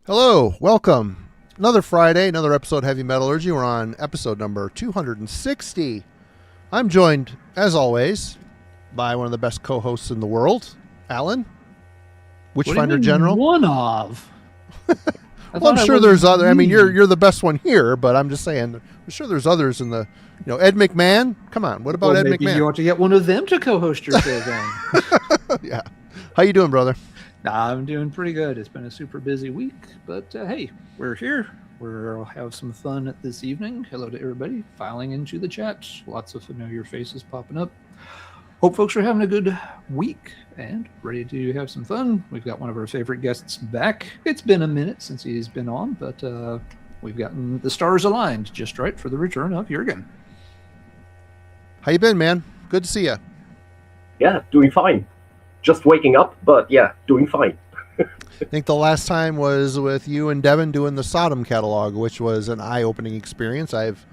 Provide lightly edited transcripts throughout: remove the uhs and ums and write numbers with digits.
Hello, welcome. Another Friday, another episode of Heavy Metallurgy. We're on episode number 260. I'm joined, as always, by one of the best co-hosts in the world, Alan, Witchfinder General. One of. Well, I'm sure there's other. I mean, you're the best one here, but I'm just saying. I'm sure there's others in the. Ed McMahon. Come on, what about Ed maybe McMahon? You ought to get one of them to co-host your show then. Yeah. How you doing, brother? I'm doing pretty good. It's been a super busy week, but hey, we're here. We'll have some fun this evening. Hello to everybody filing into the chat. Lots of familiar faces popping up. Hope folks are having a good week and ready to have some fun. We've got one of our favorite guests back. It's been a minute since he's been on, but we've gotten the stars aligned just right for the return of Jurgen. How you been, man? Good to see you. Yeah, doing fine. Just waking up, but yeah, doing fine. I think the last time was with you and Devin doing the Sodom catalog, which was an eye-opening experience. I've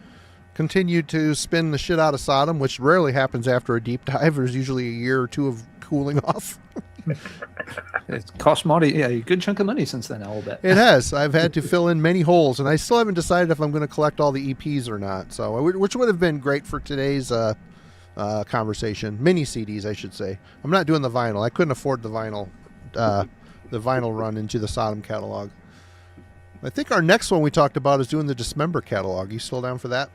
continued to spin the shit out of Sodom, which rarely happens after a deep dive. There's usually a year or two of cooling off. It's cost money, yeah, a good chunk of money since then, I'll bet. It has. I've had to fill in many holes, and I still haven't decided if I'm going to collect all the EPs or not. So, which would have been great for today's conversation. Mini CDs, I should say. I'm not doing the vinyl. I couldn't afford the vinyl run into the Sodom catalog. I think our next one we talked about is doing the Dismember catalog. You still down for that?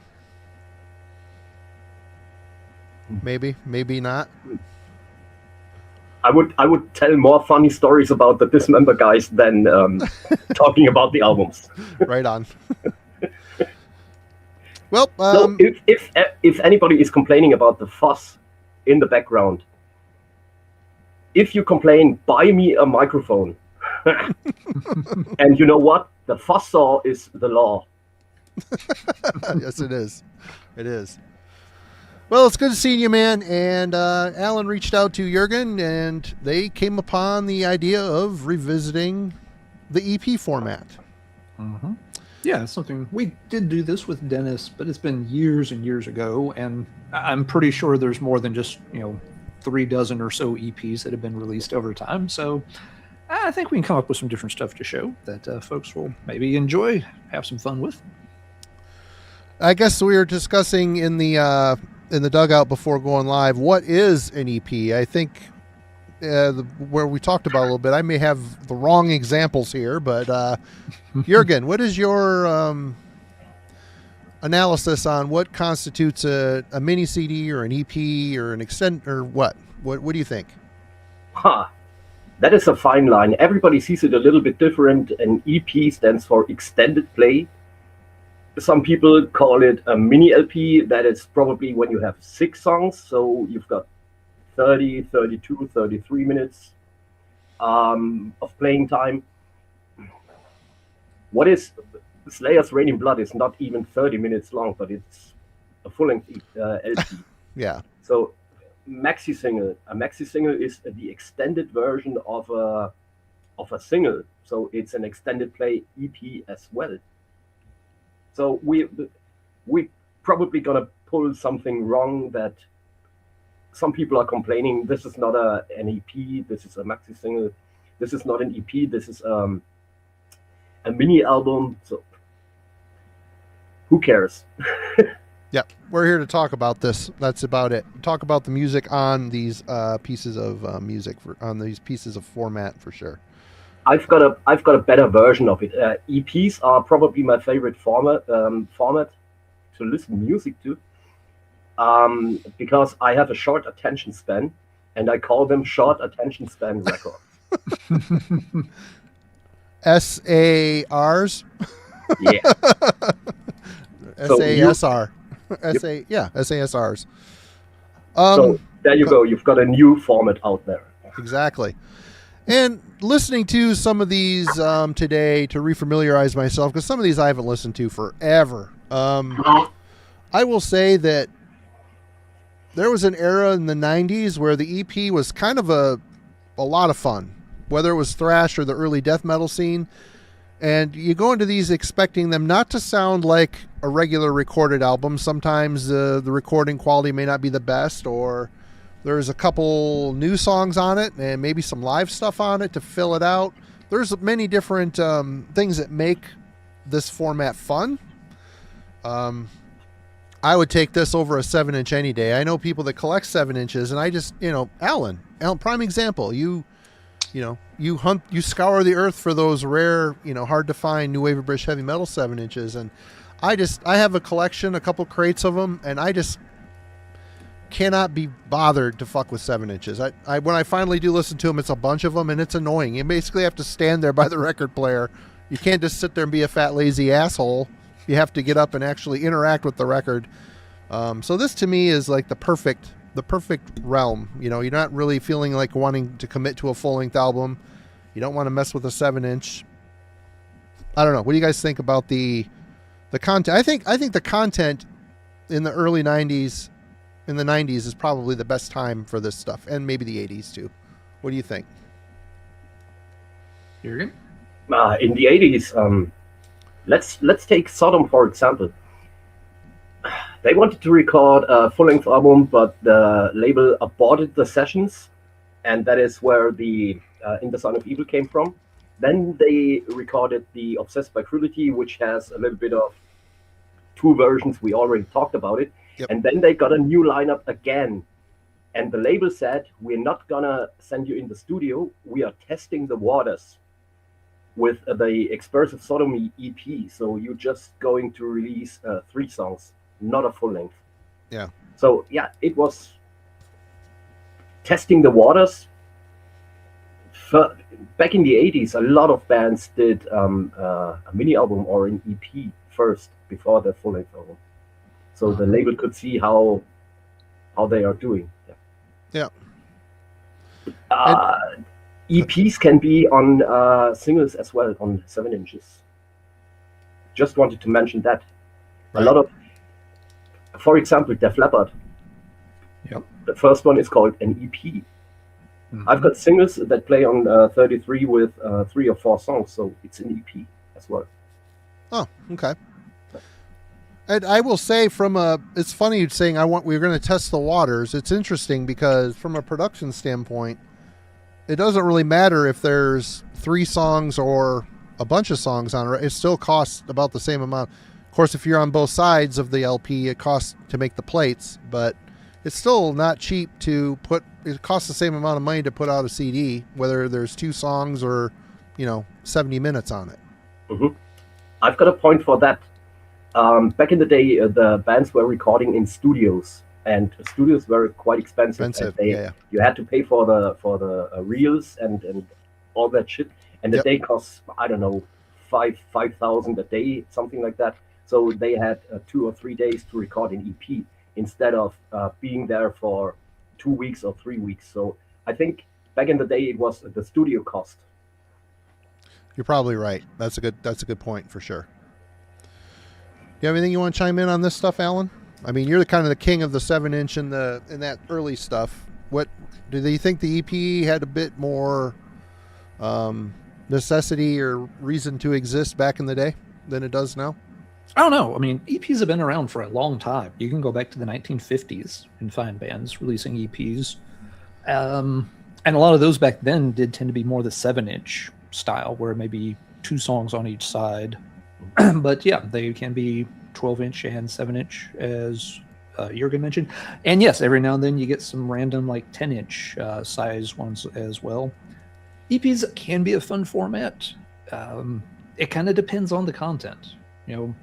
Maybe not. I would tell more funny stories about the Dismember guys than talking about the albums. Right on. Well, so if anybody is complaining about the fuss in the background, if you complain, buy me a microphone. And you know what? The fuss saw is the law. Yes, it is. It is. Well, it's good to see you, man. And Alan reached out to Jurgen, and they came upon the idea of revisiting the EP format. Mm-hmm. Yeah, it's something we did do this with Dennis, but it's been years and years ago, and I'm pretty sure there's more than just 3 dozen or so EPs that have been released over time. So I think we can come up with some different stuff to show that folks will maybe enjoy, have some fun with. I guess we were discussing in the dugout before going live, what is an EP? I think where we talked about a little bit, I may have the wrong examples here, but Jurgen, what is your analysis on what constitutes a mini CD or an EP or an extend or what? What do you think? That is a fine line. Everybody sees it a little bit different. An EP stands for extended play. Some people call it a mini LP. That is probably when you have 6 songs. So you've got 30, 32, 33 minutes of playing time. What is Slayer's Raining Blood is not even 30 minutes long, but it's a full-length LP. Yeah. So a maxi single is the extended version of a single. So it's an extended play EP as well. So we probably gonna pull something wrong that some people are complaining. This is not an EP. This is a maxi single. This is not an EP. This is a mini album. So who cares? Yeah, we're here to talk about this. That's about it. Talk about the music on these pieces of music on these pieces of format for sure. I've got a better version of it. EPs are probably my favorite format to listen to music to, because I have a short attention span, and I call them short attention span records. SARs. Yeah. SASR. SASRs. So there you go. You've got a new format out there. Exactly. And listening to some of these today to refamiliarize myself, because some of these I haven't listened to forever. I will say that there was an era in the 90s where the EP was kind of a lot of fun, whether it was thrash or the early death metal scene. And you go into these expecting them not to sound like a regular recorded album. Sometimes the recording quality may not be the best, or there's a couple new songs on it and maybe some live stuff on it to fill it out. there's many different things that make this format fun. I would take this over a 7-inch any day. I know people that collect 7 inches, and I just, Alan, prime example. You scour the earth for those rare, hard to find new wave of British heavy metal 7 inches, and I have a collection, a couple crates of them, and I just cannot be bothered to fuck with 7 inches. When I finally do listen to them, it's a bunch of them, and it's annoying. You basically have to stand there by the record player. You can't just sit there and be a fat lazy asshole. You have to get up and actually interact with the record. So this to me is like the perfect realm. You're not really feeling like wanting to commit to a full-length album. You don't want to mess with a 7-inch. I don't know. What do you guys think about the content? I think the content in the early 90s, in the 90s, is probably the best time for this stuff, and maybe the 80s too. What do you think? Jurgen? In the 80s, let's take Sodom for example. They wanted to record a full-length album, but the label aborted the sessions, and that is where the In the Son of Evil came from. Then they recorded the Obsessed by Cruelty, which has a little bit of 2 versions. We already talked about it. Yep. And then they got a new lineup again. And the label said, we're not going to send you in the studio. We are testing the waters with the Expressive Sodomy EP. So you're just going to release 3 songs, not a full length. Yeah. So, yeah, it was testing the waters. Back in the 80s, a lot of bands did a mini album or an EP first before the full length album. So the label could see how they are doing. Yeah. EPs can be on singles as well, on 7 inches. Just wanted to mention that. Right. A lot of, for example, Def Leppard. Yep. The first one is called an EP. Mm-hmm. I've got singles that play on 33 with 3 or 4 songs, so it's an EP as well. Oh, okay. And I will say, it's funny you're saying we're going to test the waters. It's interesting because from a production standpoint, it doesn't really matter if there's 3 songs or a bunch of songs on it. It still costs about the same amount. Of course, if you're on both sides of the LP, it costs to make the plates, but it's still not cheap to put. It costs the same amount of money to put out a CD, whether there's 2 songs or, 70 minutes on it. Mm-hmm. I've got a point for that. Back in the day, the bands were recording in studios, and studios were quite expensive. And you had to pay for the reels and all that shit. And the day costs, I don't know, 5,000 a day, something like that. So they had 2 or 3 days to record an EP instead of being there for 2 weeks or 3 weeks. So I think back in the day it was the studio cost. You're probably right. That's a good point for sure. You have anything you want to chime in on this stuff, Alan? I mean, you're kind of the king of the 7-inch in that early stuff. What do you think the EP had a bit more necessity or reason to exist back in the day than it does now? I don't know. I mean, EPs have been around for a long time. You can go back to the 1950s and find bands releasing EPs. And a lot of those back then did tend to be more the 7-inch style, where maybe 2 songs on each side. But yeah, they can be 12-inch and 7-inch, as Jurgen mentioned. And yes, every now and then you get some random 10-inch size ones as well. EPs can be a fun format. It kind of depends on the content.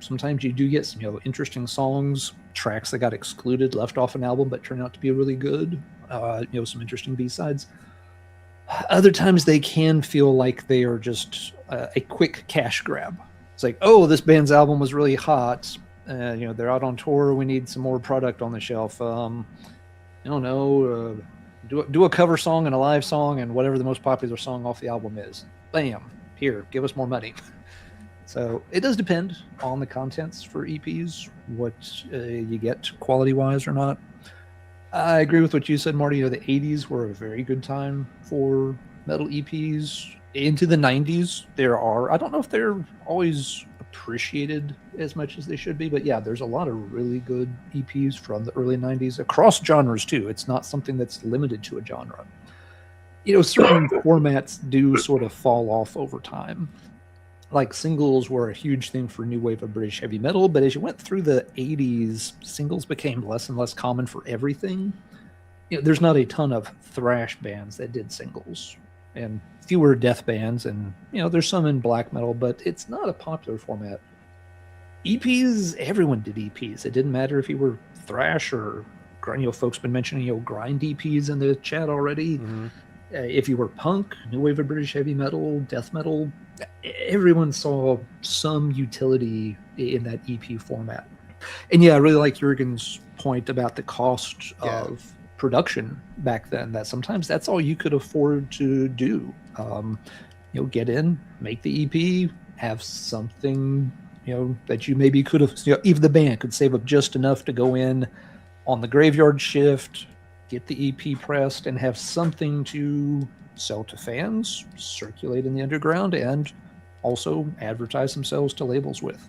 Sometimes you do get some interesting songs, tracks that got excluded, left off an album, but turn out to be really good. Some interesting B-sides. Other times they can feel like they are just a quick cash grab. It's like, oh, this band's album was really hot. They're out on tour. We need some more product on the shelf. I don't know. Do a cover song and a live song and whatever the most popular song off the album is. Bam. Here, give us more money. So it does depend on the contents for EPs, what you get quality-wise or not. I agree with what you said, Marty. The 80s were a very good time for metal EPs. Into the 90s, I don't know if they're always appreciated as much as they should be, but yeah, there's a lot of really good EPs from the early 90s across genres too. It's not something that's limited to a genre. certain formats do sort of fall off over time. Like singles were a huge thing for new wave of British heavy metal, but as you went through the 80s, singles became less and less common for everything. There's not a ton of thrash bands that did singles, and fewer death bands, and there's some in black metal, but it's not a popular format. EPs, everyone did EPs. It didn't matter if you were thrash or folks been mentioning grind EPs in the chat already. Mm-hmm. If you were punk, new wave of British heavy metal, death metal, everyone saw some utility in that EP format. And yeah, I really like Jurgen's point about the cost of production back then, that sometimes that's all you could afford to do. Get in, make the EP, have something, that you maybe could have, even the band could save up just enough to go in on the graveyard shift, get the EP pressed, and have something to sell to fans, circulate in the underground, and also advertise themselves to labels with.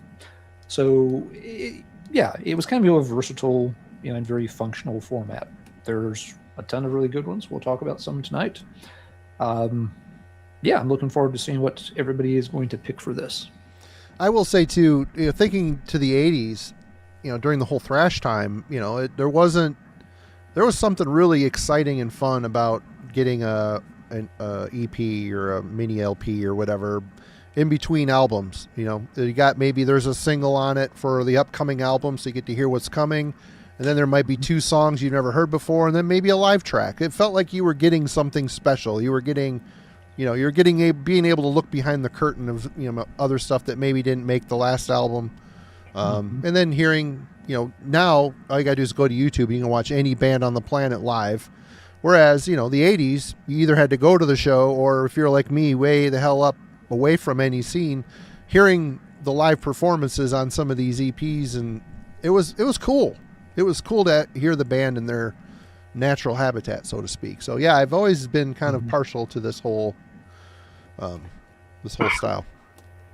So, it was kind of a versatile, and very functional format. There's a ton of really good ones. We'll talk about some tonight. I'm looking forward to seeing what everybody is going to pick for this. I will say too, thinking to the 80s, during the whole thrash time, there was something really exciting and fun about getting an EP or a mini LP or whatever in between albums. You got, maybe there's a single on it for the upcoming album, so you get to hear what's coming, and then there might be 2 songs you've never heard before, and then maybe a live track. It felt like you were getting something special. You were getting, being able to look behind the curtain of other stuff that maybe didn't make the last album. And then hearing, now all you gotta do is go to YouTube. You can watch any band on the planet live. Whereas, the 80s, you either had to go to the show, or if you're like me, way the hell up away from any scene, hearing the live performances on some of these EPs, and it was cool. It was cool to hear the band in their natural habitat, so to speak. So yeah, I've always been kind of partial to this whole style.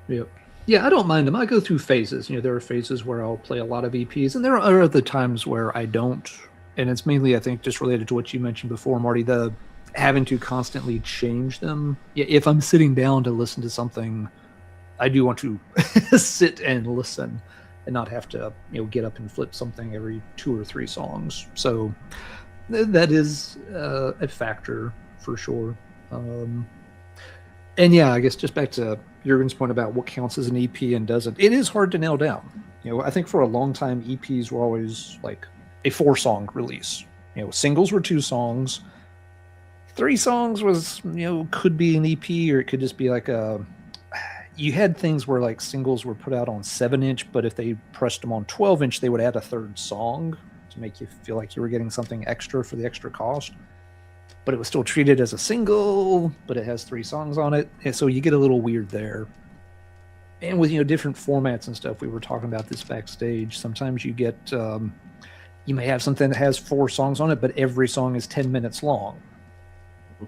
Yep. Yeah, I don't mind them. I go through phases. There are phases where I'll play a lot of EPs, and there are other times where I don't. And it's mainly, I think, just related to what you mentioned before, Marty, the having to constantly change them. Yeah, if I'm sitting down to listen to something, I do want to sit and listen and not have to, get up and flip something every 2 or 3 songs. So that is a factor for sure. And yeah, I guess just back to Jurgen's point about what counts as an EP and doesn't, it is hard to nail down. I think for a long time, EPs were always like a 4-song release. Singles were 2 songs. 3 songs was, could be an EP, or it could just be like you had things where like singles were put out on 7-inch, but if they pressed them on 12-inch, they would add a 3rd song to make you feel like you were getting something extra for the extra cost. But it was still treated as a single, but it has 3 songs on it. And so you get a little weird there. And with, different formats and stuff, we were talking about this backstage. Sometimes you get, you may have something that has 4 songs on it, but every song is 10 minutes long.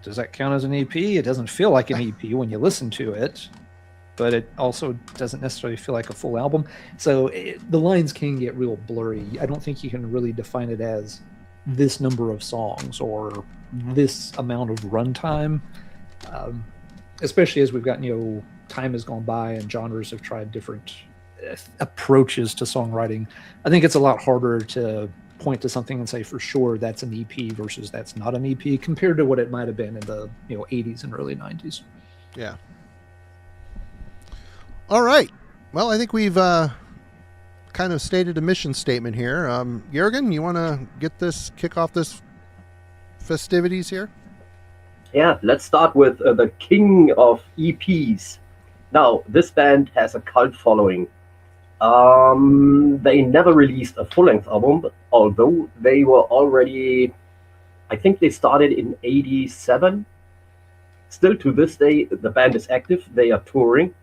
Does that count as an EP? It doesn't feel like an EP when you listen to it, but it also doesn't necessarily feel like a full album. So the lines can get real blurry. I don't think you can really define it as this number of songs or this amount of runtime, especially as we've got, time has gone by and genres have tried different approaches to songwriting. I think it's a lot harder to point to something and say for sure that's an EP versus that's not an EP compared to what it might have been in the 80s and early 90s. Yeah. All right. Well, I think we've kind of stated a mission statement here. Jurgen, you want to kick off this festivities here? Yeah, let's start with the king of EPs. Now, this band has a cult following. They never released a full-length album, but although they were already, I think they started in 87. Still to this day, the band is active. They are touring,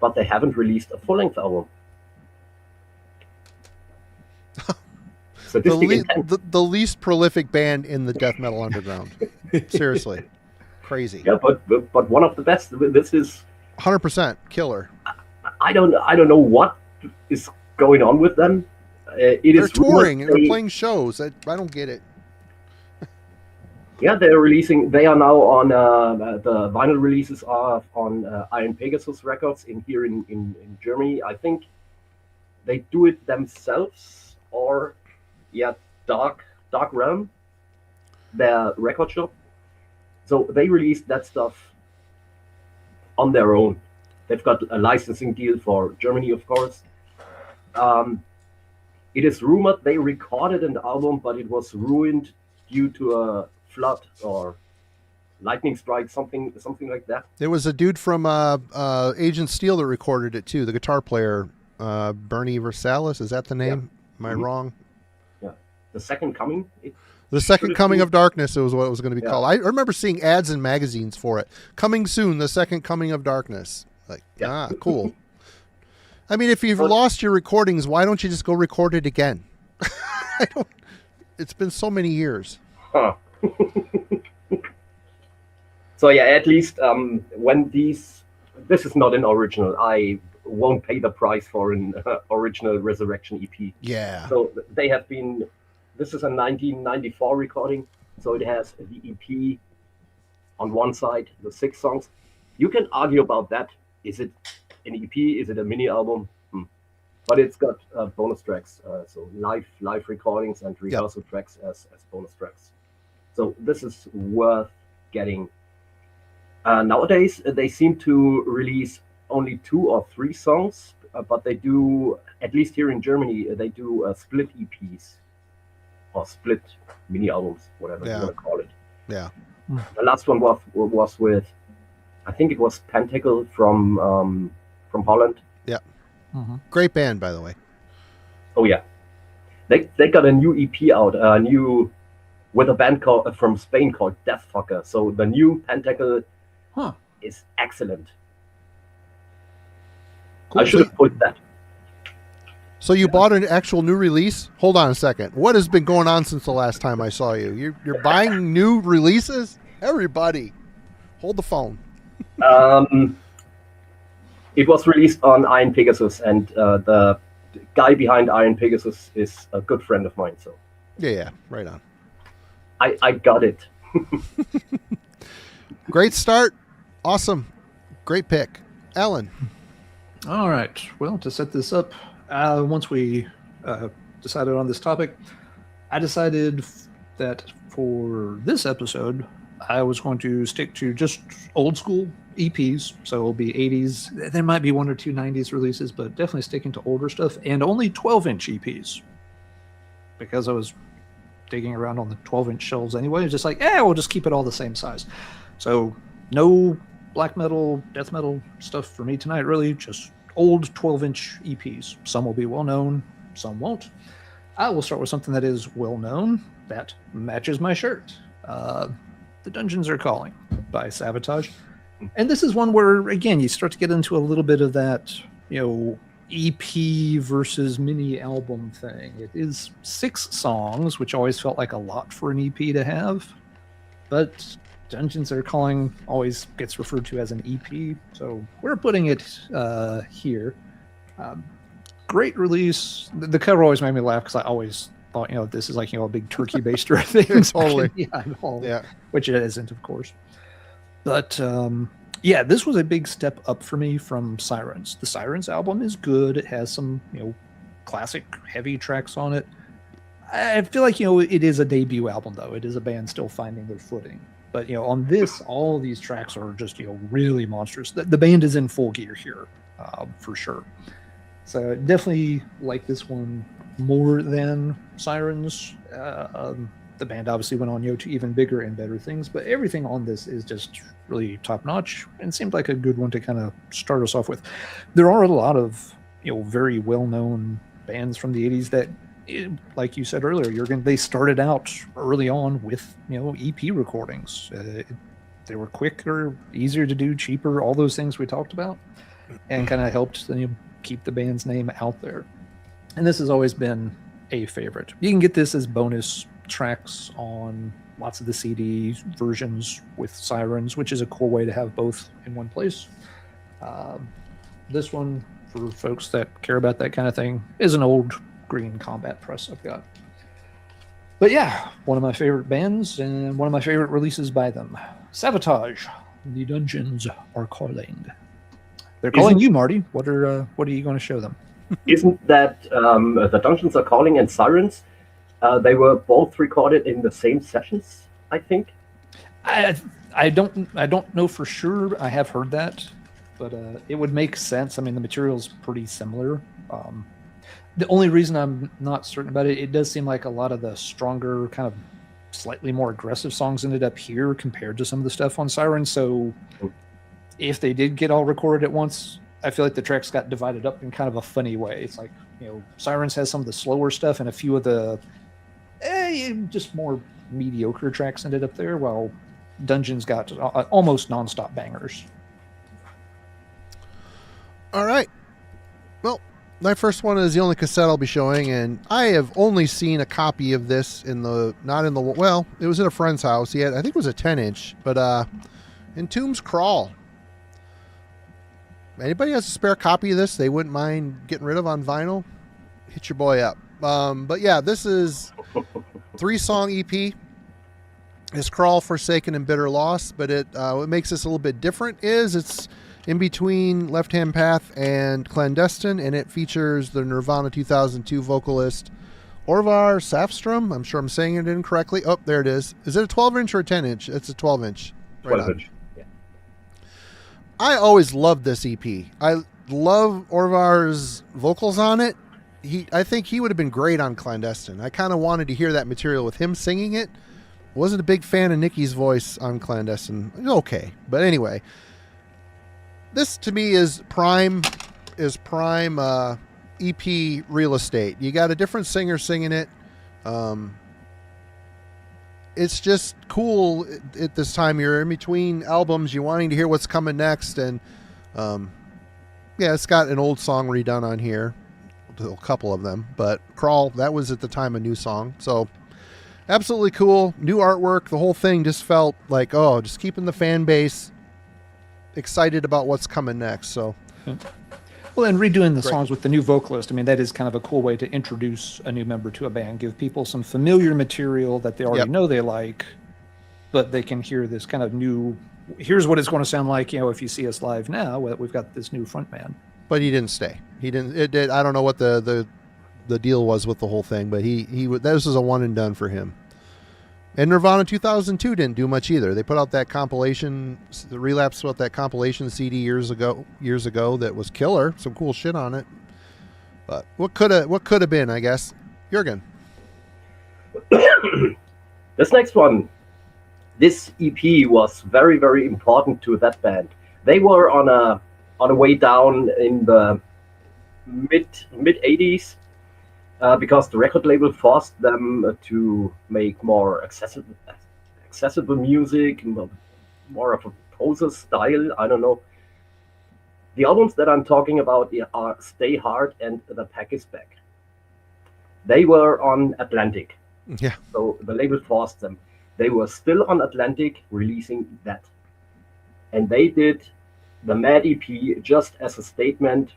but they haven't released a full-length album. So the least prolific band in the death metal underground. Seriously, crazy. Yeah, but one of the best. This is 100% killer. I don't know what is going on with them. They're touring and they're playing shows. I don't get it. Yeah, they're releasing. They are now on the vinyl releases are on Iron Pegasus Records here in Germany. I think they do it themselves, or Dark Realm, their record shop. So they released that stuff on their own. They've got a licensing deal for Germany, of course. It is rumored they recorded an album, but it was ruined due to a flood or lightning strike, something like that. It was a dude from Agent Steel that recorded it too. The guitar player, Bernie Versailles. Is that the name? Am I wrong? Yeah, the Second Coming. The Second Coming of Darkness. It was what it was going to be called. I remember seeing ads in magazines for it. Coming soon, The Second Coming of Darkness. Like, cool. I mean, if you've lost your recordings, why don't you just go record it again? I don't. It's been so many years. Huh. So yeah, at least when this is not an original, I won't pay the price for an original Resurrection EP. Yeah. So they have been. This is a 1994 recording, so it has the EP on one side, the 6 songs. You can argue about that. Is it an EP? Is it a mini album? But it's got bonus tracks, so live recordings and rehearsal tracks as bonus tracks. So this is worth getting. Nowadays, they seem to release only 2 or 3 songs, but they do, at least here in Germany, they do split EPs or split mini albums, whatever you want to call it. Yeah. The last one was with, I think it was Pentacle from Holland. Yeah. Great band, by the way. Oh yeah, they got a new EP out, with a band called from Spain called Deathfucker. So the new Pentacle is excellent. Cool. I should have put that. So you bought an actual new release? Hold on a second. What has been going on since the last time I saw you? You're buying new releases? Everybody, hold the phone. It was released on Iron Pegasus, and the guy behind Iron Pegasus is a good friend of mine. So yeah, right on. I got it. Great start. Awesome. Great pick. Alan. All right. Well, to set this up, once we decided on this topic, I decided that for this episode, I was going to stick to just old school EPs. So it'll be 80s. There might be 1 or 2 90s releases, but definitely sticking to older stuff, and only 12-inch EPs. Because I was digging around on the 12-inch shelves anyway. It's just like, we'll just keep it all the same size. So no black metal, death metal stuff for me tonight, really. Just old 12-inch EPs. Some will be well-known, some won't. I will start with something that is well-known, that matches my shirt. The Dungeons Are Calling by Savatage. And this is one where, again, you start to get into a little bit of that, EP versus mini album thing. It is 6 songs, which always felt like a lot for an EP to have. But Dungeons Are Calling always gets referred to as an EP, so we're putting it here. Great release. The cover always made me laugh because I always thought, this is like, a big turkey baster thing. Totally. Yeah, which it isn't, of course. But this was a big step up for me from Sirens. The Sirens album is good. It has some, classic heavy tracks on it. I feel like, it is a debut album, though. It is a band still finding their footing. But, on this, all of these tracks are just, really monstrous. The band is in full gear here, for sure. So definitely like this one more than Sirens. The band obviously went on, to even bigger and better things, but everything on this is just really top notch and seemed like a good one to kind of start us off with. There are a lot of, very well-known bands from the 80s that, like you said earlier, Jurgen, they started out early on with, EP recordings. They were quicker, easier to do, cheaper, all those things we talked about, and kind of helped keep the band's name out there. And this has always been a favorite. You can get this as bonus tracks on lots of the CD versions with Sirens, which is a cool way to have both in one place. This one, for folks that care about that kind of thing, is an old green combat press I've got. But yeah, one of my favorite bands and one of my favorite releases by them. Savatage. The Dungeons Are Calling. They're calling you, Marty. What are you going to show them? Isn't that the Dungeons Are Calling and Sirens? They were both recorded in the same sessions, I think. I don't know for sure. I have heard that, but it would make sense. I mean, the material's pretty similar. The only reason I'm not certain about it, it does seem like a lot of the stronger, kind of slightly more aggressive songs ended up here compared to some of the stuff on Siren. So if they did get all recorded at once, I feel like the tracks got divided up in kind of a funny way. It's like, Sirens has some of the slower stuff and a few of the just more mediocre tracks ended up there, while Dungeons got almost nonstop bangers. All right. Well, my first one is the only cassette I'll be showing, and I have only seen a copy of this it was at a friend's house. He had, I think it was a 10-inch, but Entomb's Crawl. Anybody has a spare copy of this they wouldn't mind getting rid of on vinyl? Hit your boy up. But yeah, this is 3-song EP. It's Crawl, Forsaken, and Bitter Loss, but what makes this a little bit different is it's in between Left Hand Path and Clandestine, and it features the Nirvana 2002 vocalist Orvar Safstrom. I'm sure I'm saying it incorrectly. Oh, there it is. Is it a 12-inch or a 10-inch? It's a 12-inch. 12-inch. Yeah. I always loved this EP. I love Orvar's vocals on it. I think he would have been great on Clandestine. I kind of wanted to hear that material with him singing it. Wasn't a big fan of Nicky's voice on Clandestine. Okay, but anyway, this to me is prime EP real estate. You got a different singer singing it. It's just cool at this time. You're in between albums. You're wanting to hear what's coming next, and it's got an old song redone on here, a couple of them. But Crawl, that was at the time a new song, so. Absolutely cool. New artwork. The whole thing just felt like, just keeping the fan base excited about what's coming next. So, well, and redoing the songs with the new vocalist, I mean, that is kind of a cool way to introduce a new member to a band, give people some familiar material that they already know they like, but they can hear this kind of new, here's what it's going to sound like, if you see us live now, we've got this new frontman. But he didn't stay. He didn't. It did. I don't know what the deal was with the whole thing, but this was a one and done for him. And Nirvana 2002 didn't do much either. They put out that compilation, the Relapse put out that compilation CD years ago that was killer. Some cool shit on it. But what could have been, I guess. Jurgen. This next one, this EP was very, very important to that band. They were on a way down in the mid 80s. Because the record label forced them to make more accessible music, more of a poser style. I don't know. The albums that I'm talking about are Stay Hard and The Pack Is Back. They were on Atlantic. Yeah. So the label forced them. They were still on Atlantic releasing that. And they did the Mad EP just as a statement.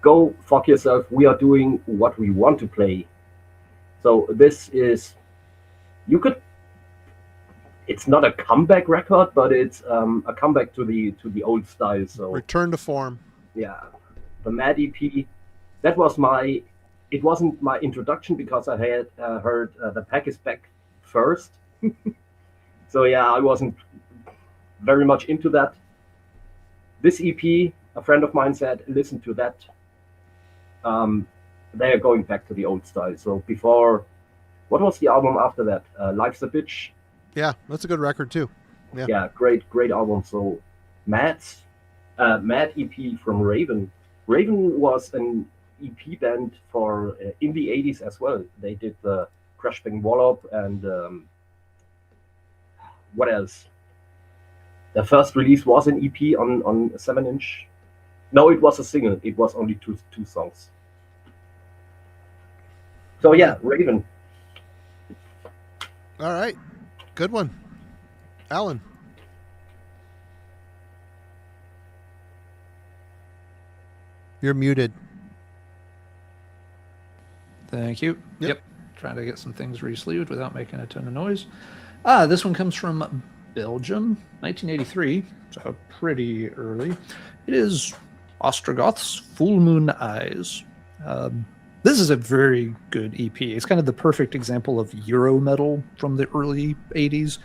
Go fuck yourself. We are doing what we want to play. So this is, it's not a comeback record, but it's a comeback to the old style. So return to form. Yeah, the Mad EP. It wasn't my introduction because I had heard The Pack Is Back first. So yeah, I wasn't very much into that. This EP, a friend of mine said, listen to that. They are going back to the old style. So before, what was the album after that? Life's a Bitch. Yeah, that's a good record too. Yeah, great album. So Mad EP from Raven. Raven was an EP band for in the 80s as well. They did the Crash Bang Wallop and what else? Their first release was an EP on a 7-inch. No, it was a single. It was only two songs. So yeah, Raven. All right, good one, Alan. You're muted. Thank you. Yep. trying to get some things re-sleeved without making a ton of noise. This one comes from Belgium, 1983, so pretty early. It is Ostrogoth's Full Moon Eyes. This is a very good EP. It's kind of the perfect example of Euro metal from the early 80s.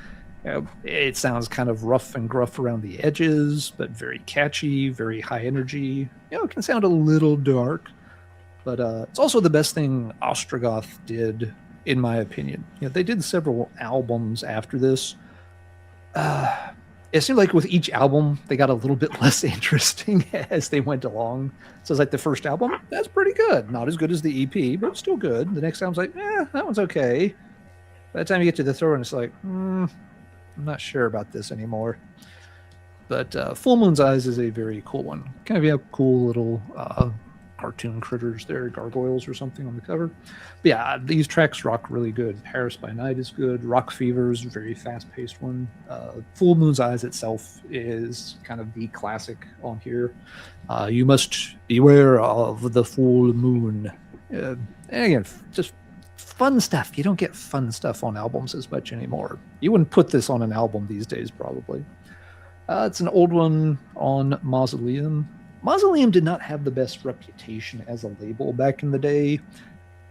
It sounds kind of rough and gruff around the edges, but very catchy, very high energy. It can sound a little dark, but it's also the best thing Ostrogoth did, in my opinion. They did several albums after this. It seemed like with each album, they got a little bit less interesting as they went along. So it's like the first album, that's pretty good. Not as good as the EP, but still good. The next album's like, that one's okay. By the time you get to the third one, it's like, I'm not sure about this anymore. But Full Moon's Eyes is a very cool one. Kind of a cool little cartoon critters there, gargoyles or something on the cover. But yeah, these tracks rock really good. Paris by Night is good. Rock Fever's a very fast-paced one. Full Moon's Eyes itself is kind of the classic on here. You must beware of the full moon. And again, just fun stuff. You don't get fun stuff on albums as much anymore. You wouldn't put this on an album these days, probably. It's an old one on Mausoleum. Mausoleum did not have the best reputation as a label back in the day.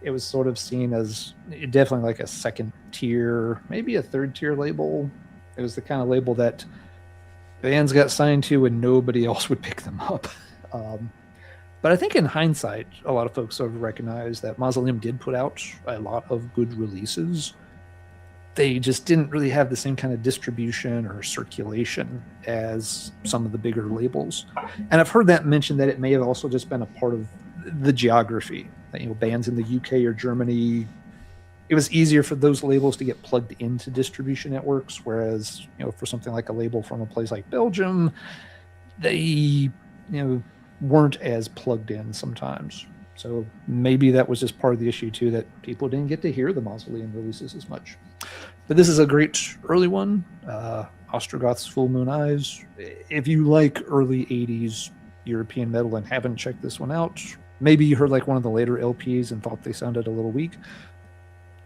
It was sort of seen as definitely like a second tier, maybe a third tier label. It was the kind of label that bands got signed to and nobody else would pick them up. But I think in hindsight, a lot of folks sort of recognize that Mausoleum did put out a lot of good releases. They just didn't really have the same kind of distribution or circulation as some of the bigger labels. And I've heard that mentioned that it may have also just been a part of the geography. That, bands in the UK or Germany, it was easier for those labels to get plugged into distribution networks, whereas, for something like a label from a place like Belgium, they, weren't as plugged in sometimes. So maybe that was just part of the issue too, that people didn't get to hear the Mausoleum releases as much. But this is a great early one. Ostrogoth's Full Moon Eyes. If you like early 80s European metal and haven't checked this one out, maybe you heard like one of the later LPs and thought they sounded a little weak,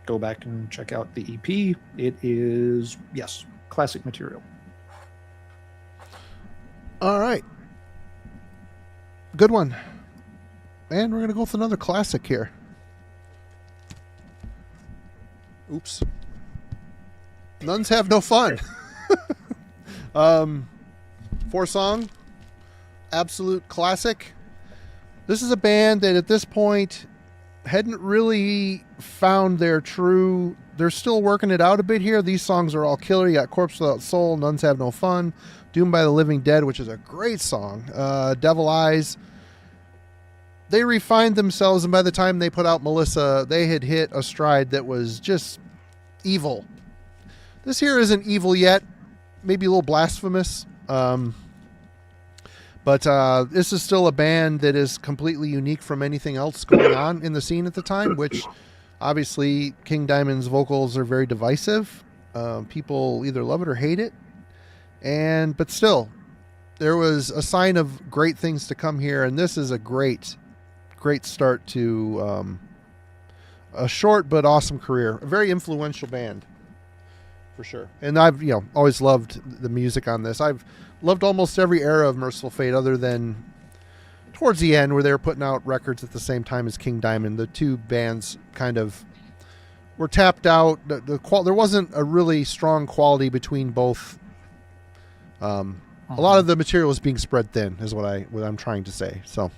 go back and check out the EP. It is, yes, classic material. All right. Good one. And we're going to go with another classic here. Oops. Nuns Have No Fun. 4-song. Absolute classic. This is a band that at this point hadn't really found their true... They're still working it out a bit here. These songs are all killer. You got Corpse Without Soul, Nuns Have No Fun, Doomed by the Living Dead, which is a great song. Devil Eyes. They refined themselves, and by the time they put out Melissa, they had hit a stride that was just evil. This here isn't evil yet, maybe a little blasphemous, but this is still a band that is completely unique from anything else going on in the scene at the time, which obviously King Diamond's vocals are very divisive. People either love it or hate it, but still, there was a sign of great things to come here, and this is a great start to a short but awesome career. A very influential band, for sure. And I've always loved the music on this. I've loved almost every era of Mercyful Fate, other than towards the end where they were putting out records at the same time as King Diamond. The two bands kind of were tapped out. There wasn't a really strong quality between both. A lot of the material was being spread thin, is what I'm trying to say. So.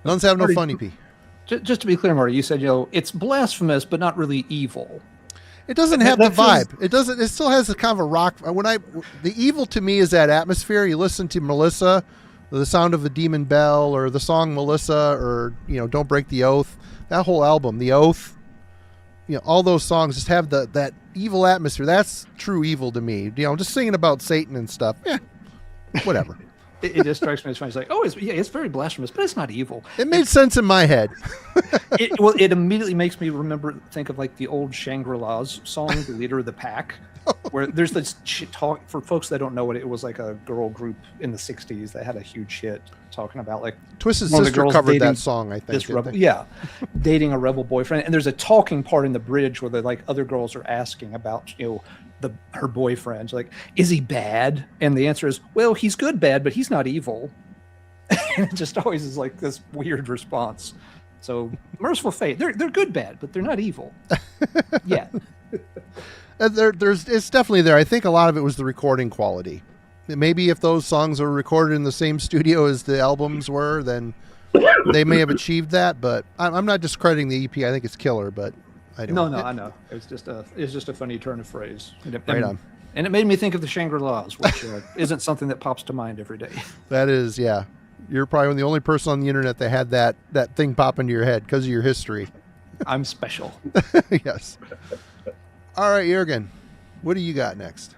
Nuns Have No Fun EP. Just to be clear, Marty, you said, it's blasphemous, but not really evil. It doesn't have the vibe. It doesn't. It still has a kind of a rock. The evil to me is that atmosphere. You listen to Melissa, the sound of a demon bell, or the song Melissa, or Don't Break the Oath. That whole album, The Oath. All those songs just have that evil atmosphere. That's true evil to me. Just singing about Satan and stuff. Whatever. It just strikes me as funny. It's like, oh, it's very blasphemous, but it's not evil. It made sense in my head. It immediately makes me think of like the old Shangri-La's song, "The Leader of the Pack," where there's this talk for folks that don't know it. It was like a girl group in the '60s that had a huge hit talking about like Twisted Sister covered that song, I think. This dating a rebel boyfriend, and there's a talking part in the bridge where the like other girls are asking about her boyfriend, like, is he bad? And the answer is, well, he's good bad, but he's not evil. And it just always is like this weird response. So Mercyful Fate, they're good bad, but they're not evil. Yeah. It's definitely there. I think a lot of it was the recording quality. Maybe if those songs were recorded in the same studio as the albums were, then they may have achieved that. But I'm not discrediting the EP. I think it's killer, but I don't. No, I know. It's just a funny turn of phrase. Right on. And it made me think of the Shangri-La's, which isn't something that pops to mind every day. That is, yeah. You're probably the only person on the internet that had that thing pop into your head because of your history. I'm special. Yes. All right, Jurgen, what do you got next?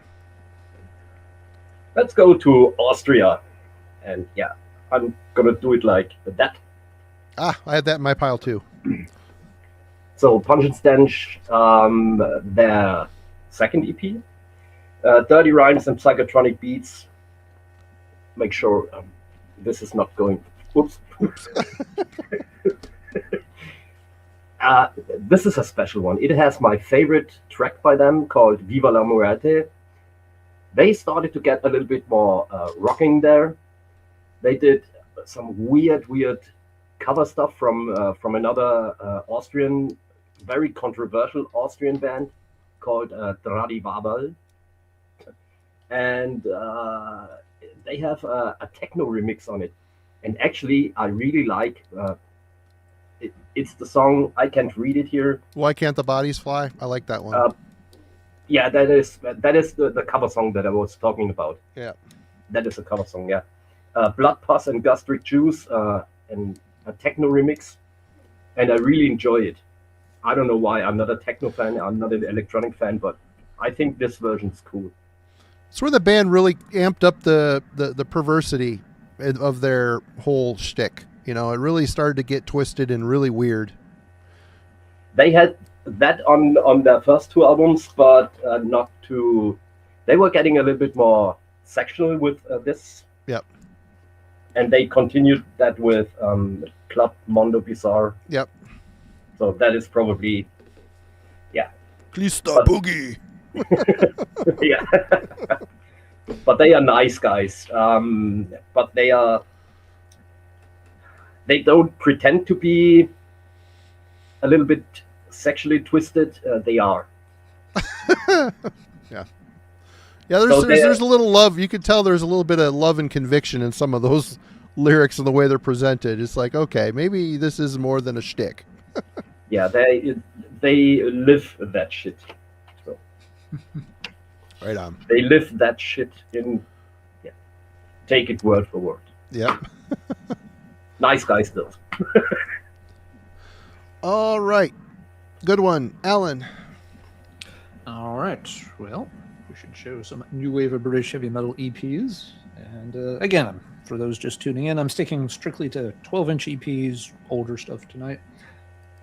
Let's go to Austria. And yeah, I'm going to do it like that. I had that in my pile too. So Pungent Stench, their second EP. Dirty rhymes and psychotronic beats. Make sure this is not going... Oops. This is a special one. It has my favorite track by them called Viva la Muerte. They started to get a little bit more rocking there. They did some weird cover stuff from another Austrian, very controversial Austrian band called Tradivabal. And they have a techno remix on it. And actually, I really like... It's the song, I can't read it here. Why Can't the Bodies Fly? I like that one. Yeah, that is the cover song that I was talking about. Yeah. That is a cover song, yeah. Blood Pus and Gastric Juice, and a techno remix. And I really enjoy it. I don't know why. I'm not a techno fan. I'm not an electronic fan, but I think this version is cool. It's where the band really amped up the perversity of their whole shtick. It really started to get twisted and really weird. They had that on their first two albums, but not too... They were getting a little bit more sectional with this. Yep. And they continued that with Club Mondo Bizarre. Yep. So that is probably... Yeah. Clista Boogie. Yeah. But they are nice guys. But they don't pretend to be a little bit sexually twisted. They are. Yeah. Yeah, there's a little love. You can tell there's a little bit of love and conviction in some of those lyrics and the way they're presented. It's like, okay, maybe this is more than a shtick. Yeah, they live that shit. So. Right on. They live that shit in... Yeah. Take it word for word. Yep. Nice guys, though. All right. Good one. Alan. All right. Well, we should show some new wave of British heavy metal EPs. And again, for those just tuning in, I'm sticking strictly to 12-inch EPs, older stuff tonight.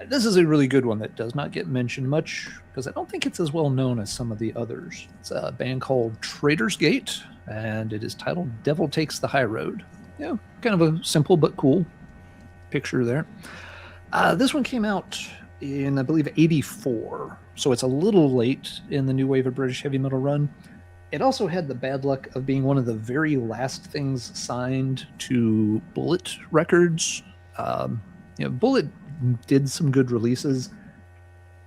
This is a really good one that does not get mentioned much because I don't think it's as well known as some of the others. It's a band called Traitor's Gate, and it is titled Devil Takes the High Road. Yeah, kind of a simple but cool picture there. This one came out in, I believe, 1984, so it's a little late in the new wave of British heavy metal run. It also had the bad luck of being one of the very last things signed to Bullet Records. Bullet did some good releases.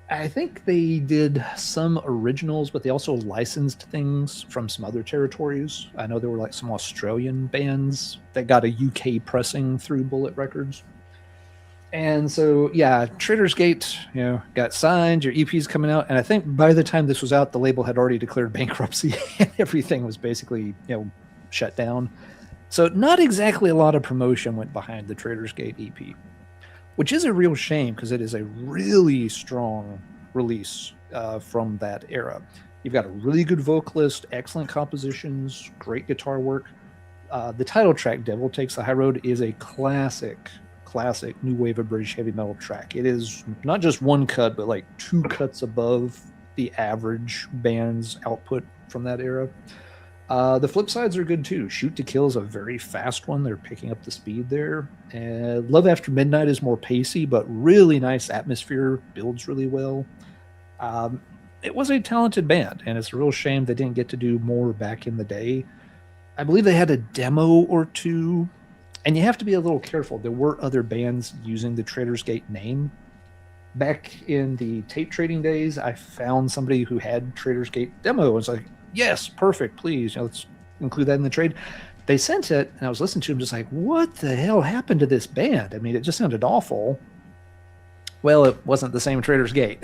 I think they did some originals, but they also licensed things from some other territories. I know there were like some Australian bands that got a UK pressing through Bullet Records. And so, yeah, Traitor's Gate, got signed, your EP's coming out. And I think by the time this was out, the label had already declared bankruptcy and everything was basically, shut down. So not exactly a lot of promotion went behind the Traitor's Gate EP. Which is a real shame because it is a really strong release from that era. You've got a really good vocalist, excellent compositions, great guitar work. The title track, Devil Takes the High Road, is a classic new wave of British heavy metal track. It is not just one cut, but like 2 cuts above the average band's output from that era. The flip sides are good too. Shoot to Kill is a very fast one. They're picking up the speed there. And Love After Midnight is more pacey, but really nice atmosphere, builds really well. It was a talented band, and it's a real shame they didn't get to do more back in the day. I believe they had a demo or 2, and you have to be a little careful. There were other bands using the Traitors Gate name. Back in the tape trading days, I found somebody who had Traitors Gate demo. I was like, yes, perfect, please. Let's include that in the trade. They sent it, and I was listening to them just like, what the hell happened to this band? I mean, it just sounded awful. Well, it wasn't the same Traitors Gate.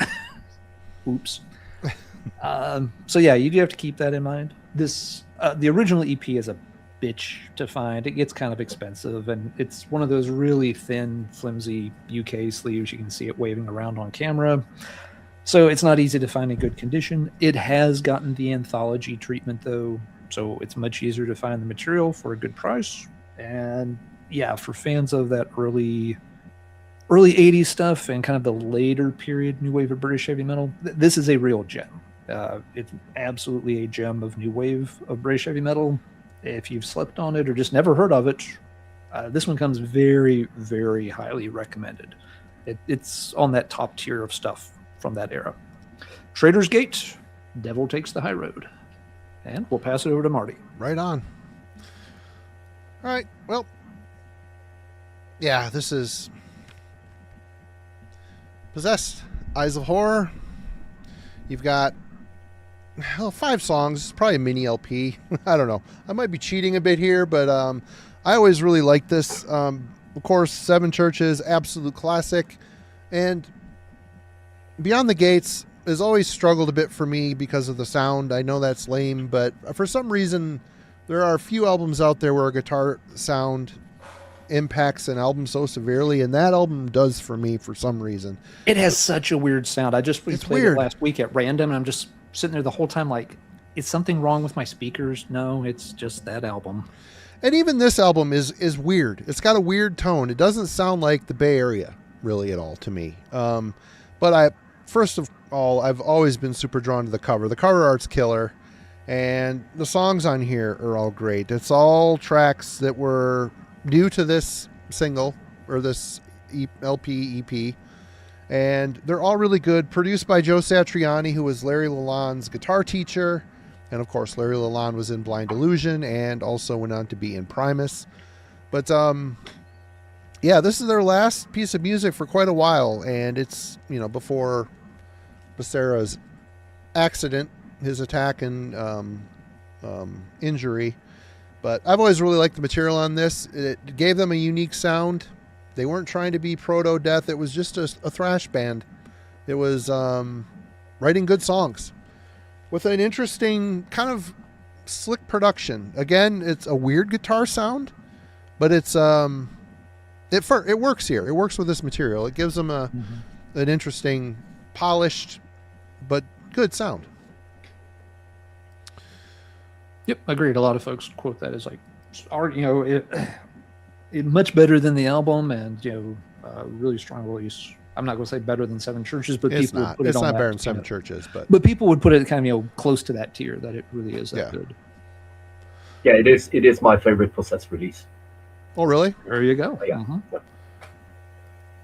Oops. So yeah, you do have to keep that in mind. This the original EP is a bitch to find. It gets kind of expensive, and it's one of those really thin, flimsy UK sleeves. You can see it waving around on camera. So it's not easy to find in good condition. It has gotten the anthology treatment, though, so it's much easier to find the material for a good price. And yeah, for fans of that early 80s stuff and kind of the later period new wave of British heavy metal, this is a real gem. It's absolutely a gem of new wave of British heavy metal. If you've slept on it or just never heard of it, this one comes very, very highly recommended. It's on that top tier of stuff from that era. Traitors Gate, Devil Takes the High Road. And we'll pass it over to Marty. Right on. All right, well, yeah, this is Possessed, Eyes of Horror. You've got 5 songs. It's probably a mini LP. I don't know. I might be cheating a bit here, but I always really liked this. Of course, 7 Churches, absolute classic. And Beyond the Gates has always struggled a bit for me because of the sound. I know that's lame, but for some reason, there are a few albums out there where a guitar sound impacts an album so severely, and that album does for me for some reason. It has such a weird sound. I just played weird. It last week at random, and I'm just sitting there the whole time like, is something wrong with my speakers? No, it's just that album. And even this album is weird. It's got a weird tone. It doesn't sound like the Bay Area really at all to me. But first of all, I've always been super drawn to the cover. The cover art's killer, and the songs on here are all great. It's all tracks that were new to this single or this LP EP, and they're all really good. Produced by Joe Satriani, who was Larry Lalonde's guitar teacher, and of course Larry Lalonde was in Blind Illusion and also went on to be in Primus. But yeah, this is their last piece of music for quite a while, and it's, before Becerra's accident, his attack and injury. But I've always really liked the material on this. It gave them a unique sound. They weren't trying to be proto-death. It was just a thrash band. It was writing good songs with an interesting kind of slick production. Again, it's a weird guitar sound, but it's it works here. It works with this material. It gives them an interesting, polished, but good sound. Yep, agreed. A lot of folks quote that as like, it much better than the album, and really strong release. I'm not going to say better than 7 Churches, but It's people not. would put it It's on not that, better than 7 Churches, but people would put it kind of close to that tier that it really is that good. Yeah, it is. It is my favorite Possessed release. Oh, really? There you go. Yeah.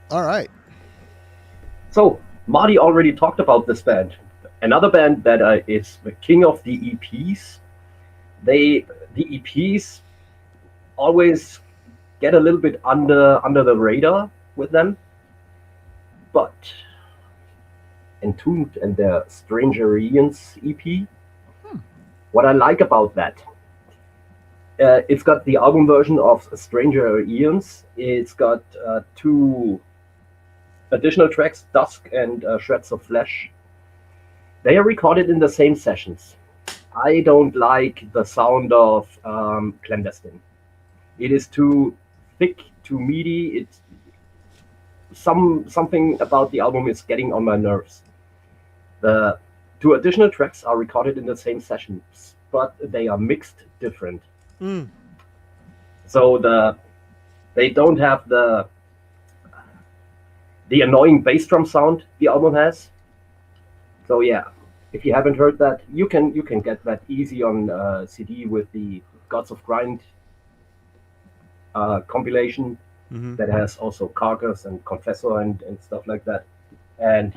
All right. So Marty already talked about this band. Another band that is the king of the EPs. The EPs always get a little bit under the radar with them, but Entombed and their Stranger Eons EP. What I like about that, it's got the album version of Stranger Eons. It's got 2 additional tracks, Dusk and Shreds of Flesh. They are recorded in the same sessions. I don't like the sound of Clandestine. It is too thick, too meaty. It's something about the album is getting on my nerves. The 2 additional tracks are recorded in the same sessions, but they are mixed different. So they don't have the annoying bass drum sound the album has. So yeah, if you haven't heard that, you can get that easy on CD with the Gods of Grind compilation that has also Carcass and Confessor and stuff like that. And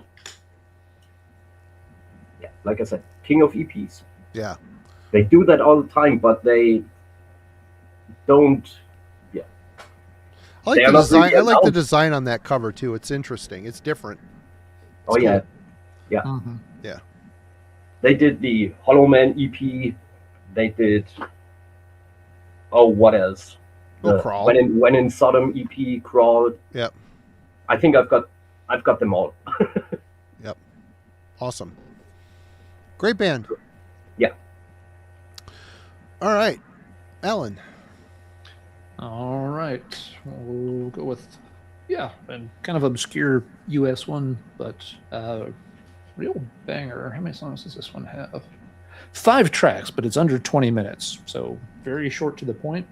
yeah, like I said, king of EPs. Yeah. They do that all the time, but they don't. Yeah. I like They the are not design. really I like the allowed. design on that cover too. It's interesting. It's different. Oh It's yeah, cool. yeah. Mm-hmm. Yeah. They did the Hollow Man EP. They did. Oh, what else? The Crawl. When in Sodom EP, Crawl. Yep. I think I've got them all. Yep. Awesome. Great band. Yeah. All right, Alan. All right. We'll go with, yeah, and kind of obscure US one, but real banger. How many songs does this one have? 5 tracks, but it's under 20 minutes, so very short to the point.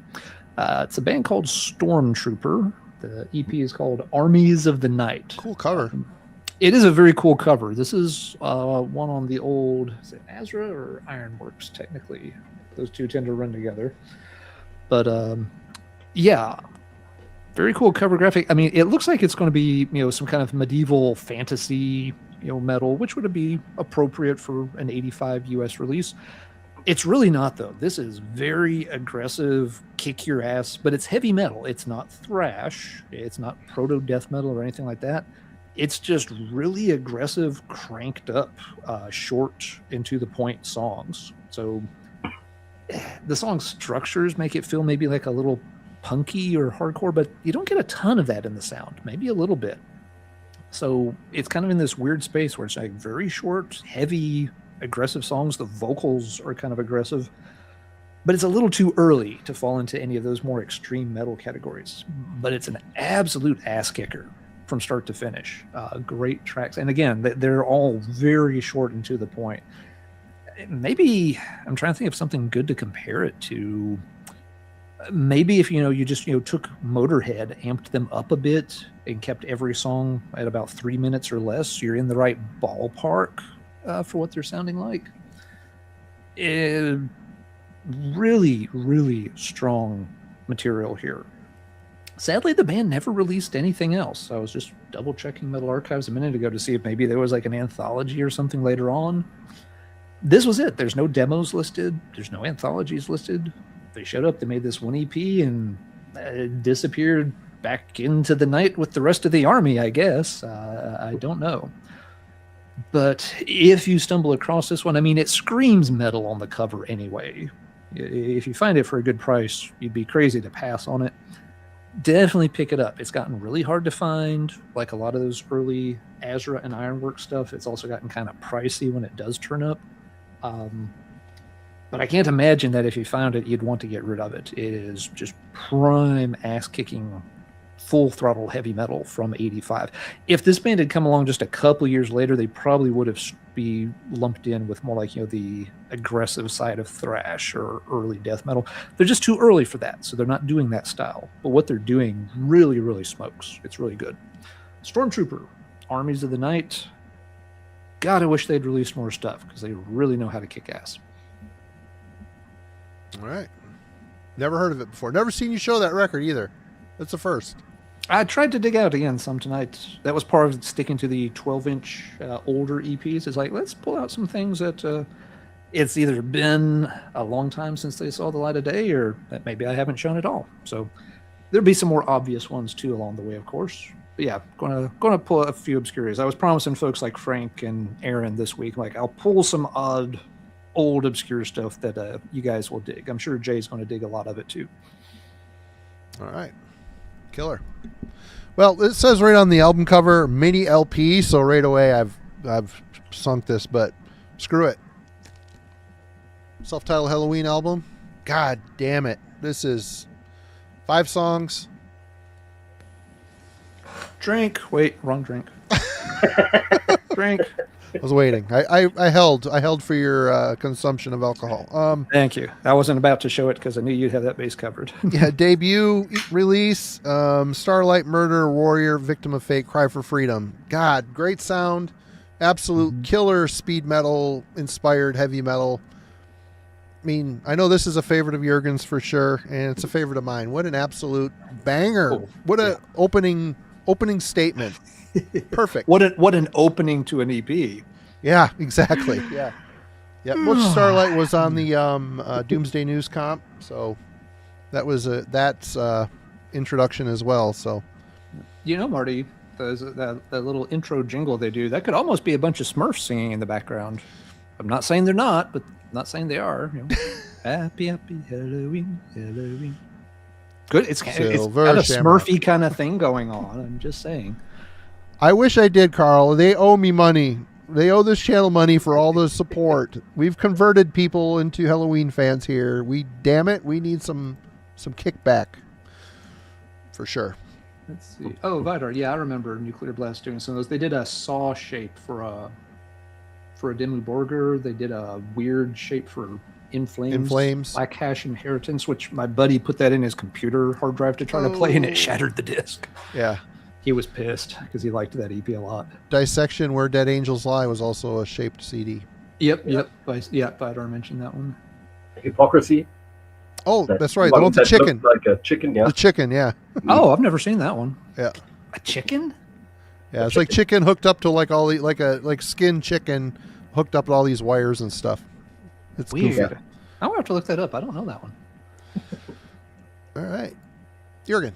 It's a band called Stormtrooper. The EP is called Armies of the Night. Cool cover. It is a very cool cover. This is one on the old, is it Azra or Ironworks, technically? Those two tend to run together. But yeah, very cool cover graphic. I mean, it looks like it's going to be, some kind of medieval fantasy, metal, which would be appropriate for an 85 US release. It's really not, though. This is very aggressive, kick your ass, but it's heavy metal. It's not thrash. It's not proto death metal or anything like that. It's just really aggressive, cranked up, short and to the point songs. So the song structures make it feel maybe like a little punky or hardcore, but you don't get a ton of that in the sound, maybe a little bit. So it's kind of in this weird space where it's like very short, heavy, aggressive songs. The vocals are kind of aggressive, but it's a little too early to fall into any of those more extreme metal categories. But it's an absolute ass kicker from start to finish. Great tracks. And again, they're all very short and to the point. Maybe I'm trying to think of something good to compare it to. Maybe if you just took Motorhead, amped them up a bit, and kept every song at about 3 minutes or less, you're in the right ballpark for what they're sounding like. Really, really strong material here. Sadly, the band never released anything else. I was just double checking Metal Archives a minute ago to see if maybe there was like an anthology or something later on. This was it. There's no demos listed. There's no anthologies listed. They showed up, they made this one EP, and disappeared back into the night with the rest of the army, I guess. I don't know. But if you stumble across this one, I mean, it screams metal on the cover anyway. If you find it for a good price, you'd be crazy to pass on it. Definitely pick it up. It's gotten really hard to find, like a lot of those early Azra and Ironworks stuff. It's also gotten kind of pricey when it does turn up. But I can't imagine that if you found it, you'd want to get rid of it. It is just prime ass-kicking, full-throttle heavy metal from 85. If this band had come along just a couple years later, they probably would have be lumped in with more like, the aggressive side of thrash or early death metal. They're just too early for that, so they're not doing that style. But what they're doing really, really smokes. It's really good. Stormtrooper, Armies of the Night. God, I wish they'd released more stuff because they really know how to kick ass. All right. Never heard of it before. Never seen you show that record either. That's the first. I tried to dig out again some tonight. That was part of sticking to the 12-inch older EPs. It's like, let's pull out some things that it's either been a long time since they saw the light of day or that maybe I haven't shown at all. So there'll be some more obvious ones too along the way, of course. But yeah, gonna pull a few obscurities. I was promising folks like Frank and Aaron this week, like I'll pull some odd, old, obscure stuff that you guys will dig. I'm sure Jay's going to dig a lot of it too. All right. Killer. Well, it says right on the album cover, mini LP, so right away I've sunk this, but screw it. Self-titled Halloween album. God damn it. This is 5 songs. Drink. Wait, wrong drink. Drink. I was waiting. I held for your consumption of alcohol. Thank you. I wasn't about to show it because I knew you'd have that base covered. Yeah, debut release, Starlight Murder Warrior, Victim of Fate, Cry for Freedom. God, great sound, absolute killer speed metal inspired heavy metal. I mean, I know this is a favorite of Jurgen's for sure, and it's a favorite of mine. What an absolute banger! Oh, What a opening statement. Perfect. What an opening to an EP. Yeah, exactly. Yeah. Which Starlight was on the Doomsday News comp, so that's introduction as well. So, Marty, that little intro jingle they do, that could almost be a bunch of Smurfs singing in the background. I'm not saying they're not, but I'm not saying they are. Happy Halloween, Halloween. Good. It's got a Smurfy kind of thing going on. I'm just saying. I wish I did, Carl. They owe me money. They owe this channel money for all the support. We've converted people into Halloween fans here. We need some kickback for sure. Let's see. Oh, Vidar. Yeah, I remember Nuclear Blast doing some of those. They did a saw shape for a Dimmu Borgir. They did a weird shape for In Flames. Black Hash Inheritance, which my buddy put that in his computer hard drive to try to play, and it shattered the disc. Yeah. He was pissed because he liked that EP a lot. Dissection, Where Dead Angels Lie was also a shaped CD. Yep. Vidar mentioned that one. Hypocrisy. Oh, that's right. The one with the chicken. Like a chicken, yeah. The chicken, yeah. Oh, I've never seen that one. Yeah. A chicken? Yeah, it's like chicken hooked up to like all the like skin chicken hooked up to all these wires and stuff. It's weird. goofy. I'll have to look that up. I don't know that one. All right. Jurgen.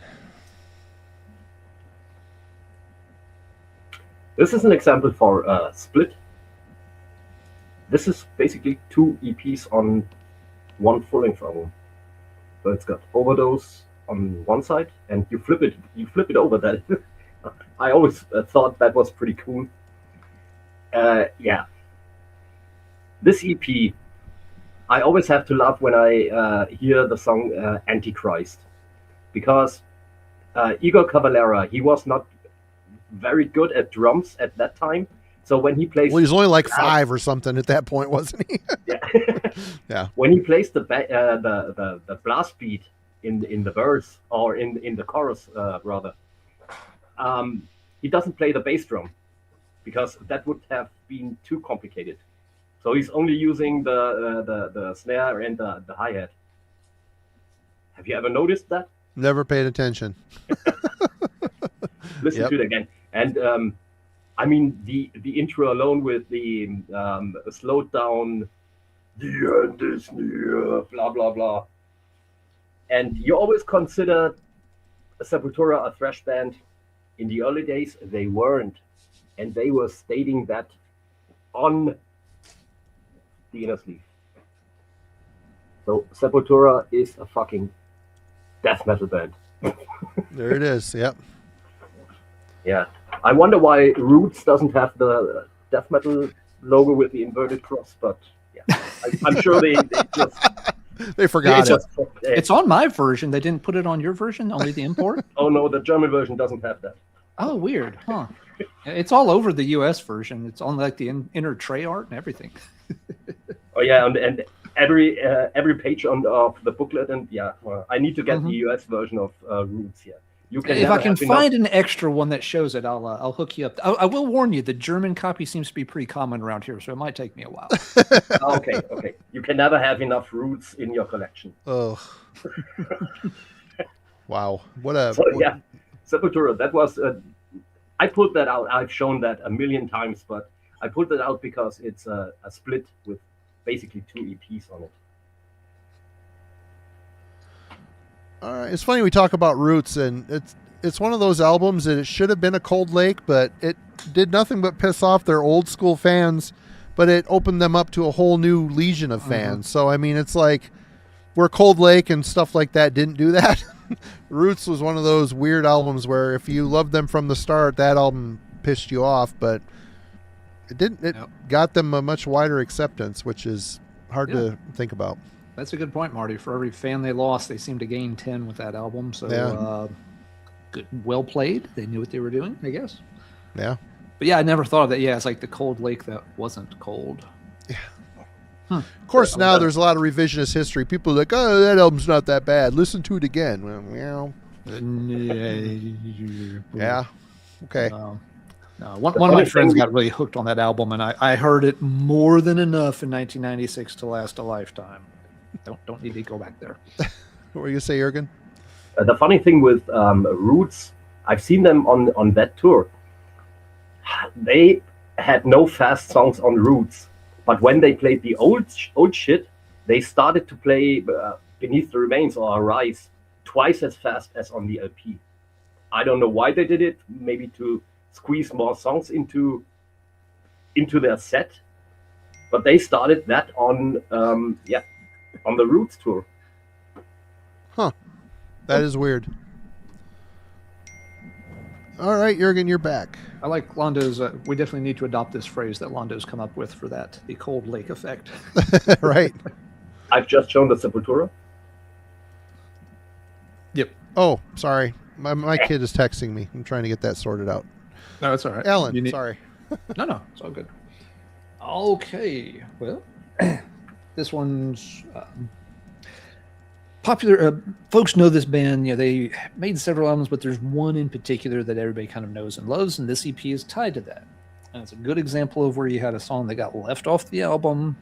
This is an example for split. This is basically 2 EPs on one full-length album. So it's got Overdose on one side, and you flip it over. That I always thought that was pretty cool. Yeah. This EP, I always have to laugh when I hear the song Antichrist, because Igor Cavalera, he was not very good at drums at that time. So when he plays, well, he was only like 5 or something at that point, wasn't he? Yeah. Yeah. When he plays the blast beat in the verse, or in the chorus rather, he doesn't play the bass drum because that would have been too complicated. So he's only using the snare and the hi-hat. Have you ever noticed that? Never paid attention. Listen to it again. And I mean, the intro alone with the slowed down, the end is near, blah, blah, blah. And you always consider Sepultura a thrash band. In the early days, they weren't. And they were stating that on the inner sleeve. So Sepultura is a fucking death metal band. There it is. Yep. Yeah. I wonder why Roots doesn't have the death metal logo with the inverted cross, but yeah, I'm sure they just they forgot it. It's on my version. They didn't put it on your version, only the import. Oh no, the German version doesn't have that. Oh, weird, huh? It's all over the U.S. version. It's on like the inner tray art and everything. Oh yeah, and every page of the booklet, and yeah, I need to get the U.S. version of Roots here. You can if I can find an extra one that shows it, I'll hook you up. I will warn you, the German copy seems to be pretty common around here, so it might take me a while. Okay. You can never have enough Roots in your collection. Oh. Wow. Yeah, Sepultura, that was I pulled that out. I've shown that a million times, but I pulled that out because it's a split with basically 2 EPs on it. All right. It's funny we talk about Roots, and it's one of those albums that it should have been a Cold Lake, but it did nothing but piss off their old school fans, but it opened them up to a whole new legion of fans. So, I mean, it's like where Cold Lake and stuff like that didn't do that. Roots was one of those weird albums where if you loved them from the start, that album pissed you off, but it didn't. It got them a much wider acceptance, which is hard to think about. That's a good point, Marty. For every fan they lost, they seemed to gain 10 with that album. So, good, well played. They knew what they were doing, I guess. Yeah. But yeah, I never thought of that. Yeah, it's like the cold lake that wasn't cold. Of course, now there's a lot of revisionist history. People are like, oh, that album's not that bad. Listen to it again. Well, yeah. Okay. No, one of my friends got really hooked on that album, and I heard it more than enough in 1996 to last a lifetime. Don't need to go back there. What were you going to say, Jurgen? The funny thing with Roots, I've seen them on that tour. They had no fast songs on Roots. But when they played the old shit, they started to play Beneath the Remains or Arise twice as fast as on the LP. I don't know why they did it. Maybe to squeeze more songs into their set. But they started that on the Roots tour. Huh. That is weird. All right, Jurgen, you're back. I like Londo's. We definitely need to adopt this phrase that Londo's come up with for that, the cold lake effect. Right. I've just shown the Sepultura. Yep. Oh, sorry. My kid is texting me. I'm trying to get that sorted out. No, it's all right. Alan, sorry. No, it's all good. Okay. Well, this one's popular. Folks know this band. You know, they made several albums, but there's one in particular that everybody kind of knows and loves, and this EP is tied to that. And it's a good example of where you had a song that got left off the album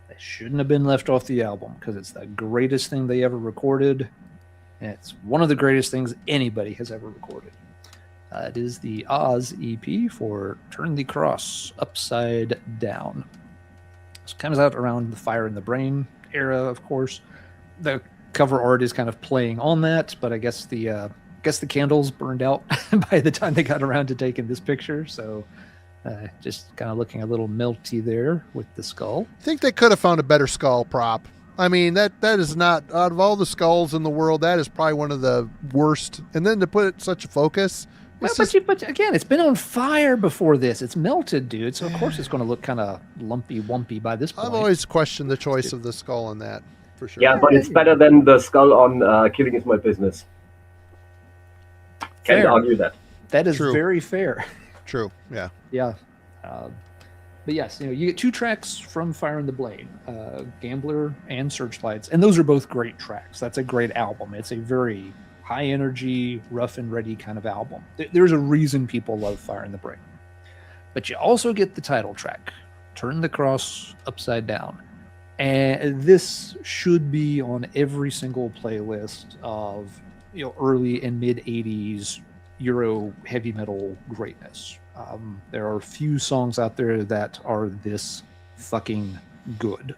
that shouldn't have been left off the album, because it's the greatest thing they ever recorded, and it's one of the greatest things anybody has ever recorded. It is the Oz EP for Turn the Cross Upside Down. This comes out around the Fire in the Brain era, of course. The cover art is kind of playing on that, but I guess the candles burned out by the time they got around to taking this picture. So just kind of looking a little melty there with the skull. I think they could have found a better skull prop. I mean, that is not, out of all the skulls in the world, that is probably one of the worst. And then to put it such a focus. But again, it's been on fire before this. It's melted, dude. So of course it's going to look kind of lumpy, wumpy by this point. I've always questioned the choice of the skull on that, for sure. Yeah, but it's better than the skull on Killing Is My Business. Can't argue that. That is True. very fair. True, yeah. Yeah. But yes, you get 2 tracks from Fire in the Blade, Gambler and Searchlights, and those are both great tracks. That's a great album. It's a very high energy, rough and ready kind of album. There's a reason people love Fire in the Brain. But you also get the title track, Turn the Cross Upside Down. And this should be on every single playlist of early and mid 80s Euro heavy metal greatness. There are few songs out there that are this fucking good.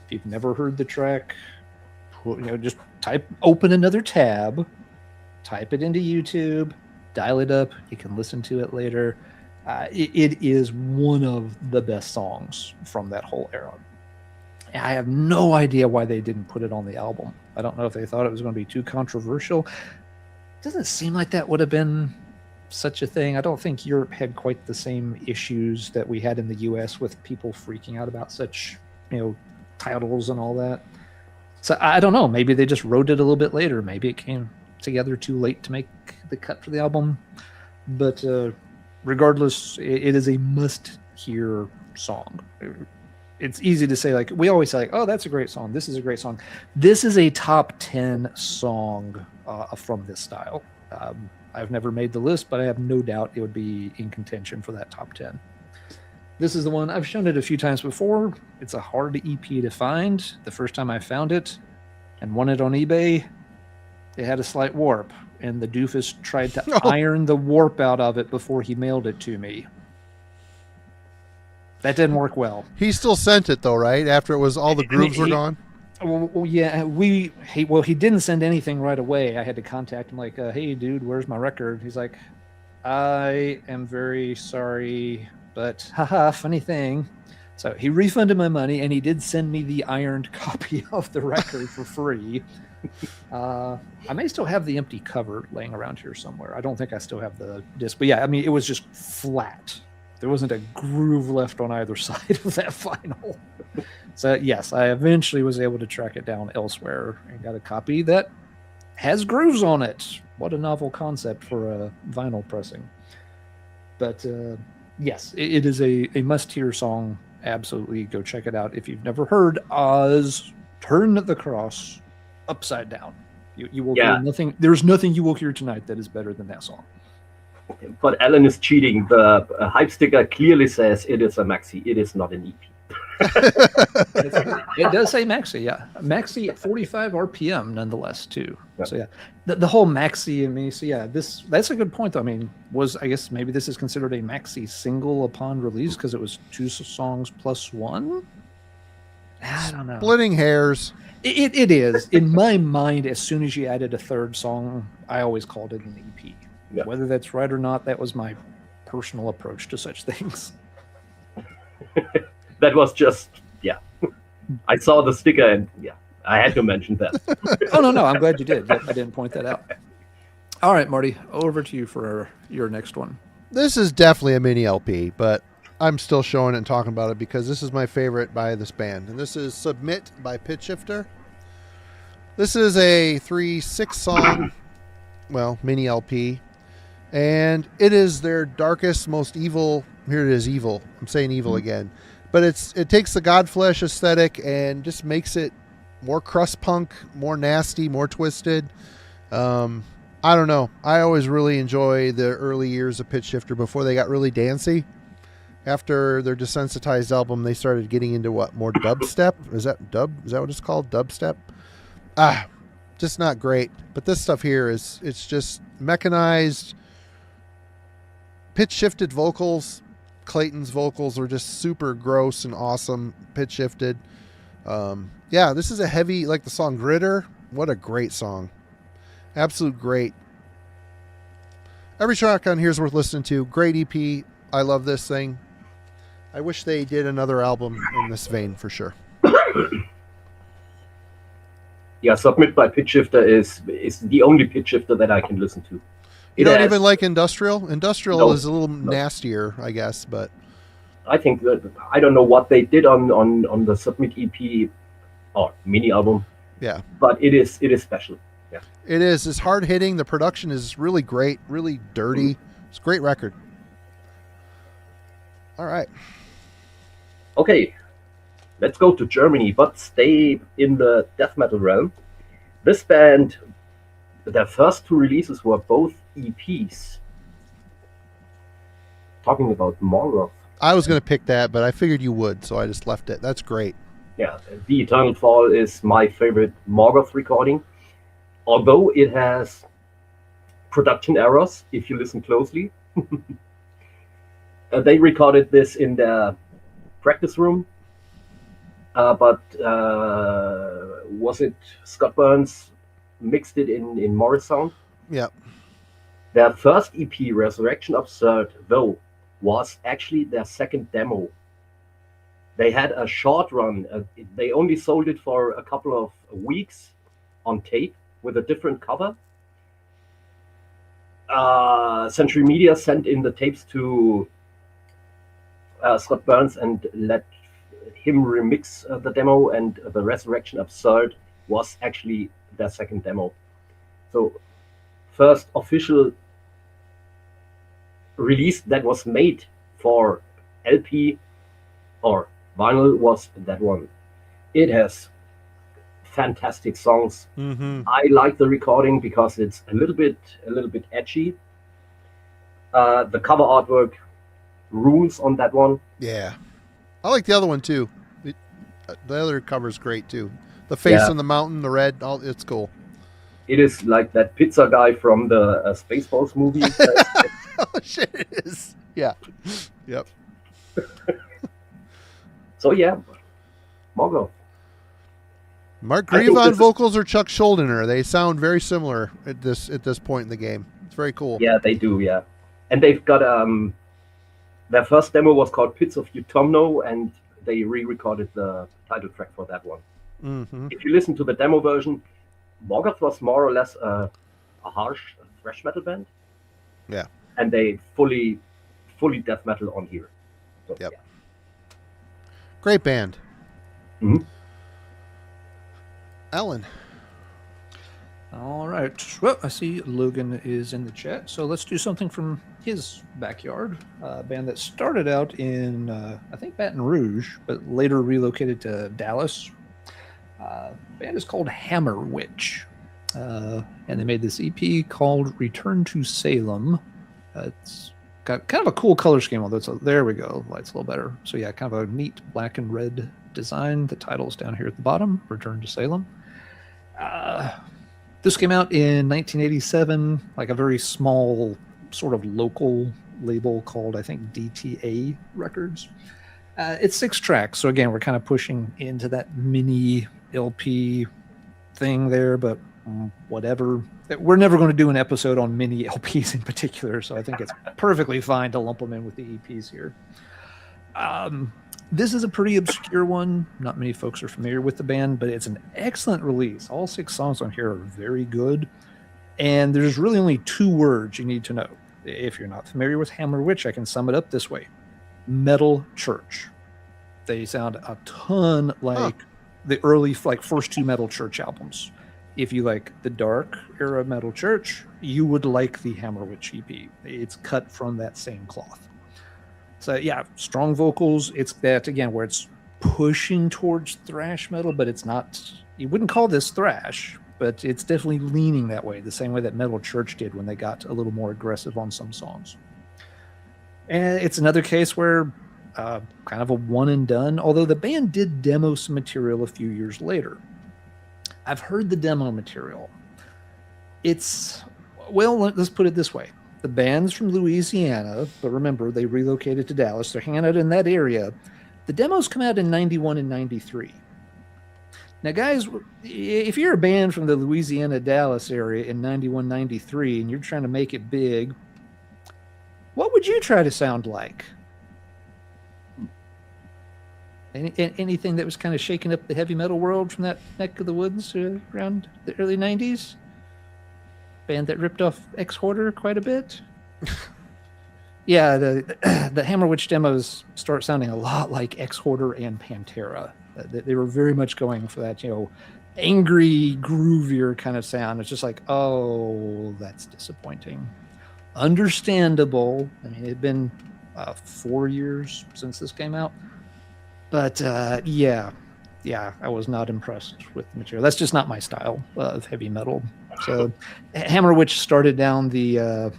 If you've never heard the track, just open another tab, type it into YouTube, dial it up. You can listen to it later. It is one of the best songs from that whole era. I have no idea why they didn't put it on the album. I don't know if they thought it was going to be too controversial. It doesn't seem like that would have been such a thing. I don't think Europe had quite the same issues that we had in the US with people freaking out about such, titles and all that. So I don't know. Maybe they just wrote it a little bit later. Maybe it came together too late to make the cut for the album. But regardless, it is a must-hear song. It's easy to say, we always say, oh, that's a great song. This is a great song. This is a top 10 song from this style. I've never made the list, but I have no doubt it would be in contention for that top 10. This is the one. I've shown it a few times before. It's a hard EP to find. The first time I found it and won it on eBay, it had a slight warp, and the doofus tried to iron the warp out of it before he mailed it to me. That didn't work well. He still sent it, though, right? After it was all the grooves were gone? Well, yeah. He didn't send anything right away. I had to contact him hey, dude, where's my record? He's like, I am very sorry, but haha, funny thing. So he refunded my money, and he did send me the ironed copy of the record for free. I may still have the empty cover laying around here somewhere. I don't think I still have the disc. But yeah, I mean, it was just flat. There wasn't a groove left on either side of that vinyl. So yes, I eventually was able to track it down elsewhere and got a copy that has grooves on it. What a novel concept for a vinyl pressing. But Yes, it is a must-hear song. Absolutely, go check it out. If you've never heard Oz Turn the Cross Upside Down, you will hear nothing. There's nothing you will hear tonight that is better than that song. But Alan is cheating. The hype sticker clearly says it is a maxi. It is not an EP. It does say maxi, yeah. Maxi at 45 RPM nonetheless, too. Yeah. So yeah, the whole maxi and me. So yeah, that's a good point though. I mean, I guess maybe this is considered a maxi single upon release because it was 2 songs plus 1. I don't know. Splitting hairs. It is. In my mind, as soon as you added a 3rd song, I always called it an EP. Yeah. Whether that's right or not, that was my personal approach to such things. That was just, I saw the sticker and I had to mention that. Oh, no, I'm glad you did. I didn't point that out. All right, Marty, over to you for your next one. This is definitely a mini LP, but I'm still showing it and talking about it because this is my favorite by this band. And this is Submit by Pitch Shifter. This is a 3-6 song, mini LP. And it is their darkest, most evil. Here it is, evil. I'm saying evil again. But it takes the Godflesh aesthetic and just makes it more crust punk, more nasty, more twisted. I don't know. I always really enjoy the early years of Pitch Shifter before they got really dancey. After their Desensitized album, they started getting into more dubstep? Is that what it's called? Dubstep? Just not great. But this stuff here it's just mechanized, pitch shifted vocals. Clayton's vocals are just super gross and awesome, pitch shifted. This is a heavy, like the song Gritter. What a great song. Absolute great. Every track on here is worth listening to. Great EP. I love this thing. I wish they did another album in this vein for sure. Submit by Pitch Shifter is the only pitch shifter that I can listen to. You don't even like Industrial? Industrial is a little nastier, I guess, but I think that I don't know what they did on the Submit EP or mini album. Yeah. But it is special. Yeah. It is. It's hard hitting. The production is really great, really dirty. It's a great record. All right. Okay. Let's go to Germany, but stay in the death metal realm. This band, their first 2 releases were both EPs. Talking about Morgoth. I was going to pick that, but I figured you would, so I just left it. That's great. Yeah, The Eternal Fall is my favorite Morgoth recording. Although it has production errors, if you listen closely. They recorded this in their practice room. But was it Scott Burns mixed it in Morris Sound? Yeah. Their first EP, Resurrection Absurd, though, was actually their second demo. They had a short run. They only sold it for a couple of weeks on tape with a different cover. Century Media sent in the tapes to Scott Burns and let him remix the demo, and the Resurrection Absurd was actually their second demo. So first official release that was made for LP or vinyl was that one. It has fantastic songs. Mm-hmm. I like the recording because it's a little bit edgy. The cover artwork rules on that one. Yeah, I like the other one too. The other cover's great too. The face on the mountain, the red, it's cool. It is like that pizza guy from the Spaceballs movie. Oh shit, it is. Yeah. Yep. So yeah, Morgoth. Mark Grieve on vocals or Chuck Schuldiner. They sound very similar at this point in the game. It's very cool. Yeah, they do. Yeah, and they've got their first demo was called Pits of Utumno, and they re-recorded the title track for that one. Mm-hmm. If you listen to the demo version, Morgoth was more or less a harsh thrash metal band. Yeah. And they fully death metal on here. So, yep. Yeah. Great band. Mm-hmm. Alan. All right. Well, I see Logan is in the chat, so let's do something from his backyard. A band that started out in, I think, Baton Rouge, but later relocated to Dallas. Band is called Hammer Witch, and they made this EP called Return to Salem. It's got kind of a cool color scheme, although there we go, light's a little better. So yeah, kind of a neat black and red design. The title's down here at the bottom, Return to Salem. This came out in 1987, like a very small sort of local label called, I think, DTA Records. It's 6 tracks, so again, we're kind of pushing into that mini LP thing there, but whatever. We're never going to do an episode on mini LPs in particular, so I think it's perfectly fine to lump them in with the EPs here. This is a pretty obscure one. Not many folks are familiar with the band, but it's an excellent release. All 6 songs on here are very good, and there's really only 2 words you need to know. If you're not familiar with Hammer Witch, I can sum it up this way. Metal Church. They sound a ton like the early, like, first 2 Metal Church albums. If you like the dark era Metal Church, you would like the Hammer Witch EP. It's cut from that same cloth. So yeah, strong vocals. It's that, again, where it's pushing towards thrash metal, but it's not, you wouldn't call this thrash, but it's definitely leaning that way, the same way that Metal Church did when they got a little more aggressive on some songs. And it's another case where kind of a one and done, although the band did demo some material a few years later. I've heard the demo material. It's, well, let's put it this way. The band's from Louisiana, but remember, they relocated to Dallas. They're hanging out in that area. The demos come out in 91 and 93. Now, guys, if you're a band from the Louisiana, Dallas area in 91, 93, and you're trying to make it big, what would you try to sound like? Anything that was kind of shaking up the heavy metal world from that neck of the woods around the early 90s? Band that ripped off Ex-Hoarder quite a bit. Yeah, the Hammer Witch demos start sounding a lot like Ex-Hoarder and Pantera. They were very much going for that, angry, groovier kind of sound. It's just like, oh, that's disappointing. Understandable. I mean, it had been 4 years since this came out. But yeah, I was not impressed with the material. That's just not my style of heavy metal. So Hammer Witch started down the,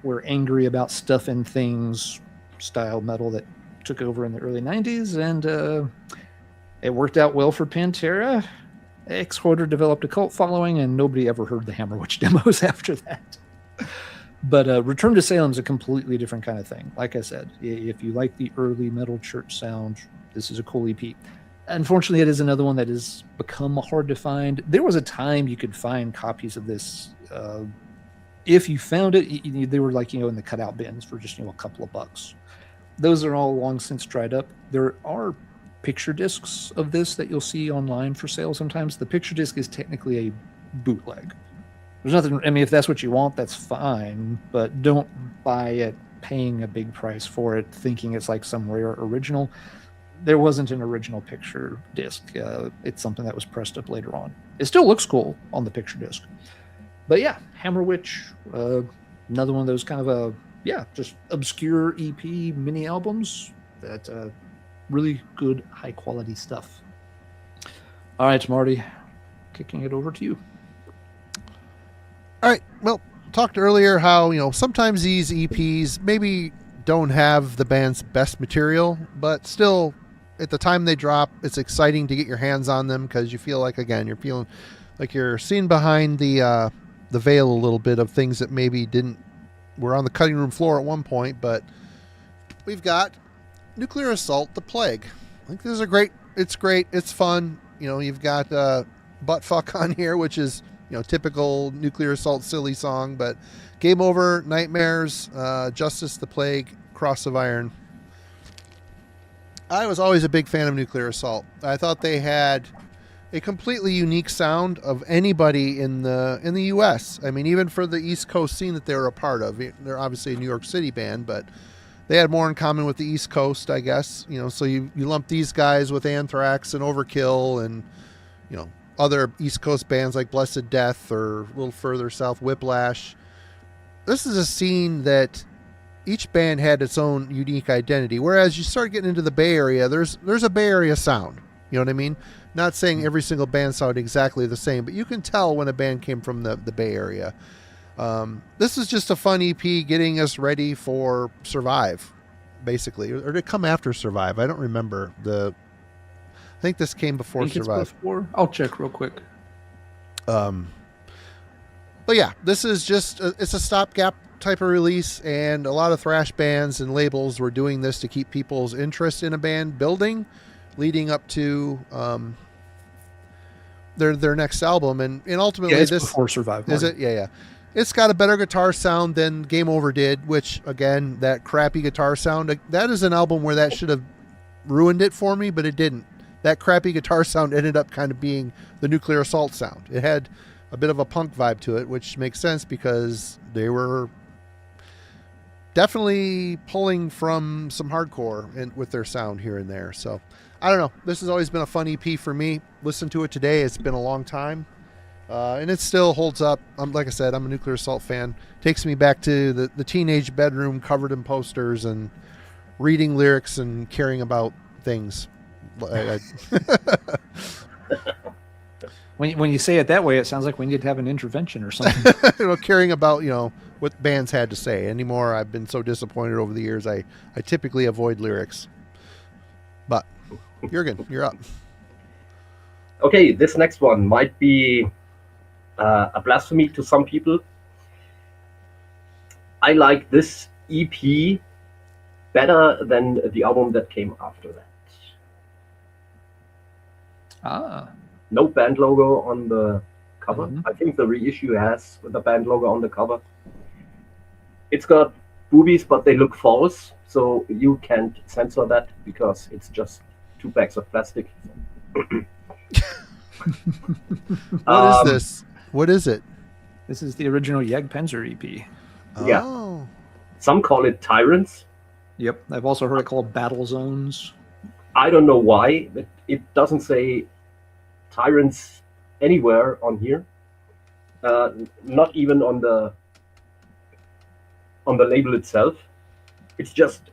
we're angry about stuff and things style metal that took over in the early 90s. And it worked out well for Pantera. Ex-Hoarder developed a cult following, and nobody ever heard the Hammer Witch demos after that. But Return to Salem is a completely different kind of thing. Like I said, if you like the early Metal Church sound, this is a cool EP. Unfortunately, it is another one that has become hard to find. There was a time you could find copies of this. If you found it, they were like, in the cutout bins for just, a couple of bucks. Those are all long since dried up. There are picture discs of this that you'll see online for sale sometimes. The picture disc is technically a bootleg. There's nothing, I mean, if that's what you want, that's fine, but don't buy it paying a big price for it, thinking it's like some rare original. There wasn't an original picture disc. It's something that was pressed up later on. It still looks cool on the picture disc. But yeah, Hammer Witch, another one of those kind of just obscure EP mini albums that really good, high quality stuff. All right, Marty, kicking it over to you. All right. Well, talked earlier how, sometimes these EPs maybe don't have the band's best material, but still at the time they drop, it's exciting to get your hands on them because you feel like, again, you're feeling like you're seeing behind the veil a little bit of things that maybe were on the cutting room floor at one point. But we've got Nuclear Assault, The Plague. I think this is it's great. It's fun. You've got Buttfuck on here, which is, typical Nuclear Assault silly song, but Game Over, Nightmares, Justice, The Plague, Cross of Iron. I was always a big fan of Nuclear Assault. I thought they had a completely unique sound of anybody in the U.S. I mean, even for the East Coast scene that they were a part of. They're obviously a New York City band, but they had more in common with the East Coast, I guess. So you lump these guys with Anthrax and Overkill and, other East Coast bands like Blessed Death or a little further south, Whiplash. This is a scene that each band had its own unique identity. Whereas you start getting into the Bay Area, there's a Bay Area sound. You know what I mean? Not saying every single band sounded exactly the same, but you can tell when a band came from the Bay Area. This is just a fun EP getting us ready for Survive, basically, or to come after Survive. I don't remember I think this came before Survive. I'll check real quick. But yeah, this is just it's a stopgap type of release, and a lot of thrash bands and labels were doing this to keep people's interest in a band building, leading up to their next album, and ultimately it's this before Survive. Is it? Yeah. It's got a better guitar sound than Game Over did, which, again, that crappy guitar sound, that is an album where that should have ruined it for me, but it didn't. That crappy guitar sound ended up kind of being the Nuclear Assault sound. It had a bit of a punk vibe to it, which makes sense because they were definitely pulling from some hardcore with their sound here and there. So, I don't know. This has always been a fun EP for me. Listen to it today. It's been a long time. And it still holds up. Like I said, I'm a Nuclear Assault fan. Takes me back to the teenage bedroom covered in posters and reading lyrics and caring about things. When you say it that way, it sounds like we need to have an intervention or something. Caring about, what bands had to say. Anymore, I've been so disappointed over the years. I typically avoid lyrics. But, Jurgen, you're up. Okay, this next one might be a blasphemy to some people. I like this EP better than the album that came after that. No band logo on the cover. Mm-hmm. I think the reissue has the band logo on the cover. It's got boobies, but they look false, so you can't censor that because it's just 2 bags of plastic. What is this? What is it? This is the original Jagdpanzer EP. Yeah. Oh. Some call it Tyrants. Yep. I've also heard it called Battle Zones. I don't know why. It doesn't say Tyrants anywhere on here. Not even on the label itself. It's just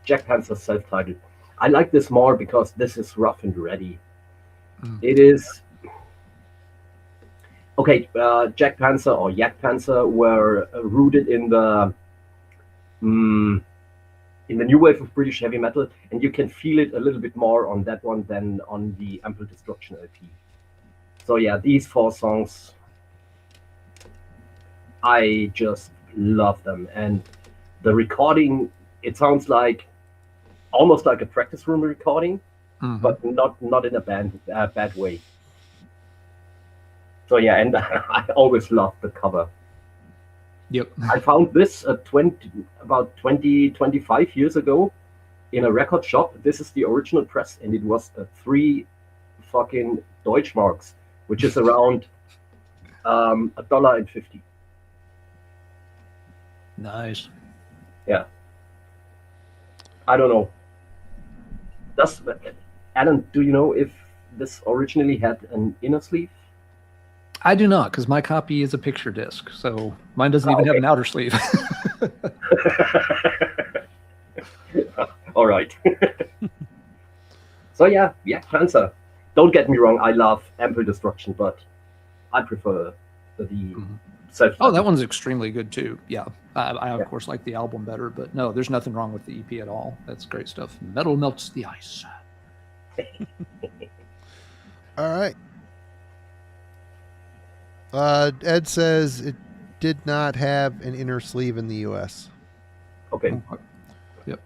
Jagdpanzer self-titled. I like this more because this is rough and ready. It is okay. Jagdpanzer or Jagdpanzer were rooted in the new wave of British heavy metal, and you can feel it a little bit more on that one than on the Ample Destruction LP. So yeah, these 4 songs, I just love them, and the recording, it sounds like almost like a practice room recording. Mm-hmm. But not in a bad way. So yeah, and I always loved the cover. Yep. I found this about 25 years ago in a record shop. This is the original press, and it was 3 fucking Deutschmarks, which is around $1.50. Nice. Yeah. I don't know. Alan, do you know if this originally had an inner sleeve? I do not, because my copy is a picture disc, so mine doesn't even have an outer sleeve. All right. So yeah, Panzer. Don't get me wrong, I love Ample Destruction, but I prefer the self. Oh, that one's extremely good too. Yeah, I of course like the album better, but no, there's nothing wrong with the EP at all. That's great stuff. Metal melts the ice. All right. Ed says it did not have an inner sleeve in the U.S. Okay. Yep.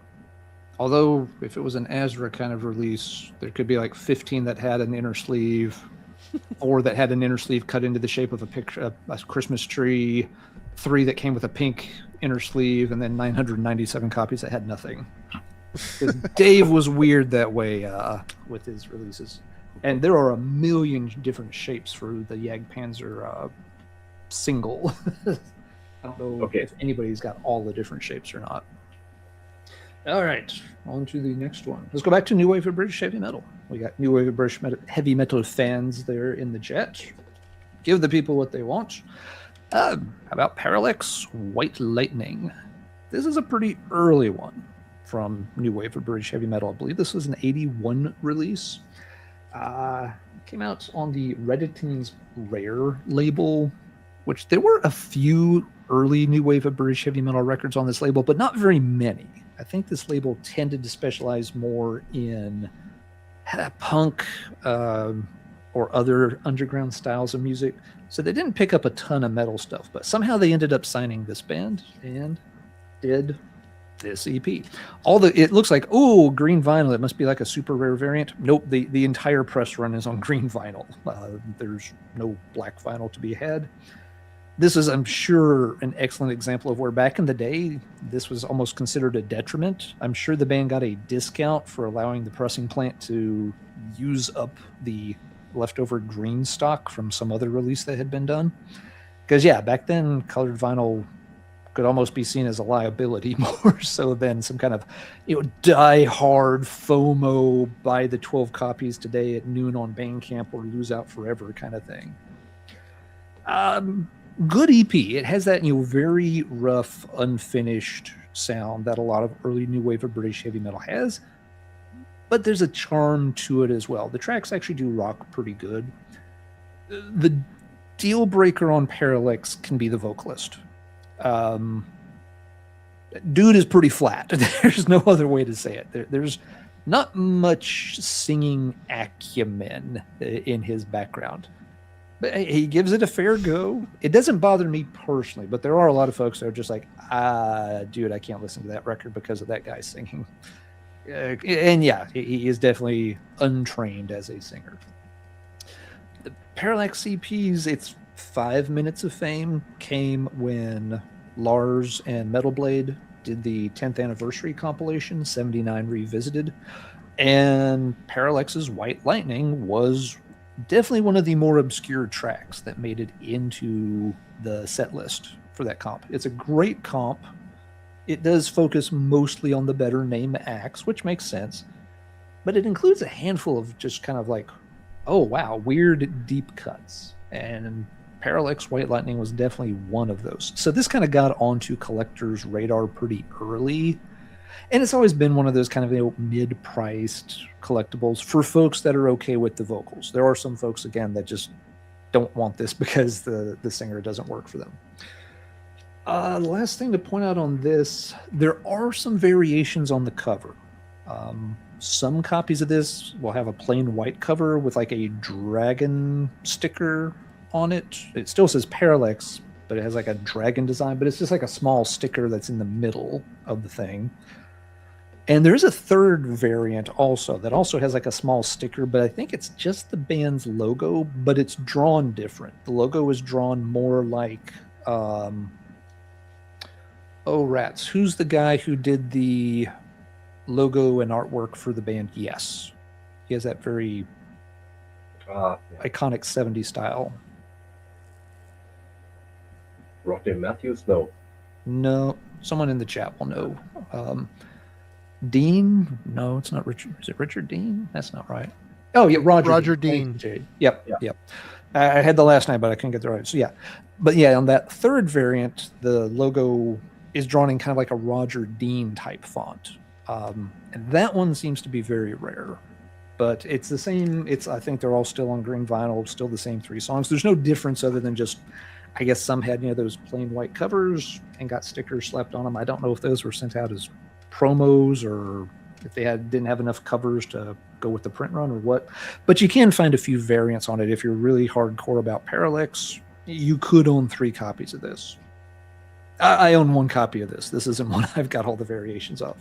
Although, if it was an Azra kind of release, there could be like 15 that had an inner sleeve, 4 that had an inner sleeve cut into the shape of a picture, a Christmas tree, 3 that came with a pink inner sleeve, and then 997 copies that had nothing. Dave was weird that way with his releases. And there are a million different shapes for the Jagdpanzer single. I don't know if anybody's got all the different shapes or not. All right, on to the next one. Let's go back to New Wave of British Heavy Metal. We got new wave of British heavy metal fans there in the chat. Give the people what they want. How about Parallax White Lightning? This is a pretty early one from new wave of British heavy metal. I believe this was an 81 release. Came out on the Redditons Rare label, which there were a few early new wave of British heavy metal records on this label, but not very many. I think this label tended to specialize more in punk or other underground styles of music. So they didn't pick up a ton of metal stuff, but somehow they ended up signing this band and did this EP. It looks like, oh, green vinyl. It must be like a super rare variant. Nope, the entire press run is on green vinyl. There's no black vinyl to be had. This is, I'm sure, an excellent example of where back in the day, this was almost considered a detriment. I'm sure the band got a discount for allowing the pressing plant to use up the leftover green stock from some other release that had been done. Because, yeah, back then, colored vinyl could almost be seen as a liability more so than some kind of, die-hard FOMO, buy the 12 copies today at noon on Bandcamp or lose out forever kind of thing. Good EP. It has that very rough, unfinished sound that a lot of early new wave of British heavy metal has, but there's a charm to it as well. The tracks actually do rock pretty good. The deal breaker on Parallax can be the vocalist. Dude is pretty flat. There's no other way to say it. There's not much singing acumen in his background. But he gives it a fair go. It doesn't bother me personally, but there are a lot of folks that are just like, dude, I can't listen to that record because of that guy singing. And yeah, he is definitely untrained as a singer. The Parallax CPs, its 5 minutes of fame came when Lars and Metal Blade did the 10th anniversary compilation, 79 Revisited. And Parallax's White Lightning was definitely one of the more obscure tracks that made it into the set list for that comp. It's a great comp. It does focus mostly on the better name acts, which makes sense, but it includes a handful of just kind of like, oh wow, weird deep cuts. And Parallax White Lightning was definitely one of those. So this kind of got onto collectors' radar pretty early. And it's always been one of those kind of mid-priced collectibles for folks that are okay with the vocals. There are some folks, again, that just don't want this because the singer doesn't work for them. The last thing to point out on this, there are some variations on the cover. Some copies of this will have a plain white cover with like a dragon sticker on it. It still says Parallax, but it has like a dragon design, but it's just like a small sticker that's in the middle of the thing. And there's a third variant also that also has like a small sticker, but I think it's just the band's logo, but it's drawn different. The logo is drawn more like, oh rats, who's the guy who did the logo and artwork for the band? Yes. He has that very iconic 70s style. Rodney Matthews? No, someone in the chat will know. Dean? No, it's not Richard. Is it Richard Dean? That's not right. Oh, yeah, Roger Dean. Yep. I had the last name, but I couldn't get the right. So, yeah. But, yeah, on that third variant, the logo is drawn in kind of like a Roger Dean type font. And that one seems to be very rare. But it's the same. I think they're all still on green vinyl, still the same 3 songs. There's no difference other than just, I guess some had, those plain white covers and got stickers slapped on them. I don't know if those were sent out as promos or if they didn't have enough covers to go with the print run or what. But you can find a few variants on it. If you're really hardcore about Parallax, you could own 3 copies of this. I own 1 copy of this. This isn't one I've got all the variations of.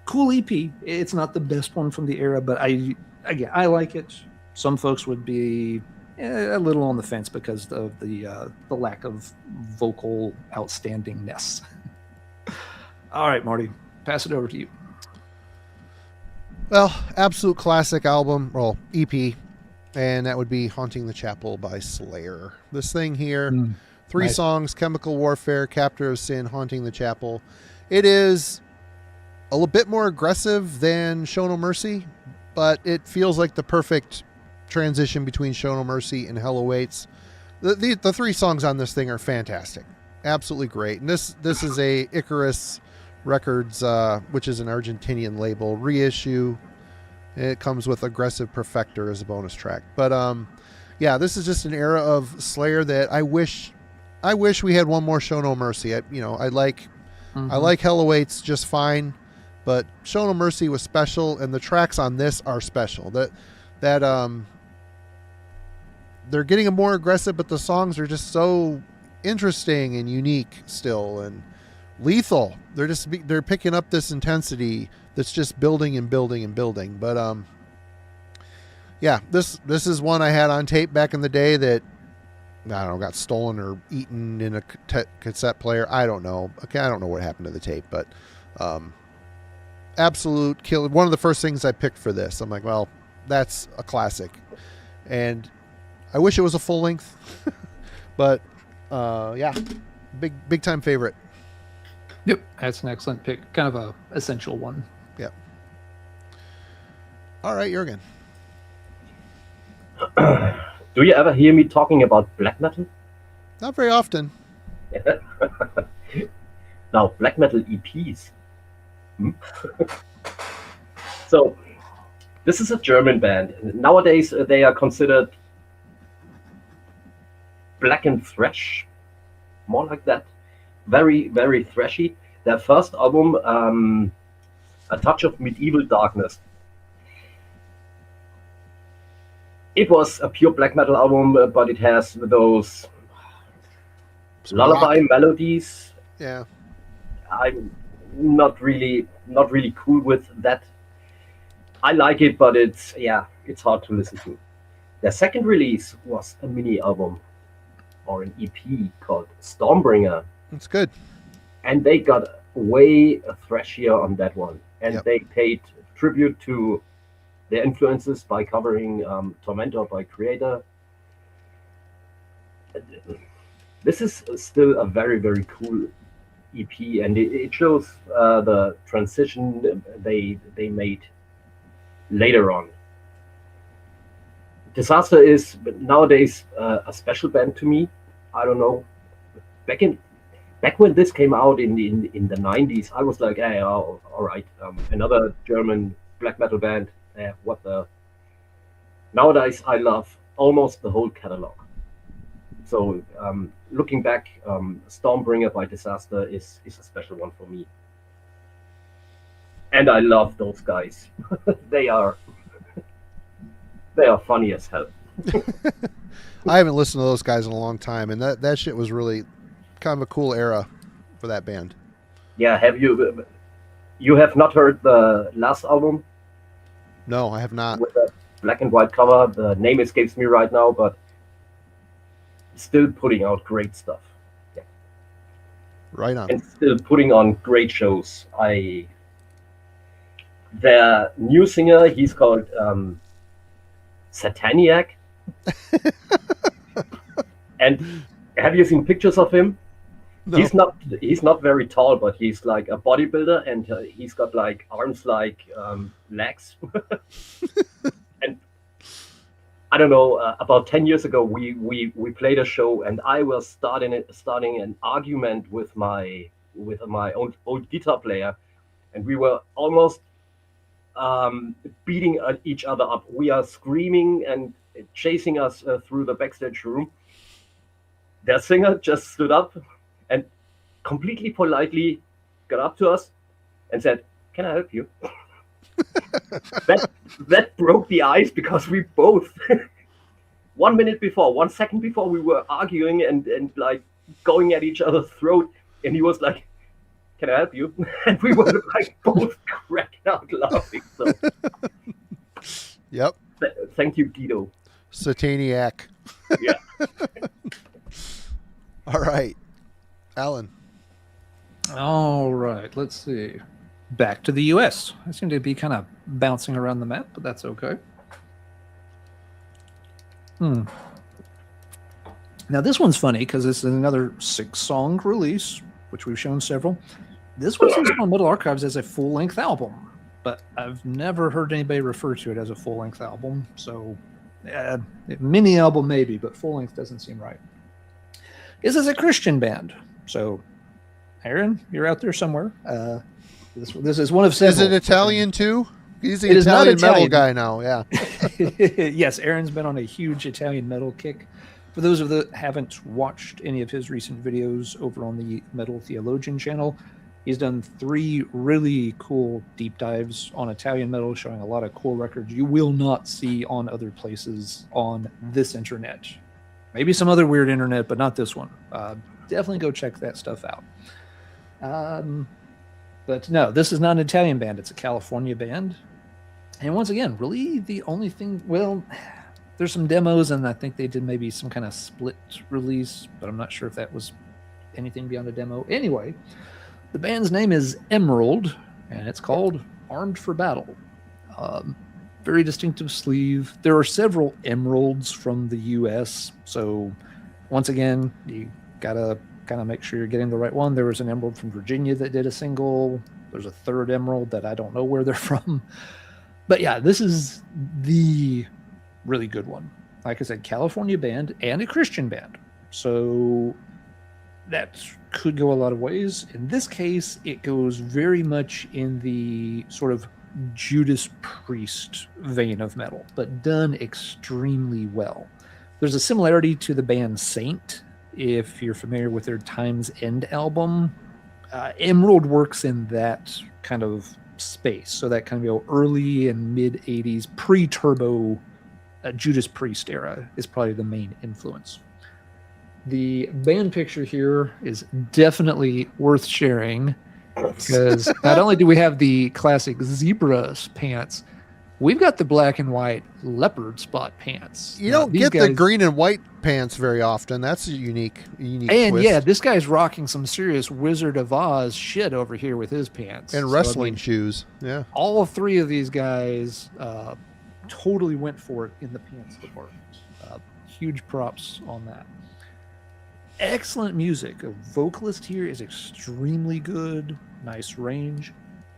Cool EP. It's not the best one from the era, but I like it. Some folks would be a little on the fence because of the lack of vocal outstandingness. All right, Marty, pass it over to you. Well, absolute classic album, well, EP, and that would be Haunting the Chapel by Slayer. This thing here, 3 nice. songs, Chemical Warfare, Captor of Sin, Haunting the Chapel. It is a little bit more aggressive than Show No Mercy, but it feels like the perfect transition between Show No Mercy and Hell Awaits. The 3 songs on this thing are fantastic, absolutely great. And this is a Icarus Records, which is an Argentinian label, reissue. It comes with Aggressive Perfector as a bonus track. But yeah, this is just an era of Slayer that I wish we had one more Show No Mercy. I like Hell Awaits just fine, but Show No Mercy was special, and the tracks on this are special. That they're getting more aggressive, but the songs are just so interesting and unique still, and lethal. They're picking up this intensity that's just building and building and building. But yeah, this is one I had on tape back in the day that I don't know, got stolen or eaten in a cassette player. I don't know. Okay, I don't know what happened to the tape, but absolute killer. One of the first things I picked for this. I'm like, well, that's a classic, and I wish it was a full length, but yeah, big time favorite. Yep, that's an excellent pick. Kind of a essential one. Yep. All right, Jurgen. Do you ever hear me talking about black metal? Not very often. Now, black metal EPs. So, this is a German band. Nowadays, they are considered black and thrash, more like that. Very, very thrashy. Their first album, A Touch of Medieval Darkness. It was a pure black metal album, but it has those lullaby melodies. Yeah. I'm not really cool with that. I like it, but it's hard to listen to. Their second release was a mini album or an EP called Stormbringer. That's good. And they got way thrashier on that one. And Yep. they paid tribute to their influences by covering Tormentor by Kreator. This is still a very, very cool EP, and it shows the transition they made later on. Disaster is nowadays a special band to me. I don't know. Back when this came out in the 90s, I was like, hey, all right, another German black metal band. What the? Nowadays, I love almost the whole catalog. So looking back, Stormbringer by Disaster is a special one for me. And I love those guys. They are funny as hell. I haven't listened to those guys in a long time, and that shit was really kind of a cool era for that band. Yeah, have you have not heard the last album? No, I have not. With a black and white cover. The name escapes me right now, but still putting out great stuff. Yeah. Right on. And still putting on great shows. Their new singer, he's called Sataniac. And have you seen pictures of him? No. He's not very tall, but he's like a bodybuilder, and he's got like arms like legs. And I don't know. About 10 years ago, we played a show, and I was starting an argument with my old guitar player, and we were almost beating each other up. We are screaming and chasing us through the backstage room. Their singer just stood up and completely politely got up to us and said, "Can I help you?" that broke the ice, because we both 1 second before we were arguing and like going at each other's throat, and he was like, "Can I help you?" And we were like both cracking out laughing. So Yep. Thank you, Guido. Sataniac. Yeah. All right. Alan. All right, let's see. Back to the U.S. I seem to be kind of bouncing around the map, but that's okay. Now, this one's funny because this is another 6-song release, which we've shown several. This one's on Metal Archives as a full-length album. but I've never heard anybody refer to it as a full-length album. So, mini album maybe, but full-length doesn't seem right. This is a Christian band. So, Aaron, you're out there somewhere. This is one of several. Is it Italian too? He's the It is not Italian metal Italian. guy now. Yeah. Yes, Aaron's been on a huge Italian metal kick. For those of you that haven't watched any of his recent videos over on the Metal Theologian channel, he's done 3 really cool deep dives on Italian metal, showing a lot of cool records you will not see on other places on this internet. Maybe some other weird internet, but not this one. Definitely go check that stuff out. But no, this is not an Italian band. It's a California band. And once again, really the only thing, well, there's some demos, and I think they did maybe some kind of split release, but I'm not sure if that was anything beyond a demo. Anyway, the band's name is Emerald, and it's called Armed for Battle. Very distinctive sleeve. There are several Emeralds from the US, so once again, you gotta kind of make sure you're getting the right one. There was an Emerald from Virginia that did a single. There's a third Emerald that I don't know where they're from. But yeah, this is the really good one. Like I said, California band and a Christian band. So that could go a lot of ways. In this case, it goes very much in the sort of Judas Priest vein of metal, but done extremely well. There's a similarity to the band Saint. If you're familiar with their Time's End album, Emerald works in that kind of space. So that kind of early and mid 80s pre-turbo Judas Priest era is probably the main influence. The band picture here is definitely worth sharing because not only do we have the classic zebra pants, we've got the black and white leopard spot pants. You don't get the green and white pants very often. That's a unique and twist. Yeah, this guy's rocking some serious Wizard of Oz shit over here with his pants. And wrestling shoes. Yeah. All 3 of these guys totally went for it in the pants department. Huge props on that. Excellent music. A vocalist here is extremely good. Nice range.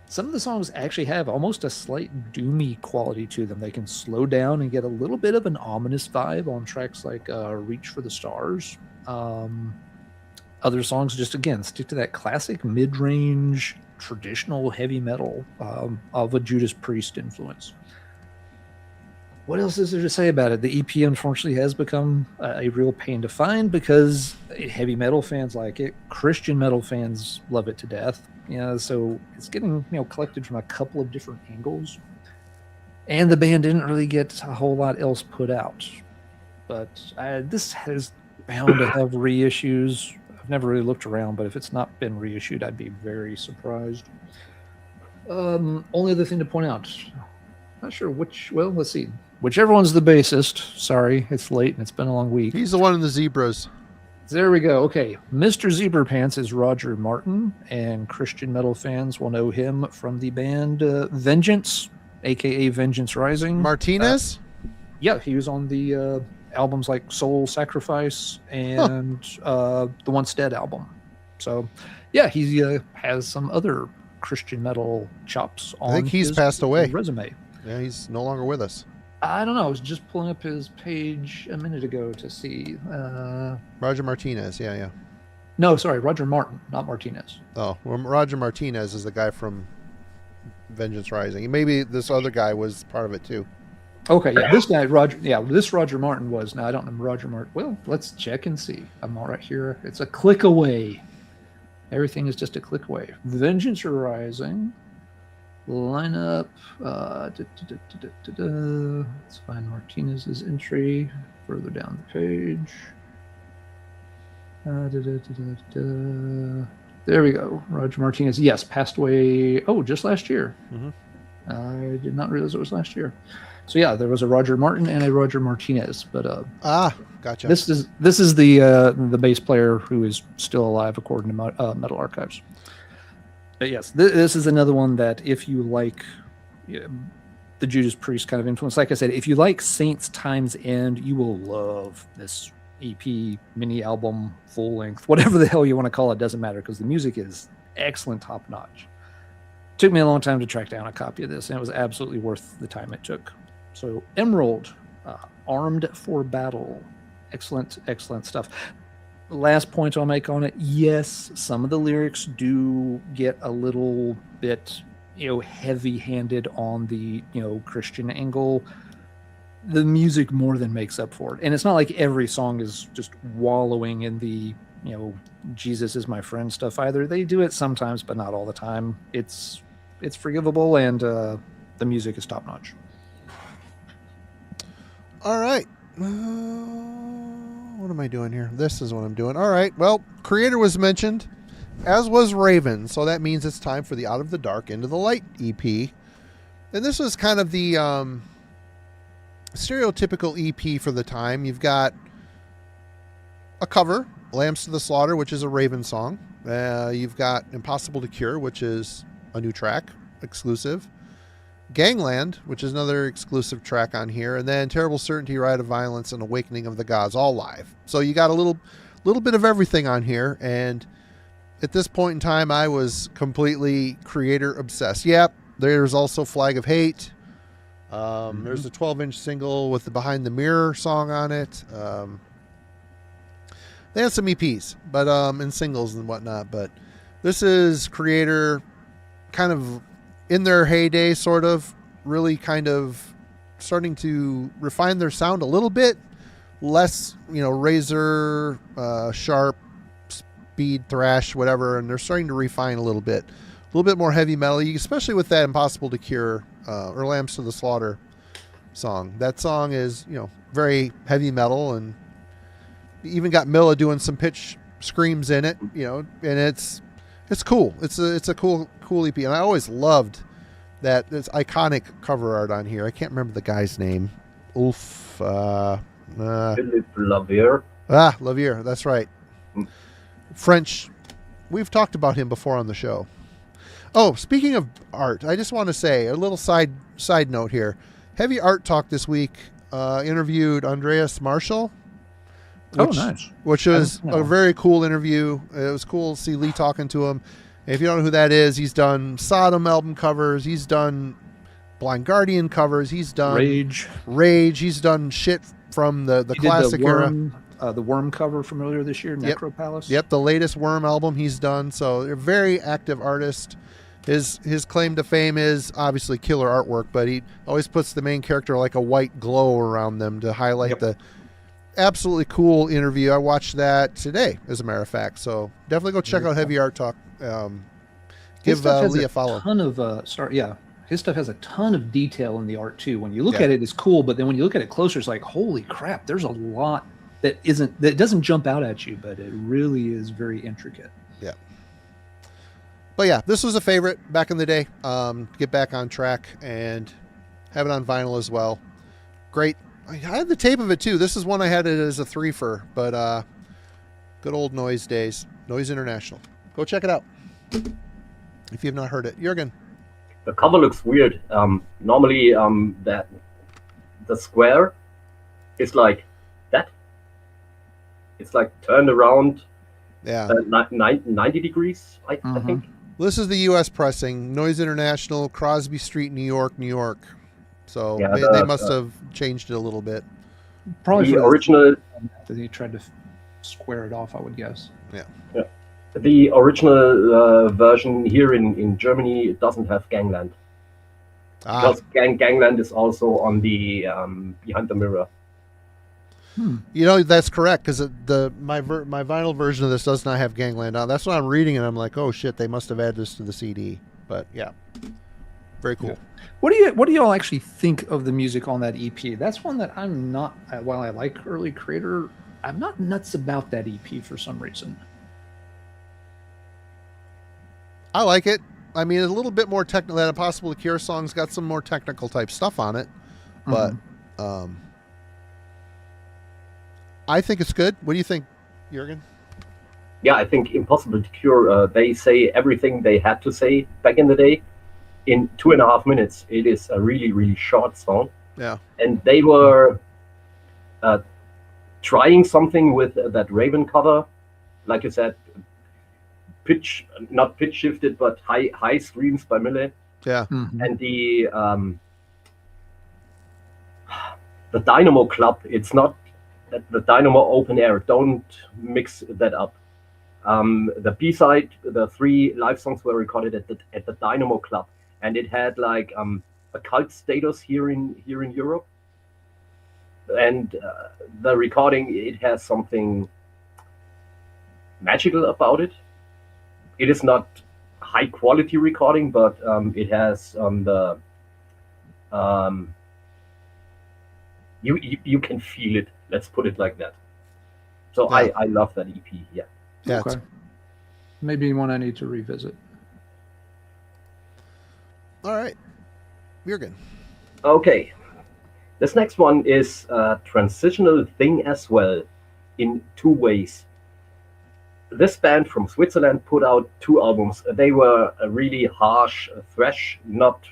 Some of the songs actually have almost a slight doomy quality to them. They can slow down and get a little bit of an ominous vibe on tracks like Reach for the Stars. Other songs just, again, stick to that classic mid-range, traditional heavy metal of a Judas Priest influence. What else is there to say about it? The EP, unfortunately, has become a real pain to find because heavy metal fans like it. Christian metal fans love it to death. So it's getting collected from a couple of different angles. And the band didn't really get a whole lot else put out. But this has bound to have reissues. I've never really looked around, but if it's not been reissued, I'd be very surprised. Only other thing to point out, not sure which, well, let's see. Whichever one's the bassist. Sorry, it's late and it's been a long week. He's the one in the zebras. There we go. Okay, Mr. Zebra Pants is Roger Martin, and Christian metal fans will know him from the band Vengeance, aka Vengeance Rising. Martinez? Yeah, he was on the albums like Soul Sacrifice and the Once Dead album. So, yeah, he has some other Christian metal chops on I think he's his passed away. resume. Yeah, he's no longer with us. I don't know. I was just pulling up his page a minute ago to see. Roger Martinez. Yeah. No, sorry, Roger Martin, not Martinez. Oh, well, Roger Martinez is the guy from Vengeance Rising. Maybe this other guy was part of it too. Okay, yeah, this guy, Roger. Yeah, this Roger Martin was. Now I don't know Roger Martin. Well, let's check and see. I'm all right here. It's a click away. Everything is just a click away. Vengeance Rising. Lineup. Let's find Martinez's entry further down the page. There we go. Roger Martinez. Yes, passed away. Oh, just last year. Mm-hmm. I did not realize it was last year. So yeah, there was a Roger Martin and a Roger Martinez. But gotcha. This is the bass player who is still alive according to Metal Archives. But yes, this is another one that if you like the Judas Priest kind of influence, like I said, if you like Saints Time's End, you will love this EP, mini album, full length, whatever the hell you want to call it, doesn't matter because the music is excellent, top notch. Took me a long time to track down a copy of this, and it was absolutely worth the time it took. So Emerald, Armed for Battle. Excellent, excellent stuff. Last point I'll make on it, yes, some of the lyrics do get a little bit, heavy-handed on the, Christian angle. The music more than makes up for it. And it's not like every song is just wallowing in the, Jesus is my friend stuff either. They do it sometimes, but not all the time. It's forgivable, and the music is top-notch. All right. What am I doing here? This is what I'm doing. All right. Well, Kreator was mentioned, as was Raven. So that means it's time for the Out of the Dark, Into the Light EP. And this was kind of the stereotypical EP for the time. You've got a cover, Lambs to the Slaughter, which is a Raven song. You've got Impossible to Cure, which is a new track, exclusive. Gangland, which is another exclusive track on here, and then Terrible Certainty, Riot of Violence, and Awakening of the Gods, all live. So you got a little bit of everything on here, and at this point in time, I was completely Kreator obsessed. Yep, there's also Flag of Hate. There's a 12-inch single with the Behind the Mirror song on it. They had some EPs, but and singles and whatnot. But this is Kreator, kind of in their heyday, sort of, really kind of starting to refine their sound a little bit. Less, razor, sharp, speed, thrash, whatever, and they're starting to refine a little bit more heavy metal, especially with that Impossible to Cure or Lambs to the Slaughter song. That song is, very heavy metal, and even got Milla doing some pitch screams in it, and it's cool. It's a cool EP, and I always loved that. It's iconic cover art on here. I can't remember the guy's name. Philippe Lavier. Lavier, that's right. French. We've talked about him before on the show. Oh, speaking of art, I just want to say a little side note here. Heavy Art Talk this week interviewed Andreas Marshall. Nice. Which was a very cool interview. It was cool to see Lee talking to him. If you don't know who that is, he's done Sodom album covers. He's done Blind Guardian covers. He's done Rage. He's done shit from the classic era. The Worm cover from earlier this year, Necro Palace. Yep, the latest Worm album he's done. So a very active artist. His claim to fame is obviously killer artwork, but he always puts the main character like a white glow around them to highlight the absolutely cool interview. I watched that today, as a matter of fact. So definitely go check out Heavy Art Talk. Give Lee a follow. His stuff has a ton of detail in the art too. When you look at it, it's cool, but then when you look at it closer, it's like, holy crap! There's a lot that doesn't jump out at you, but it really is very intricate. Yeah. But yeah, this was a favorite back in the day. Get back on track and have it on vinyl as well. Great. I had the tape of it too. This is one I had it as a 3-fer, but good old Noise days. Noise International. Go check it out if you have not heard it. Jurgen. The cover looks weird. Normally, that the square is like that. It's like turned around. 90 degrees, I think. This is the U.S. pressing. Noise International, Crosby Street, New York. So they must have changed it a little bit. Probably the original. That he tried to square it off, I would guess. Yeah. The original version here in Germany, it doesn't have Gangland. Because Gangland is also on the Behind the Mirror. That's correct, because my vinyl version of this does not have Gangland on. That's what I'm reading, and I'm like, oh shit, they must have added this to the CD. But yeah, very cool. Yeah. What do y'all actually think of the music on that EP? That's one that I'm not. While I like early Kreator, I'm not nuts about that EP for some reason. I like it. I mean, it's a little bit more technical. That Impossible to Cure song's got some more technical type stuff on it, but I think it's good. What do you think, Jurgen? Yeah, I think Impossible to Cure, they say everything they had to say back in the day in 2.5 minutes. It is a really, really short song. Yeah. And they were trying something with that Raven cover. Like you said, not pitch shifted, but high screams by Millet. Yeah. Mhm. And the Dynamo Club, it's not the Dynamo Open Air. Don't mix that up. The B-side, the 3 live songs were recorded at the Dynamo Club, and it had like a cult status here in Europe. And the recording, it has something magical about it. It is not high quality recording, but it has you can feel it. Let's put it like that. So Yeah. I love that EP. Yeah. Yeah. Okay. Maybe one I need to revisit. All right. Jurgen. Okay. This next one is a transitional thing as well, in 2 ways. This band from Switzerland put out 2 albums. They were a really harsh thrash, not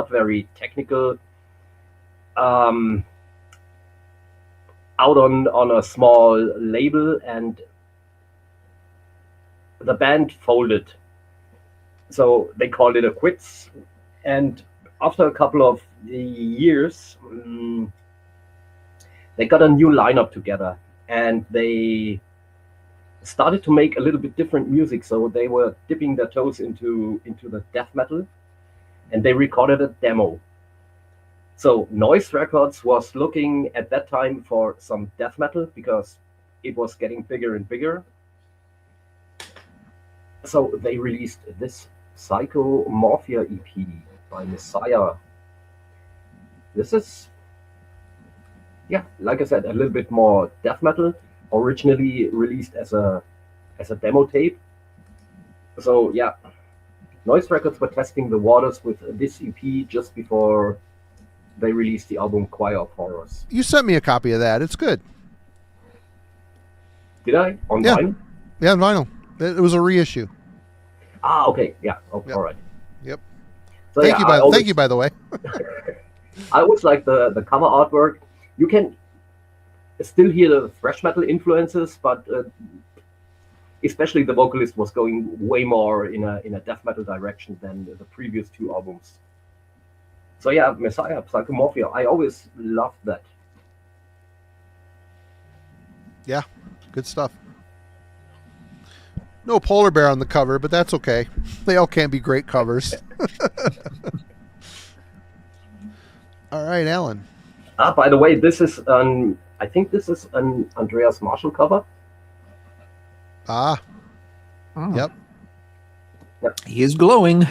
very technical. Out on a small label, and the band folded. So they called it a quits. And after a couple of years, they got a new lineup together, and they started to make a little bit different music. So they were dipping their toes into the death metal, and they recorded a demo. So Noise Records was looking at that time for some death metal because it was getting bigger and bigger. So they released this Psychomorphia EP by Messiah. This is, yeah, like I said, a little bit more death metal. Originally released as a demo tape. So yeah, Noise Records were testing the waters with this EP just before they released the album Choir of Horrors. You sent me a copy of that. It's good. Did I? On Yeah. vinyl? Yeah, on vinyl. It was a reissue. Ah, okay. Yeah. Oh, Yep. all right. Yep. So, Thank yeah, you, by the way. I always like the cover artwork. You can still hear the thrash metal influences, but especially the vocalist was going way more in a death metal direction than the previous 2 albums. So yeah, Messiah, Psychomorphia. I always loved that. Yeah, good stuff. No polar bear on the cover, but that's okay. They all can't be great covers. All right, Alan. By the way, this is I think this is an Andreas Marshall cover. Ah, Oh. yep. He is glowing.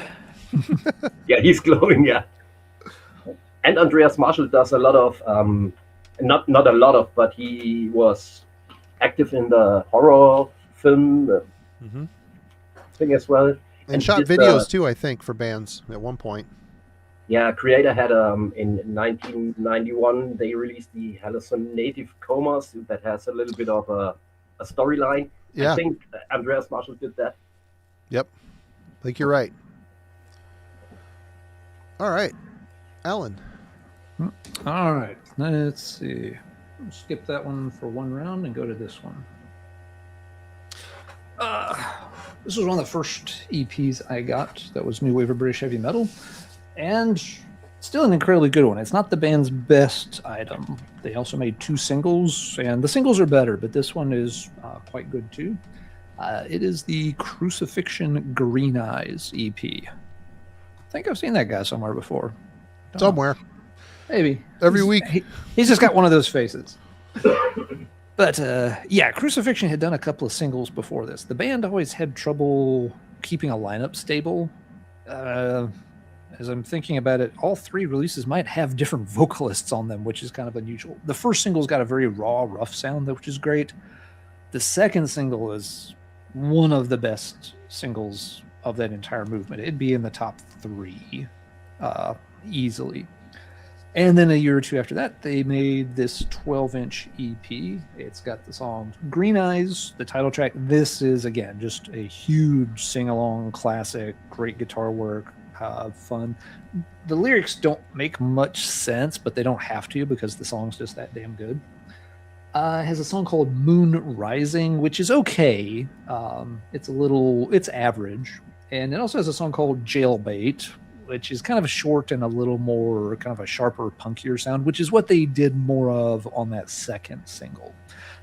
Yeah, he's glowing. Yeah, and Andreas Marshall does a lot of not a lot of, but he was active in the horror film Mm-hmm. thing as well. And shot did, videos too, I think, for bands at one point. Yeah, Kreator had in 1991 they released the Hallucinative Comas that has a little bit of a storyline. Yeah. I think Andreas Marshall did that. Yep. I think you're right. All right, Alan. All right. Let's see. We'll skip that one for one round and go to this one. This was one of the first EPs I got that was New Wave of British Heavy Metal, and still an incredibly good one. It's not the band's best item. They also made 2 singles, and the singles are better, but this one is quite good too. It is the Crucifixion Green Eyes EP. I think I've seen that guy somewhere before. Don't know. Somewhere. Maybe. Every week. He's just got one of those faces. But yeah, Crucifixion had done a couple of singles before this. The band always had trouble keeping a lineup stable. As I'm thinking about it, all 3 releases might have different vocalists on them, which is kind of unusual. The first single's got a very raw, rough sound, which is great. The second single is one of the best singles of that entire movement. It'd be in the top 3 easily. And then a year or 2 after that, they made this 12-inch EP. It's got the song Green Eyes, the title track. This is, again, just a huge sing-along classic, great guitar work, fun. The lyrics don't make much sense, but they don't have to because the song's just that damn good. It has a song called Moon Rising, which is okay. It's average. And it also has a song called Jailbait, which is kind of short and a little more kind of a sharper, punkier sound, which is what they did more of on that second single.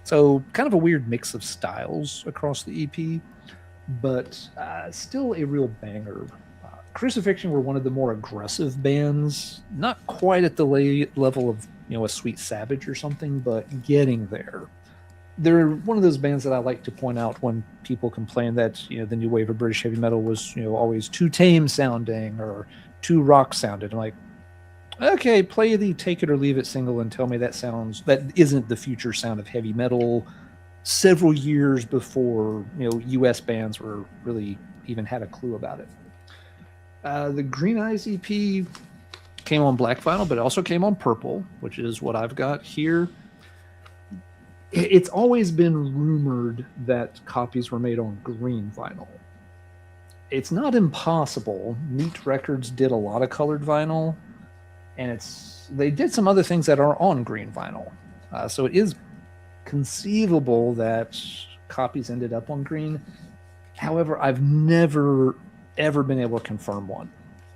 So kind of a weird mix of styles across the EP, but still a real banger. Crucifixion were one of the more aggressive bands, not quite at the level of a Sweet Savage or something, but getting there. They're one of those bands that I like to point out when people complain that the new wave of British heavy metal was always too tame sounding or too rock sounded. I'm like, okay, play the Take It or Leave It single and tell me that isn't the future sound of heavy metal several years before US bands were really even had a clue about it. The Green Eyes EP came on black vinyl, but it also came on purple, which is what I've got here. It's always been rumored that copies were made on green vinyl. It's not impossible. Neat Records did a lot of colored vinyl, and they did some other things that are on green vinyl. So it is conceivable that copies ended up on green. However, I've never ever been able to confirm one.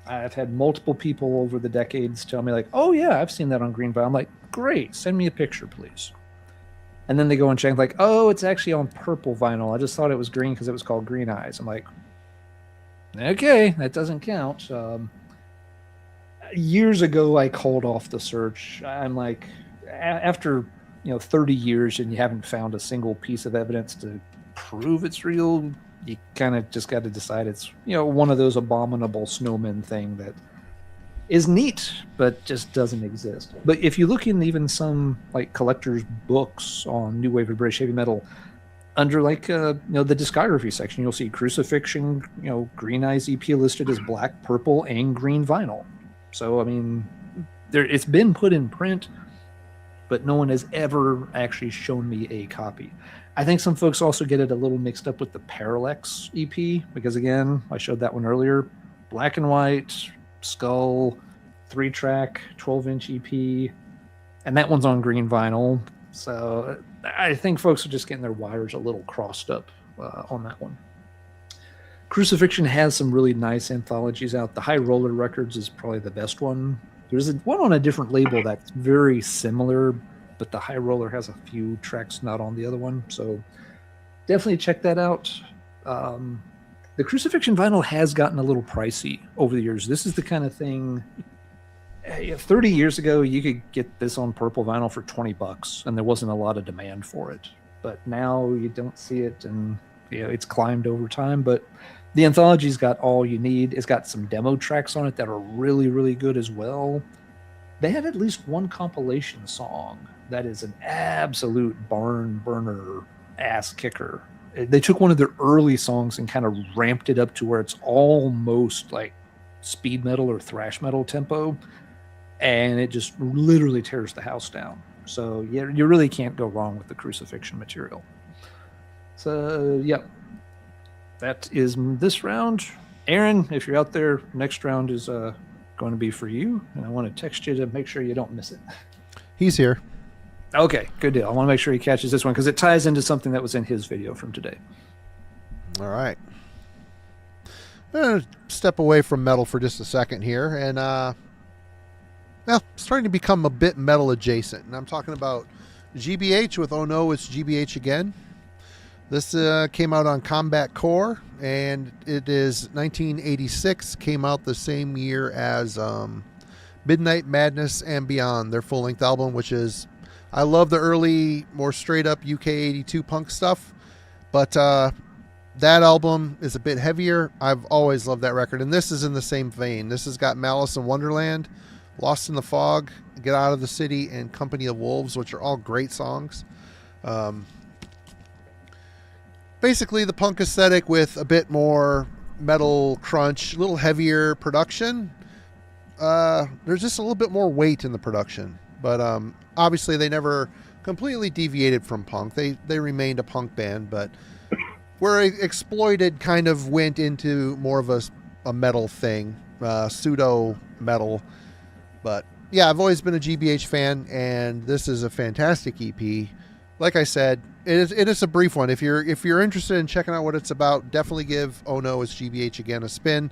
I've had multiple people over the decades tell me like, oh yeah, I've seen that on green vinyl. I'm like, great, send me a picture, please. And then they go and check like, oh, it's actually on purple vinyl. I just thought it was green because it was called Green Eyes. I'm like, okay, that doesn't count. Years ago, I called off the search. I'm like, after 30 years and you haven't found a single piece of evidence to prove it's real, you kind of just got to decide it's one of those abominable snowmen thing that is neat but just doesn't exist. But if you look in even some like collectors books on new wave of British heavy metal, under like the discography section, you'll see Crucifixion, Green Eyes EP listed as black, purple, and green vinyl. So I mean, it's been put in print, but no one has ever actually shown me a copy. I think some folks also get it a little mixed up with the Parallax EP, because again, I showed that one earlier. Black and white, skull, 3-track, 12-inch EP, and that one's on green vinyl. So I think folks are just getting their wires a little crossed up on that one. Crucifixion has some really nice anthologies out. The High Roller Records is probably the best one. There's one on a different label that's very similar, but the High Roller has a few tracks not on the other one, so definitely check that out. The Crucifixion vinyl has gotten a little pricey over the years. This is the kind of thing, 30 years ago, you could get this on purple vinyl for $20, and there wasn't a lot of demand for it. But now you don't see it, and it's climbed over time. But the anthology's got all you need. It's got some demo tracks on it that are really, really good as well. They have at least one compilation song that is an absolute barn burner, ass kicker. They took one of their early songs and kind of ramped it up to where it's almost like speed metal or thrash metal tempo, and it just literally tears the house down. So yeah, you really can't go wrong with the Crucifixion material. So yeah, that is this round. Aaron, if you're out there, next round is going to be for you, and I want to text you to make sure you don't miss it. He's here. Okay, good deal. I want to make sure he catches this one because it ties into something that was in his video from today. All right. I'm going to step away from metal for just a second here, and starting to become a bit metal adjacent. And I'm talking about GBH with Oh No, It's GBH Again. This came out on Combat Core, and it is 1986. Came out the same year as Midnight Madness and Beyond, their full-length album, which is, I love the early, more straight-up UK 82 punk stuff, but that album is a bit heavier. I've always loved that record, and this is in the same vein. This has got Malice in Wonderland, Lost in the Fog, Get Out of the City, and Company of Wolves, which are all great songs. Basically, the punk aesthetic with a bit more metal crunch, a little heavier production. There's just a little bit more weight in the production, but obviously they never completely deviated from punk. They remained a punk band, but where Exploited kind of went into more of a metal thing, pseudo metal. But yeah, I've always been a GBH fan, and this is a fantastic EP. like I said, it is a brief one. If you're interested in checking out what it's about, definitely give Oh No, It's GBH Again a spin.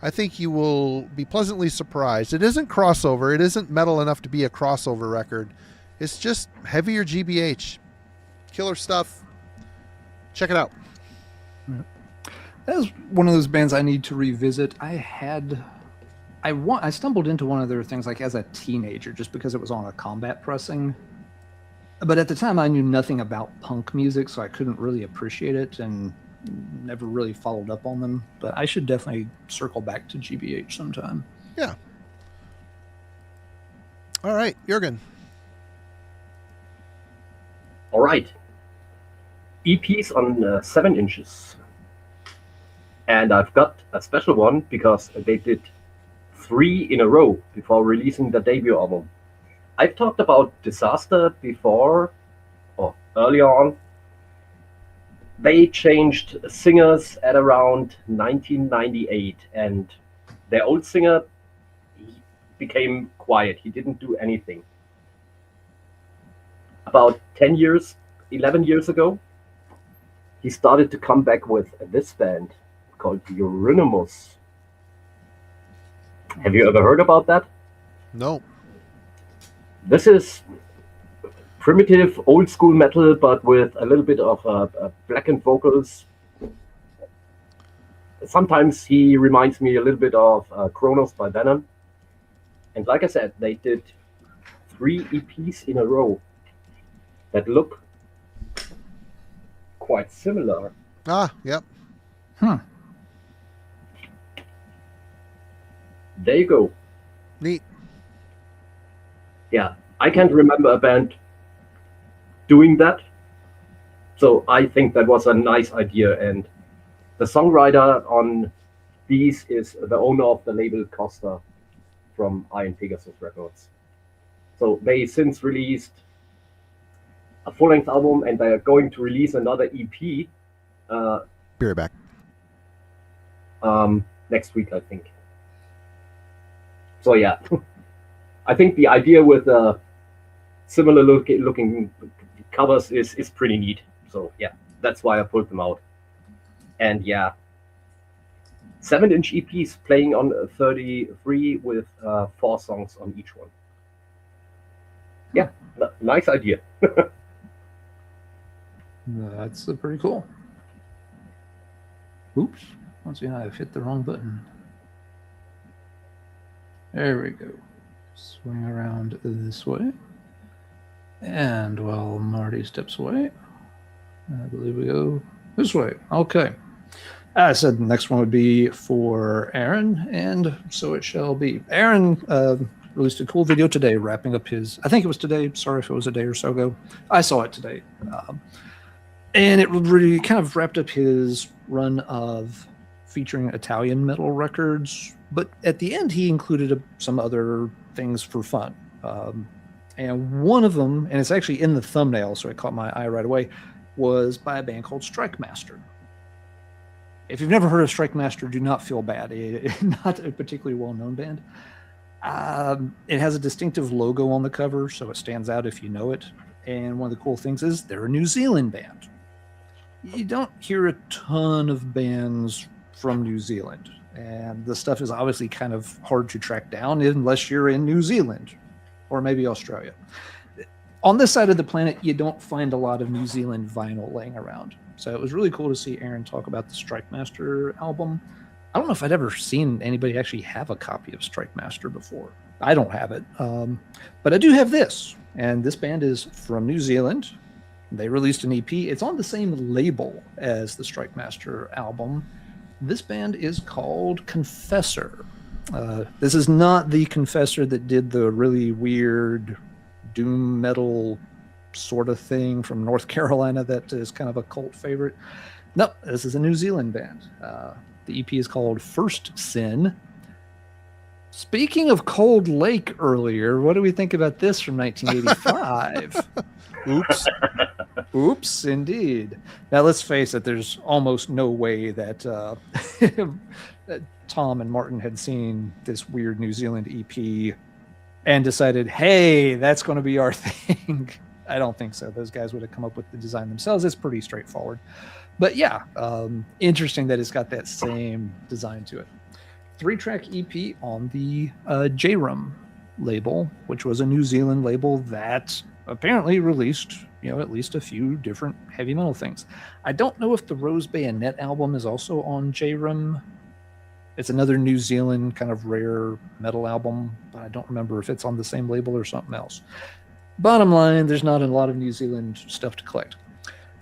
I think you will be pleasantly surprised. It isn't crossover. It isn't metal enough to be a crossover record. It's just heavier GBH. Killer stuff. Check it out. That was one of those bands I need to revisit. I stumbled into one of their things like as a teenager just because it was on a combat pressing. But at the time I knew nothing about punk music, so I couldn't really appreciate it and never really followed up on them. But I should definitely circle back to GBH sometime. Yeah. All right, Jurgen. All right. EPs on 7 inches. And I've got a special one because they did 3 in a row before releasing the debut album. I've talked about Disaster before, or earlier on. They changed singers at around 1998, and their old singer became quiet. He didn't do anything. About 11 years ago, he started to come back with this band called Euronymous. Have you ever heard about that? No. This is primitive old school metal, but with a little bit of blackened vocals. Sometimes he reminds me a little bit of Kronos by Venom. And like I said, they did 3 EPs in a row that look quite similar. Ah, yep. There you go. Neat. Yeah, I can't remember a band doing that. So I think that was a nice idea. And the songwriter on these is the owner of the label Costa from Iron Pegasus Records. So they since released a full-length album, and they are going to release another EP. Be right back. Next week, I think. So yeah, I think the idea with similar looking covers is pretty neat. So yeah, that's why I pulled them out. And yeah, 7-inch EPs playing on 33 with 4 songs on each one. Yeah, nice idea. That's pretty cool. Oops. Once again, I've hit the wrong button. There we go. Swing around this way. And while Marty steps away, I believe we go this way. Okay. I said the next one would be for Aaron, and so it shall be. Aaron released a cool video today wrapping up his, I think it was today, sorry if it was a day or so ago. I saw it today. And it really kind of wrapped up his run of featuring Italian metal records, but at the end he included some other things for fun. And one of them, and it's actually in the thumbnail, so it caught my eye right away, was by a band called Strikemaster. If you've never heard of Strikemaster, do not feel bad. Not a particularly well-known band. It has a distinctive logo on the cover, so it stands out if you know it. And one of the cool things is they're a New Zealand band. You don't hear a ton of bands from New Zealand, and the stuff is obviously kind of hard to track down unless you're in New Zealand or maybe Australia. On this side of the planet, you don't find a lot of New Zealand vinyl laying around. So it was really cool to see Aaron talk about the Strikemaster album. I don't know if I'd ever seen anybody actually have a copy of Strikemaster before. I don't have it, but I do have this, and this band is from New Zealand. They released an EP. It's on the same label as the Strikemaster album. This band is called Confessor. This is not the Confessor that did the really weird doom metal sort of thing from North Carolina that is kind of a cult favorite. No, this is a New Zealand band. The EP is called First Sin. Speaking of Cold Lake earlier, what do we think about this from 1985? Oops. Oops, indeed. Now, let's face it, there's almost no way that that Tom and Martin had seen this weird New Zealand EP and decided, hey, that's going to be our thing. I don't think so. Those guys would have come up with the design themselves. It's pretty straightforward. But yeah, interesting that it's got that same design to it. 3-track EP on the J-Rum label, which was a New Zealand label that apparently released, at least a few different heavy metal things. I don't know if the Rose Bayonet album is also on J-Rum. It's another New Zealand kind of rare metal album, but I don't remember if it's on the same label or something else. Bottom line, there's not a lot of New Zealand stuff to collect.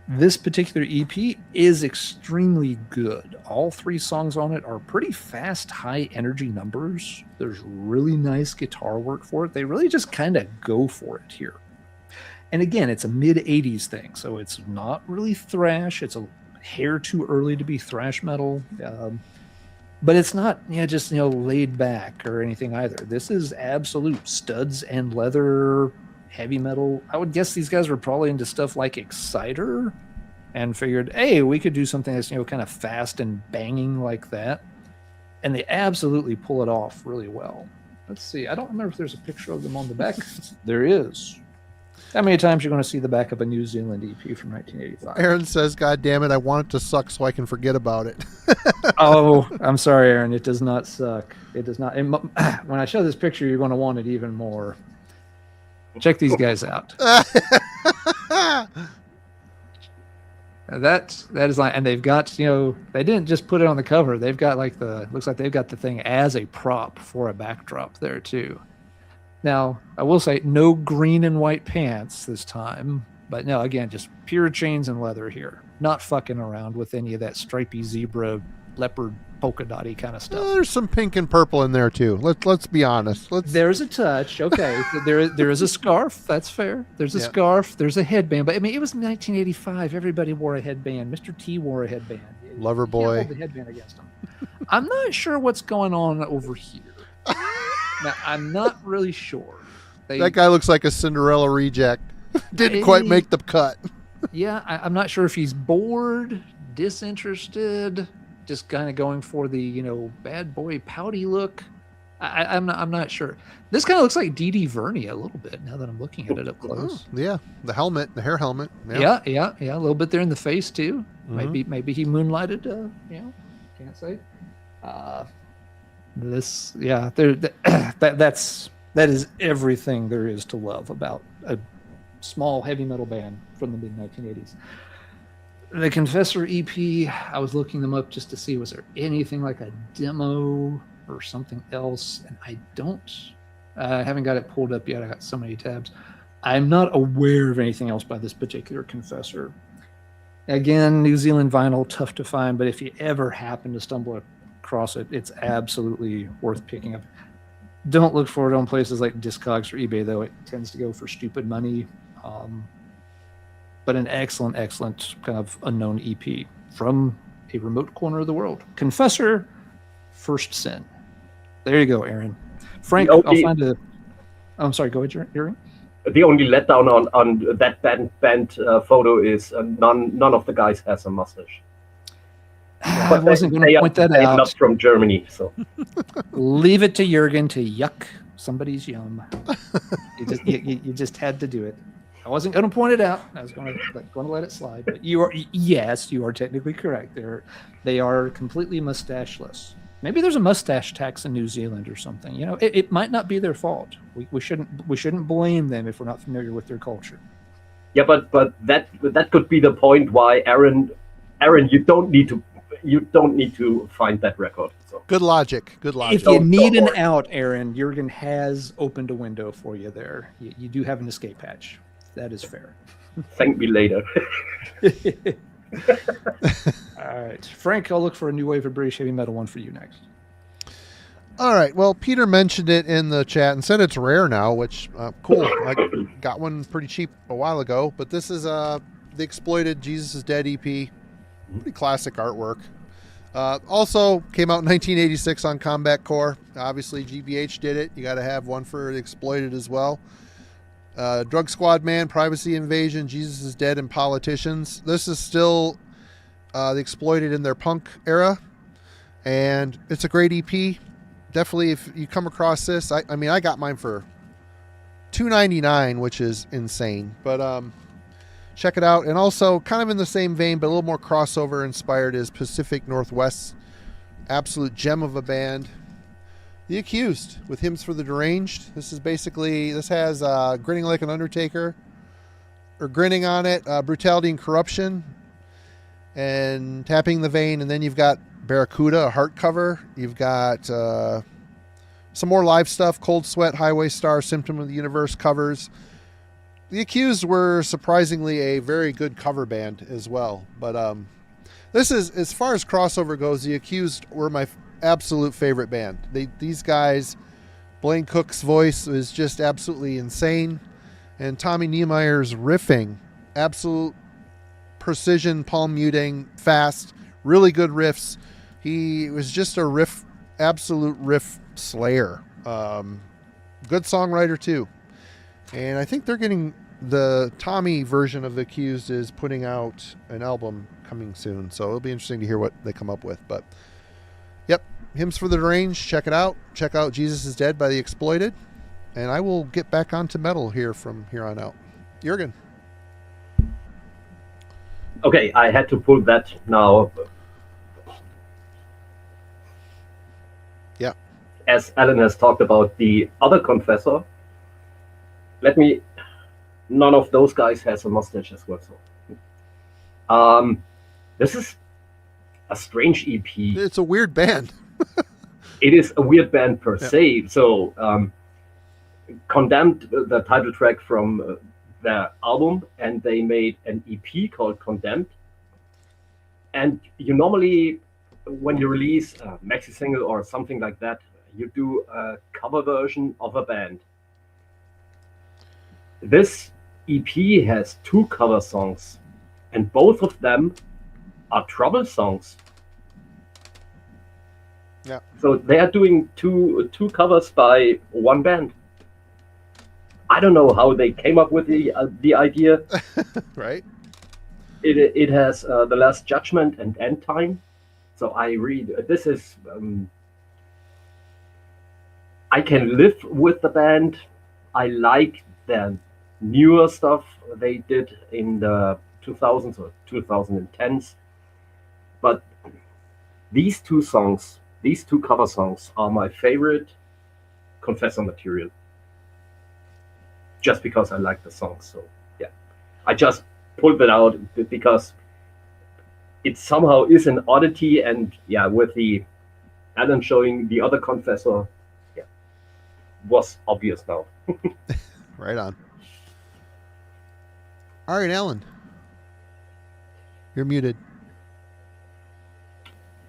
This particular EP is extremely good. All 3 songs on it are pretty fast, high energy numbers. There's really nice guitar work for it. They really just kind of go for it here. And again, it's a mid-80s thing, so it's not really thrash. It's a hair too early to be thrash metal. But it's not just laid back or anything either. This is absolute studs and leather heavy metal. I would guess these guys were probably into stuff like Exciter and figured, hey, we could do something that's kind of fast and banging like that. And they absolutely pull it off really well. Let's see. I don't remember if there's a picture of them on the back. There is. How many times you're going to see the back of a New Zealand EP from 1985? Aaron says, God damn it, I want it to suck so I can forget about it. Oh, I'm sorry, Aaron. It does not suck. It does not. When I show this picture, you're going to want it even more. Check these guys out. That is like, and they've got, they didn't just put it on the cover. They've got looks like they've got the thing as a prop for a backdrop there too. Now, I will say no green and white pants this time, but no, again, just pure chains and leather here. Not fucking around with any of that stripy zebra, leopard, polka dotty kind of stuff. There's some pink and purple in there too. Let's be honest. There's a touch. Okay, there is a scarf. That's fair. There's a scarf. There's a headband. But I mean, it was 1985. Everybody wore a headband. Mr. T wore a headband. Lover boy. Can't hold the headband against him. I'm not sure what's going on over here. Now, I'm not really sure. That guy looks like a Cinderella reject. Didn't quite make the cut. Yeah, I'm not sure if he's bored, disinterested, just kind of going for the bad boy pouty look. I'm not sure. This kind of looks like Dee Dee Verney a little bit now that I'm looking at it up close. Yeah, the hair helmet. Yeah, a little bit there in the face too. Mm-hmm. Maybe he moonlighted. Can't say. That is everything there is to love about a small heavy metal band from the mid 1980s. The Confessor EP, I was looking them up just to see was there anything like a demo or something else, and I haven't got it pulled up yet. I got so many tabs. I'm not aware of anything else by this particular Confessor. Again, New Zealand vinyl, tough to find, but if you ever happen to stumble across it, it's absolutely worth picking up. Don't look for it on places like Discogs or eBay, though. It tends to go for stupid money. But an excellent kind of unknown EP from a remote corner of the world. Confessor, First Sin. There you go, Aaron. Frank, I'll find a... Oh, I'm sorry, go ahead, Jurgen. The only letdown on that band photo is none of the guys has a mustache. I wasn't going to point that out. Not from Germany, so leave it to Jurgen to yuck somebody's yum. You just had to do it. I wasn't going to point it out. I was going to let it slide. But you are technically correct. They are completely mustacheless. Maybe there's a mustache tax in New Zealand or something. It might not be their fault. We shouldn't blame them if we're not familiar with their culture. Yeah, but that could be the point why Aaron, you don't need to find that record. So. Good logic. If you need an out, Aaron, Jurgen has opened a window for you there. You do have an escape hatch. That is fair. Thank me later. All right. Frank, I'll look for a new wave of British heavy metal one for you next. All right. Well, Peter mentioned it in the chat and said it's rare now, which, cool. I got one pretty cheap a while ago, but this is the Exploited Jesus is Dead EP. Pretty classic artwork. Also came out in 1986 on Combat Core. Obviously, GBH did it. You got to have one for the Exploited as well. Drug Squad Man, Privacy Invasion, Jesus is Dead, and Politicians. This is still the Exploited in their punk era, and it's a great EP. Definitely, if you come across this, I mean, I got mine for $2.99, which is insane. But check it out. And also, kind of in the same vein, but a little more crossover inspired, is Pacific Northwest. Absolute gem of a band. The Accused with Hymns for the Deranged. This has Grinning Like an Undertaker, or Grinning on it, Brutality and Corruption, and Tapping the Vein. And then you've got Barracuda, a heart cover. You've got some more live stuff, Cold Sweat, Highway Star, Symptom of the Universe covers. The Accused were surprisingly a very good cover band as well. But this is, as far as crossover goes, The Accused were my absolute favorite band. These guys, Blaine Cook's voice is just absolutely insane, and Tommy Niemeyer's riffing, absolute precision, palm muting, fast, really good riffs. He was just a absolute riff slayer. Good songwriter too, and I think they're getting the Tommy version of The Accused is putting out an album coming soon, so it'll be interesting to hear what they come up with. But yep, Hymns for the Deranged, check it out. Check out Jesus is Dead by The Exploited. And I will get back onto metal here from here on out. Jurgen. Okay, I had to pull that now. Yeah. As Alan has talked about the other Confessor, none of those guys has a mustache as well. So, this is a strange EP. It's a weird band. It is a weird band per se. So, Condemned, the title track from their album, and they made an EP called Condemned. And you normally, when you release a maxi single or something like that, you do a cover version of a band. This EP has 2 cover songs, and both of them are trouble songs. Yeah. So they are doing two covers by one band. I don't know how they came up with the idea. Right. It has The Last Judgment and End Time. So I read this is. I can live with the band. I like their newer stuff they did in the 2000s or 2010s. But these 2 songs, these 2 cover songs, are my favorite Confessor material. Just because I like the song. So yeah, I just pulled it out because it somehow is an oddity, and yeah, with the Alan showing the other Confessor, yeah, was obvious now. Right on. All right, Alan, you're muted.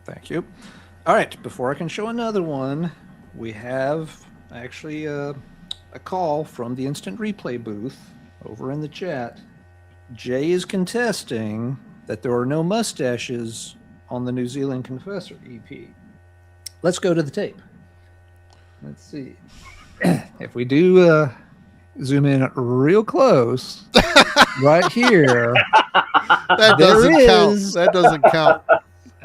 Thank you. All right, before I can show another one, we have actually a call from the instant replay booth over in the chat. Jay is contesting that there are no mustaches on the New Zealand Confessor EP. Let's go to the tape. Let's see. If we do zoom in real close, right here. That doesn't count. That doesn't count.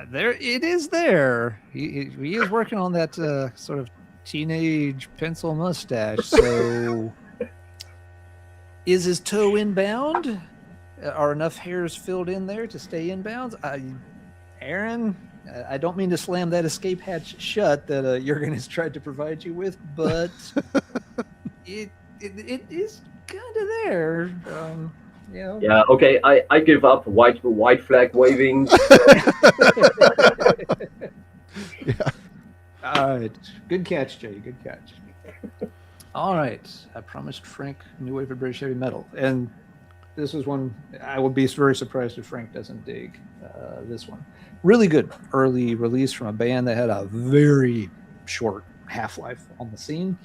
There it is. There he is working on that sort of teenage pencil mustache. So is his toe inbound? Are enough hairs filled in there to stay inbounds? Aaron, I don't mean to slam that escape hatch shut that Jurgen has tried to provide you with, but it is kind of there. You know. Yeah, okay, I give up. White flag waving. Yeah. All right. Good catch, Jay. Good catch. All right. I promised Frank New Wave of British Heavy Metal. And this is one I will be very surprised if Frank doesn't dig this one. Really good early release from a band that had a very short half-life on the scene.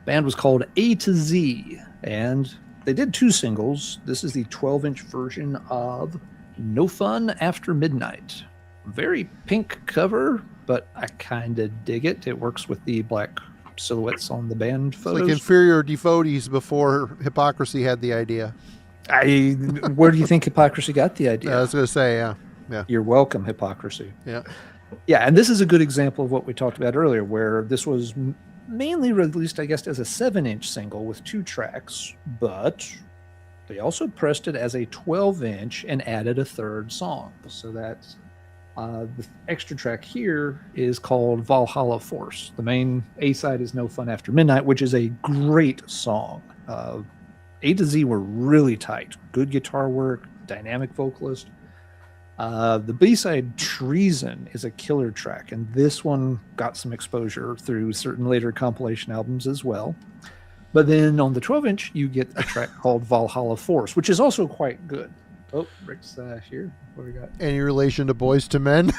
Band was called A to Z, and they did 2 singles. This is the 12-inch version of No Fun After Midnight. Very pink cover, but I kind of dig it. It works with the black silhouettes on the band photos. It's like Inferior Devotees before Hypocrisy had the idea. Where do you think Hypocrisy got the idea? I was going to say, yeah. You're welcome, Hypocrisy. Yeah. Yeah, and this is a good example of what we talked about earlier, where this was mainly released, I guess, as a 7-inch single with 2 tracks, but they also pressed it as a 12-inch and added a 3rd song. So that the extra track here is called Valhalla Force. The main A-side is No Fun After Midnight, which is a great song. A to Z were really tight. Good guitar work, dynamic vocalist. The B-side, Treason, is a killer track, and this one got some exposure through certain later compilation albums as well. But then on the 12-inch, you get a track called Valhalla Force, which is also quite good. Oh, Rick's here. What do we got? Any relation to Boys to Men?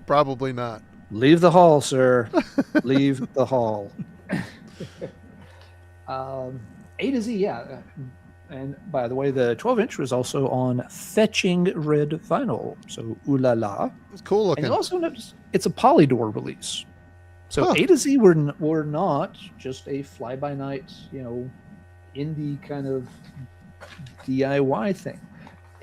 Probably not. Leave the hall, sir. Leave the hall. A to Z, yeah. And by the way, the 12-inch was also on fetching red vinyl. So, ooh la la. It's cool looking. And you also notice it's a Polydor release. So Huh. A to Z were not just a fly-by-night, indie kind of DIY thing.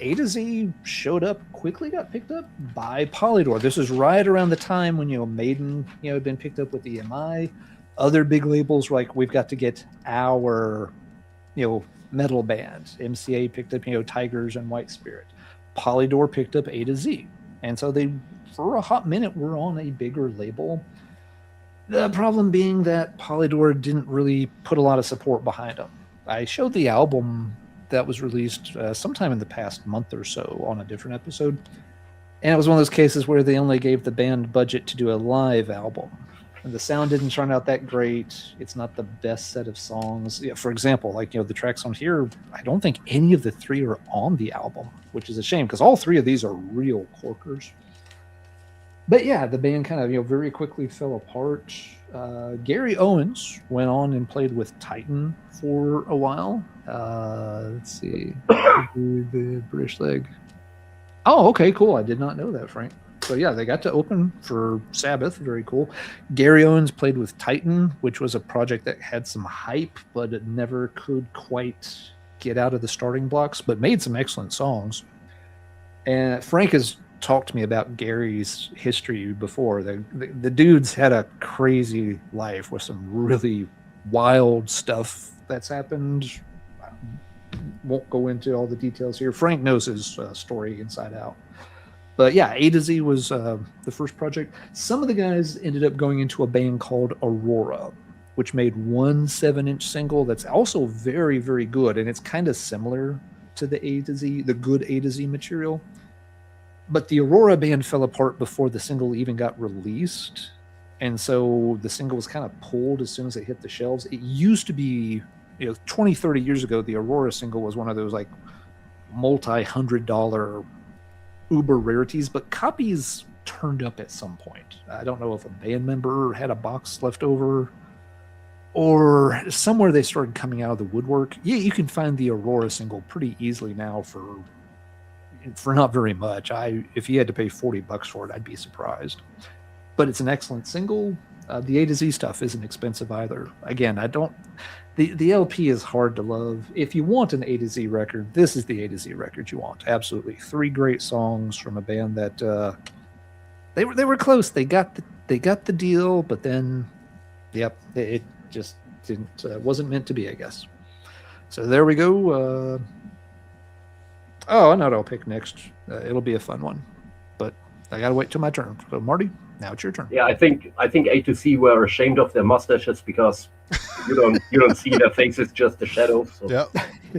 A to Z showed up, quickly got picked up by Polydor. This is right around the time when, Maiden, had been picked up with EMI. Other big labels were like, we've got to get our, metal band. MCA picked up, Tigers and White Spirit. Polydor picked up A to Z. And so they, for a hot minute, were on a bigger label. The problem being that Polydor didn't really put a lot of support behind them. I showed the album that was released sometime in the past month or so on a different episode. And it was one of those cases where they only gave the band budget to do a live album. And the sound didn't turn out that great. It's not the best set of songs. For example, the tracks on here, I don't think any of the 3 are on the album, which is a shame because all 3 of these are real corkers. But yeah, the band kind of, very quickly fell apart. Gary Owens went on and played with Titan for a while. Let's see. The British leg. Oh, okay, cool. I did not know that, Frank. So yeah, they got to open for Sabbath. Very cool. Gary Owens played with Titan, which was a project that had some hype, but it never could quite get out of the starting blocks, but made some excellent songs. And Frank has talked to me about Gary's history before. The dude's had a crazy life with some really wild stuff that's happened. I won't go into all the details here. Frank knows his story inside out. But yeah, A to Z was the first project. Some of the guys ended up going into a band called Aurora, which made one 7-inch single that's also very, very good. And it's kind of similar to the A to Z, the good A to Z material. But the Aurora band fell apart before the single even got released. And so the single was kind of pulled as soon as it hit the shelves. It used to be, 20, 30 years ago, the Aurora single was one of those like multi-$100 uber rarities, but copies turned up at some point. I don't know if a band member had a box left over or somewhere they started coming out of the woodwork. Yeah, you can find the Aurora single pretty easily now for not very much. If you had to pay $40 for it, I'd be surprised. But it's an excellent single. The A to Z stuff isn't expensive either. Again, the LP is hard to love. If you want an A to Z record, this is the A to Z record you want. Absolutely. 3 great songs from a band that they were close. They got the deal, but then, yep, it just wasn't meant to be, I guess. So there we go. I know what I'll pick next. It'll be a fun one, but I gotta wait till my turn. So Marty, now it's your turn. Yeah, I think A to Z were ashamed of their mustaches because you don't see their faces, just the shadows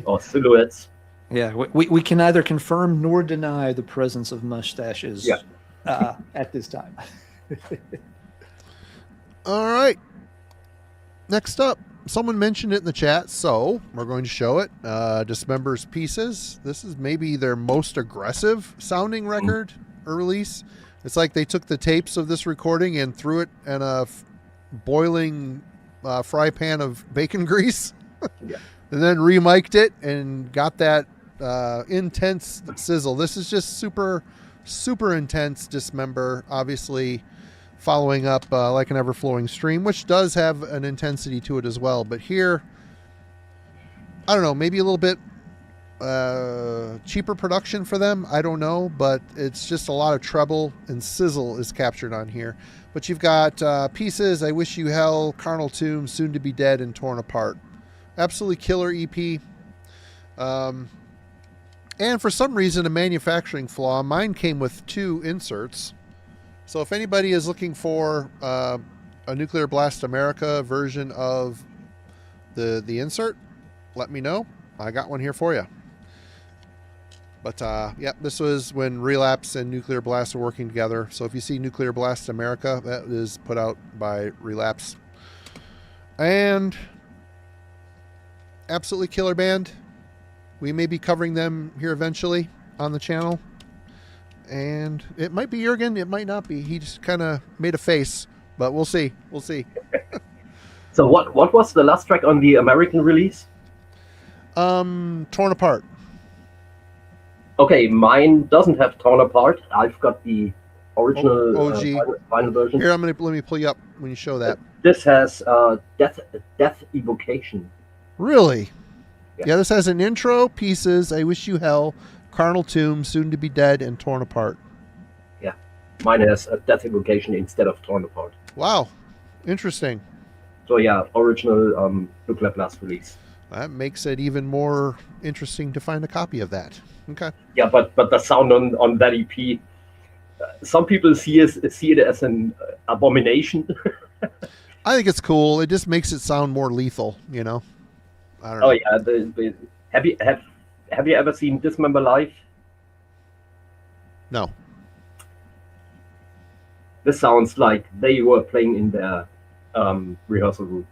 or silhouettes. Yeah, we can neither confirm nor deny the presence of mustaches at this time. All right. Next up, someone mentioned it in the chat, so we're going to show it. Dismember's Pieces. This is maybe their most aggressive sounding record or release. It's like they took the tapes of this recording and threw it in a boiling fry pan of bacon grease and then remiked it and got that intense sizzle. This is just super, super intense Dismember, obviously following up Like an Ever-Flowing Stream, which does have an intensity to it as well. But here, I don't know, maybe a little bit cheaper production for them. I don't know, but it's just a lot of treble and sizzle is captured on here. But you've got Pieces, I Wish You Hell, Carnal Tomb, Soon to Be Dead, and Torn Apart. Absolutely killer EP. And for some reason, a manufacturing flaw. Mine came with 2 inserts. So if anybody is looking for a Nuclear Blast America version of the insert, let me know. I got one here for you. But yeah, this was when Relapse and Nuclear Blast were working together. So if you see Nuclear Blast America, that is put out by Relapse. And absolutely killer band. We may be covering them here eventually on the channel. And it might be Jurgen, it might not be. He just kind of made a face, but we'll see. We'll see. So what was the last track on the American release? Torn Apart. Okay, mine doesn't have Torn Apart. I've got the original OG vinyl version. Here, let me pull you up when you show that. This has Death Evocation. Really? Yeah. Yeah, this has an intro, Pieces, I Wish You Hell, Carnal Tomb, Soon to Be Dead, and Torn Apart. Yeah, mine has a Death Evocation instead of Torn Apart. Wow, interesting. So yeah, original Nuclear Blast release. That makes it even more interesting to find a copy of that. Okay. Yeah, but the sound on that EP, some people see it as an abomination. I think it's cool. It just makes it sound more lethal, you know. I don't know. Oh yeah, have you ever seen Dismember live? No. This sounds like they were playing in their rehearsal room.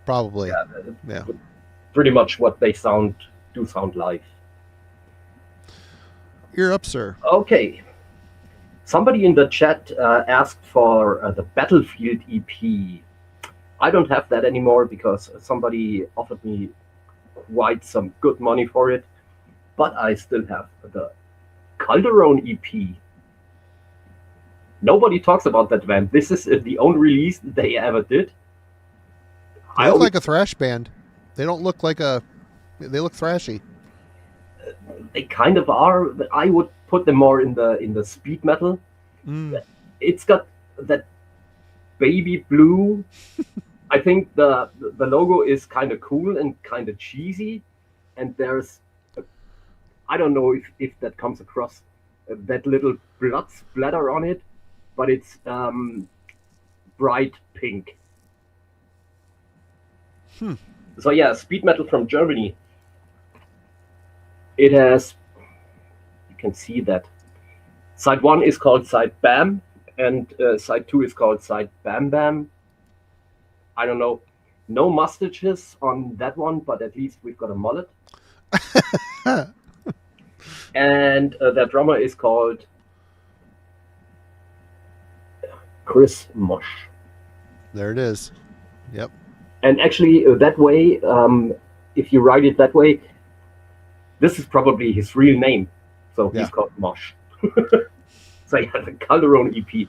Probably. Yeah. Pretty much what they sound live. You're up, sir. Okay. Somebody in the chat asked for the Battlefield EP. I don't have that anymore because somebody offered me quite some good money for it. But I still have the Calderon EP. Nobody talks about that band. This is the only release they ever did. They look like a thrash band. They don't look like a... They look thrashy. They kind of are, but I would put them more in the speed metal. It's got that baby blue. I think the logo is kind of cool and kind of cheesy, and there's I don't know if that comes across, that little blood splatter on it, but it's bright pink. So yeah, speed metal from Germany. It has, you can see that side 1 is called side Bam, and side 2 is called side Bam Bam. I don't know, no mustaches on that one, but at least we've got a mullet. And their drummer is called Chris Mosh. There it is. Yep. And actually, that way, if you write it that way, this is probably his real name. So he's called Mosh. So yeah, the Calderon EP.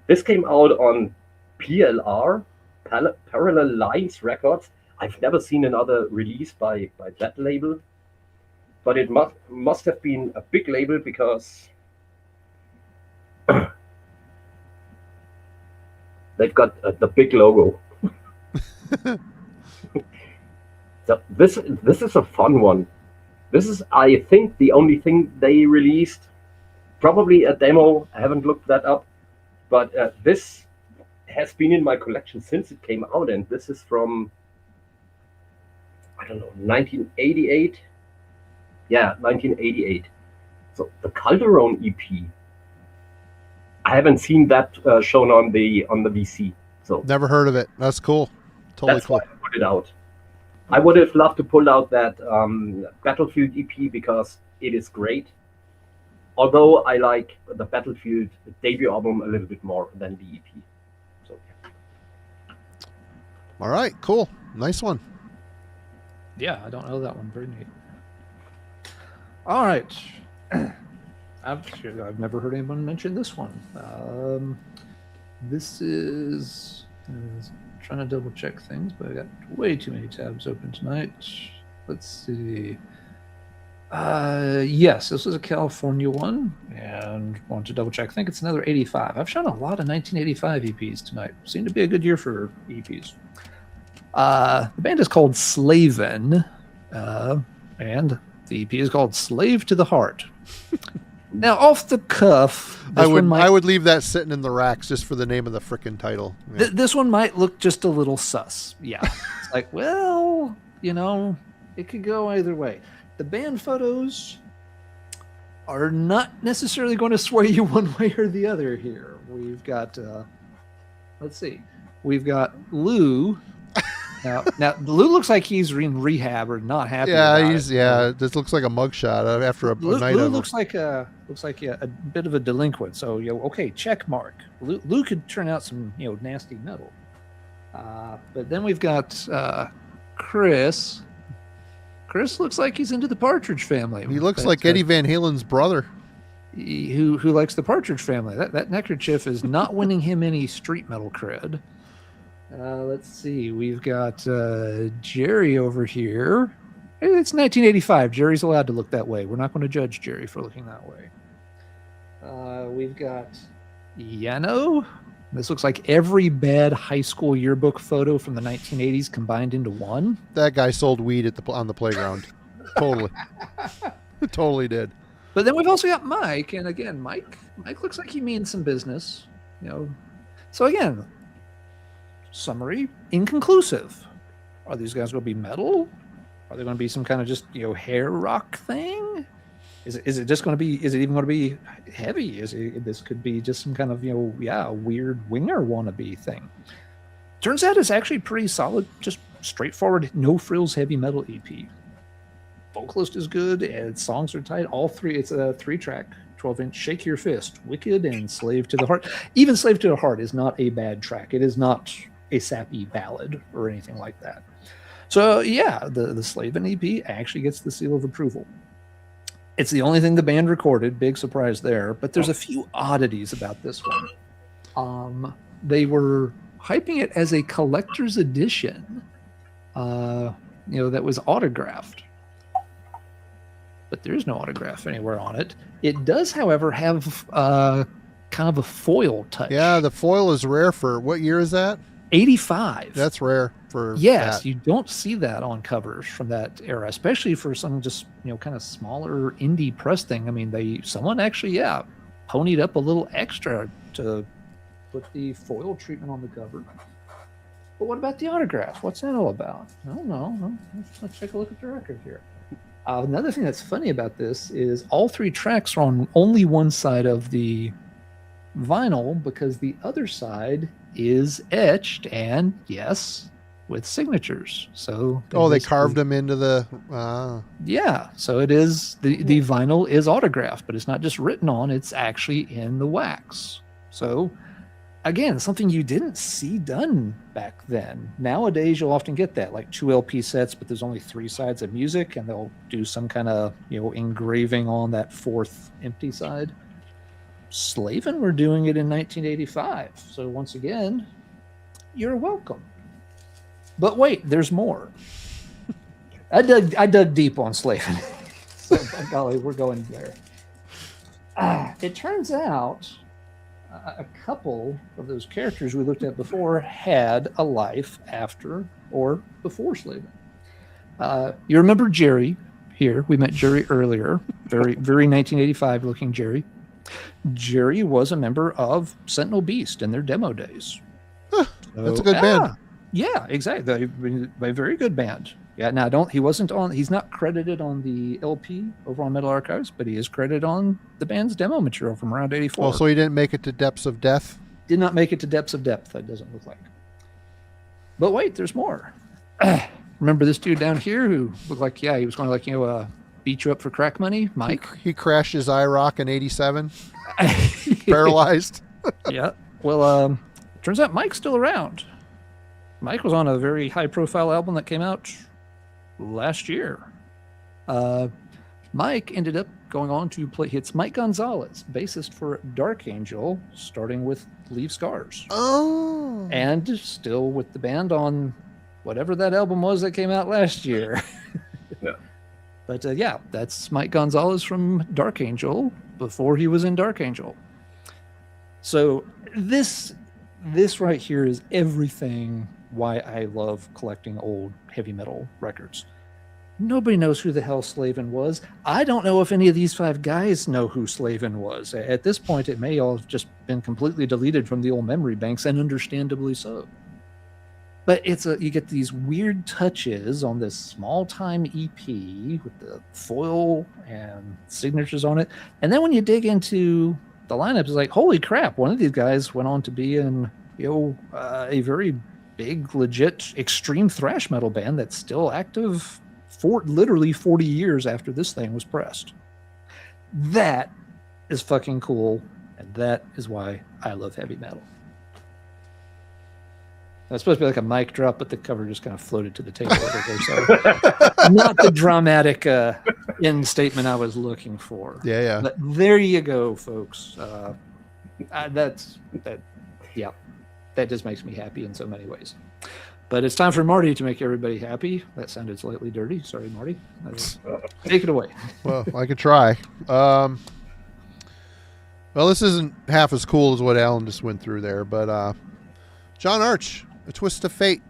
This came out on PLR, Parallel Lines Records. I've never seen another release by that label. But it must have been a big label because they've got the big logo. So this is a fun one. This is, I think, the only thing they released. Probably a demo. I haven't looked that up, but this has been in my collection since it came out, and this is from, I don't know, 1988. Yeah, 1988. So the Calderon EP. I haven't seen that shown on the VC. So never heard of it. That's cool. Totally that's cool. why I put it out. I would have loved to pull out that Battlefield EP because it is great. Although I like the Battlefield debut album a little bit more than the EP. So yeah. All right, cool. Nice one. Yeah, I don't know that one. Very neat. All right. I've never heard anyone mention this one. This is trying to double check things, but I got way too many tabs open tonight. Let's see. Yes, this was a California one, and want to double check. I think it's another 85. I've shown a lot of 1985 EPs tonight. Seemed to be a good year for EPs. The band is called Slaven, and the EP is called Slave to the Heart. Now, off the cuff, I would leave that sitting in the racks just for the name of the frickin' title. Yeah. This one might look just a little sus. Yeah. It's like, well, it could go either way. The band photos are not necessarily going to sway you one way or the other here. We've got, let's see, we've got Lou. Now Lou looks like he's in rehab or not happy. This looks like a mugshot after a night Lou of. looks like a bit of a delinquent. So okay, check mark. Lou could turn out some nasty metal. But then we've got Chris. Chris looks like he's into the Partridge Family. He looks like Eddie Van Halen's brother. Who likes the Partridge Family. That neckerchief is not winning him any street metal cred. Let's see. We've got Jerry over here. It's 1985. Jerry's allowed to look that way. We're not going to judge Jerry for looking that way. We've got Yano. This looks like every bad high school yearbook photo from the 1980s combined into one. That guy sold weed on the playground. Totally. Totally did. But then we've also got Mike. And again, Mike looks like he means some business. So again, summary, inconclusive. Are these guys going to be metal? Are they going to be some kind of just hair rock thing? Is it just going to be? Is it even going to be heavy? This could be just some kind of weird winger wannabe thing. Turns out it's actually pretty solid, just straightforward, no frills heavy metal EP. Vocalist is good, and songs are tight. All three. It's a 3-track, 12-inch. Shake Your Fist, Wicked, and Slave to the Heart. Even Slave to the Heart is not a bad track. It is not a sappy ballad or anything like that. So yeah, the Slaven EP actually gets the seal of approval. It's the only thing the band recorded. Big surprise there. But there's a few oddities about this one. They were hyping it as a collector's edition, that was autographed. But there's no autograph anywhere on it. It does, however, have kind of a foil touch. Yeah, the foil is rare for, what year is that? 85. That's rare for Yes, that. you don't see that on covers from that era, especially for some just, kind of smaller indie press thing. I mean, someone actually, ponied up a little extra to put the foil treatment on the cover. But what about the autograph? What's that all about? I don't know. Let's take a look at the record here. Another thing that's funny about this is all 3 tracks are on only one side of the vinyl because the other side is etched and, yes, with signatures. So they carved them into the... Yeah, so it is, the vinyl is autographed, but it's not just written on, it's actually in the wax. So, again, something you didn't see done back then. Nowadays, you'll often get that, like 2 LP sets, but there's only 3 sides of music, and they'll do some kind of, engraving on that 4th empty side. Slaven were doing it in 1985. So once again, you're welcome. But wait, there's more. I dug deep on Slaven. So by golly, we're going there. It turns out a couple of those characters we looked at before had a life after or before Slaven. You remember Jerry here? We met Jerry earlier. Very, very 1985 looking Jerry. Jerry was a member of Sentinel Beast in their demo days. That's a good band. Yeah, exactly. A very good band. Yeah, now he's not credited on the LP over on Metal Archives, but he is credited on the band's demo material from around 84. Oh, so he didn't make it to Depths of Death? Did not make it to Depths of Depth, that doesn't look like. But wait, there's more. Remember this dude down here who looked like, he was going to beat you up for crack money? Mike? He crashed his IROC in 87. Paralyzed. Yeah. Well, turns out Mike's still around. Mike was on a very high-profile album that came out last year. Mike ended up going on to play. It's Mike Gonzalez, bassist for Dark Angel, starting with Leave Scars. Oh. And still with the band on whatever that album was that came out last year. Yeah. But yeah, that's Mike Gonzalez from Dark Angel before he was in Dark Angel. So this right here is everything why I love collecting old heavy metal records. Nobody knows who the hell Slavin was. I don't know if any of these 5 guys know who Slavin was. At this point, it may all have just been completely deleted from the old memory banks, and understandably so. But you get these weird touches on this small-time EP with the foil and signatures on it. And then when you dig into the lineup, it's like, holy crap, one of these guys went on to be in a very big, legit, extreme thrash metal band that's still active for literally 40 years after this thing was pressed. That is fucking cool, and that is why I love heavy metal. It's supposed to be like a mic drop, but the cover just kind of floated to the table over there. So not the dramatic end statement I was looking for. Yeah. But there you go, folks. That just makes me happy in so many ways. But it's time for Marty to make everybody happy. That sounded slightly dirty. Sorry, Marty. Take it away. Well, I could try. Well, this isn't half as cool as what Alan just went through there, but John Arch, A Twist of Fate.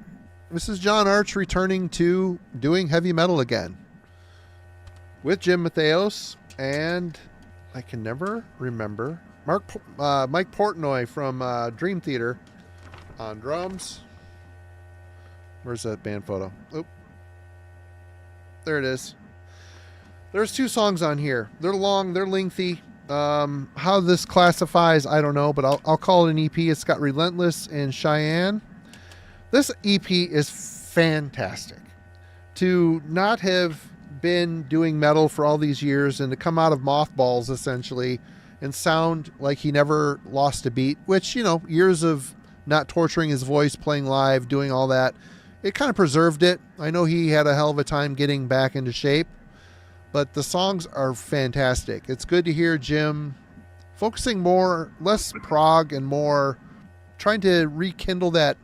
This is John Arch returning to doing heavy metal again with Jim Matheos, and I can never remember Mike Portnoy from Dream Theater on drums. Where's that band photo? Oh, there it is. There's 2 songs on here. They're long, they're lengthy. How this classifies, I don't know, but I'll call it an EP. It's got Relentless and Cheyenne. This EP is fantastic. To not have been doing metal for all these years and to come out of mothballs essentially and sound like he never lost a beat, which, years of not torturing his voice, playing live, doing all that, it kind of preserved it. I know he had a hell of a time getting back into shape, but the songs are fantastic. It's good to hear Jim focusing less prog and more trying to rekindle that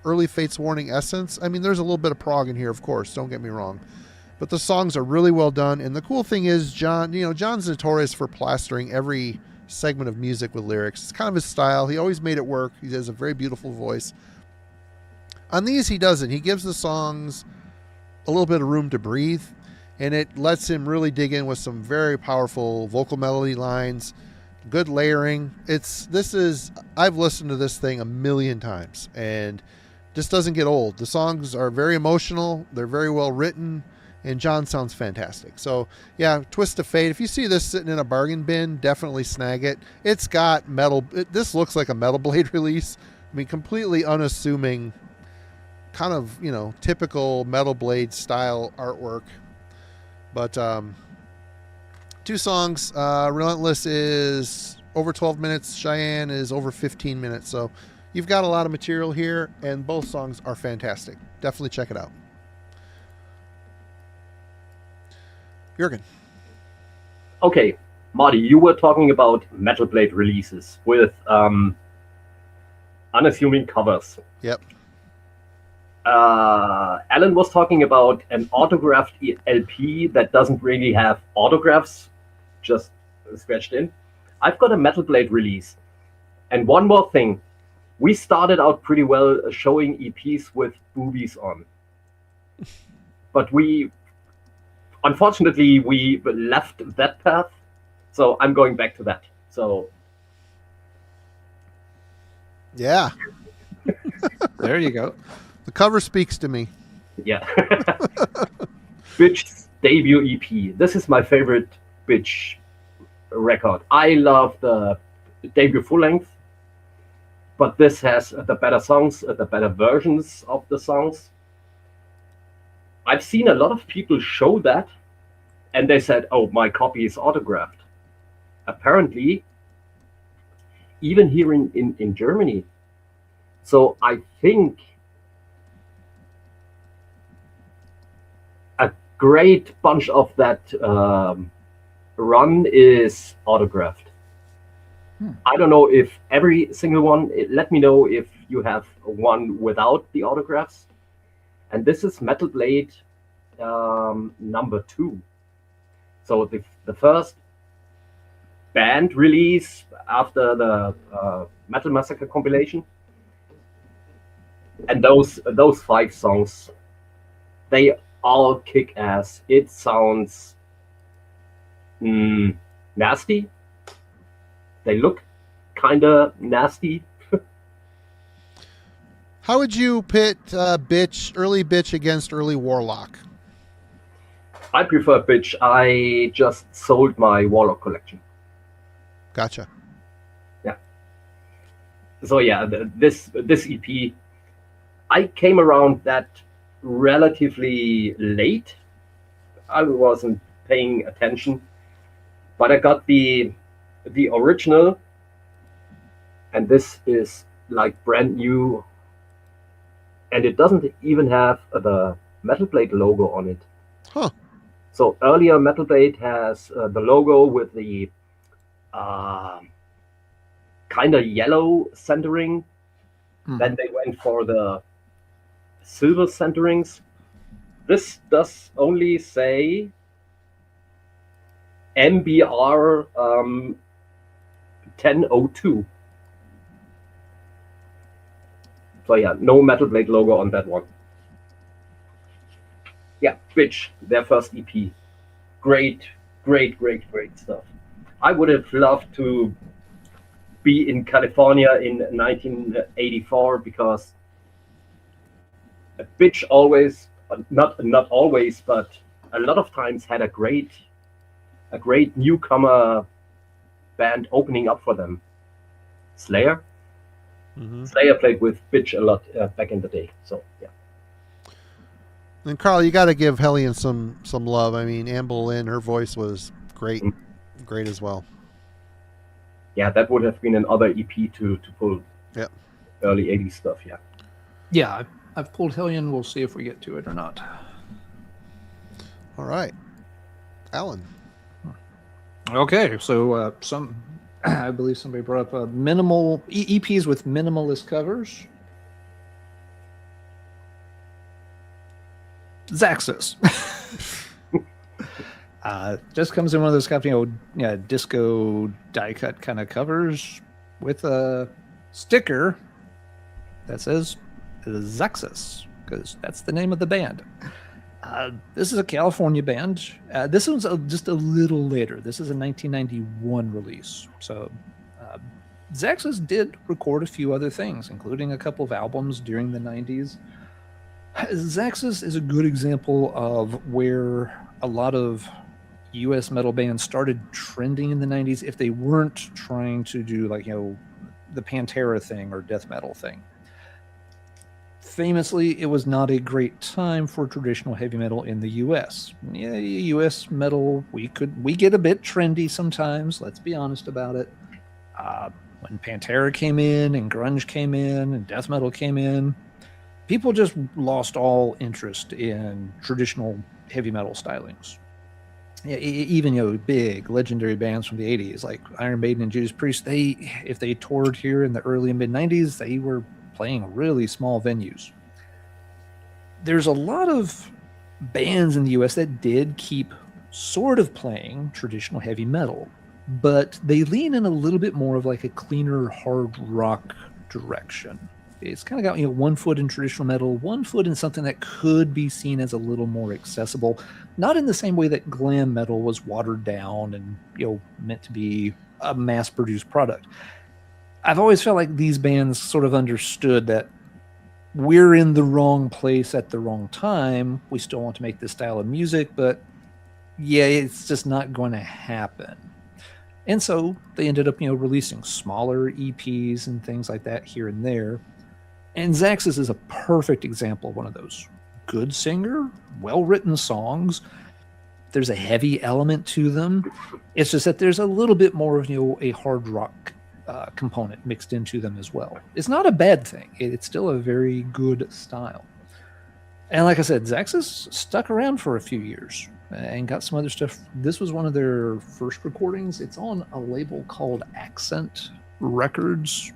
early Fates Warning essence. I mean, there's a little bit of prog in here, of course, don't get me wrong, but the songs are really well done. And the cool thing is John's notorious for plastering every segment of music with lyrics. It's kind of his style. He always made it work. He has a very beautiful voice. On these, he doesn't. He gives the songs a little bit of room to breathe, and it lets him really dig in with some very powerful vocal melody lines, good layering. I've listened to this thing a million times, and just doesn't get old. The songs are very emotional. They're very well written, and John sounds fantastic. So, yeah, Twist of Fate. If you see this sitting in a bargain bin, definitely snag it. It's got metal. This looks like a Metal Blade release. I mean, completely unassuming, kind of, typical Metal Blade style artwork. But 2 songs. Relentless is over 12 minutes. Cheyenne is over 15 minutes. So you've got a lot of material here, and both songs are fantastic. Definitely check it out. Jurgen. Okay, Marty, you were talking about Metal Blade releases with unassuming covers. Yep. Alan was talking about an autographed LP that doesn't really have autographs, just scratched in. I've got a Metal Blade release. And one more thing. We started out pretty well showing EPs with boobies on. But unfortunately, we left that path. So I'm going back to that. So. Yeah. There you go. The cover speaks to me. Yeah. Bitch's debut EP. This is my favorite Bitch record. I love the debut full length, but this has the better songs, the better versions of the songs. I've seen a lot of people show that, and they said, oh, my copy is autographed. Apparently, even here in Germany. So I think a great bunch of that run is autographed. I don't know if every single one, let me know if you have one without the autographs. And this is Metal Blade number 2. So the first band release after the Metal Massacre compilation, and those 5 songs, they all kick ass. It sounds nasty. They look kind of nasty. How would you pit early bitch against early warlock? I prefer bitch. I just sold my Warlock collection. Gotcha. Yeah. So yeah, this EP, I came around that relatively late. I wasn't paying attention, but I got the original, and this is like brand new, and it doesn't even have the Metal Blade logo on it. Huh. So earlier Metal Blade has the logo with the kind of yellow centering. Then they went for the silver centerings. This does only say MBR 1002. So yeah, no Metal Blade logo on that one. Yeah, Bitch, their first EP. Great stuff. I would have loved to be in California in 1984 because Bitch always, not always, but a lot of times had a great newcomer band opening up for them. Slayer. Slayer played with Bitch a lot back in the day. So yeah. And Carl, you got to give Hellion some love. I mean, Anne Boleyn, her voice was great, great as well. Yeah, that would have been another EP to pull. Yep. Early 80s stuff, yeah. Yeah, I've pulled Hellion. We'll see if we get to it or not. All right. Alan. Okay, so I believe somebody brought up minimal EPs with minimalist covers. Zaxis. Just comes in one of those kind of, disco die cut kind of covers with a sticker that says Zaxis, because that's the name of the band. This is a California band. This one's just a little later. This is a 1991 release. So Zaxis did record a few other things, including a couple of albums during the 90s. Zaxis is a good example of where a lot of US metal bands started trending in the 90s if they weren't trying to do the Pantera thing or death metal thing. Famously, it was not a great time for traditional heavy metal in the US. Yeah, US metal, we get a bit trendy sometimes, let's be honest about it. When Pantera came in and grunge came in and death metal came in, people just lost all interest in traditional heavy metal stylings. Yeah, even big legendary bands from the 80s like Iron Maiden and Judas Priest, if they toured here in the early and mid 90s, they were playing really small venues. There's a lot of bands in the US that did keep sort of playing traditional heavy metal, but they lean in a little bit more of a cleaner hard rock direction. It's kind of got one foot in traditional metal, one foot in something that could be seen as a little more accessible, not in the same way that glam metal was watered down and meant to be a mass-produced product. I've always felt like these bands sort of understood that we're in the wrong place at the wrong time. We still want to make this style of music, but yeah, it's just not going to happen. And so they ended up releasing smaller EPs and things like that here and there. And Zaxis is a perfect example of one of those. Good singer, well-written songs. There's a heavy element to them. It's just that there's a little bit more of a hard rock component mixed into them as well. It's not a bad thing. It's still a very good style. And like I said, Zaxis stuck around for a few years and got some other stuff. This was one of their first recordings. It's on a label called Accent Records.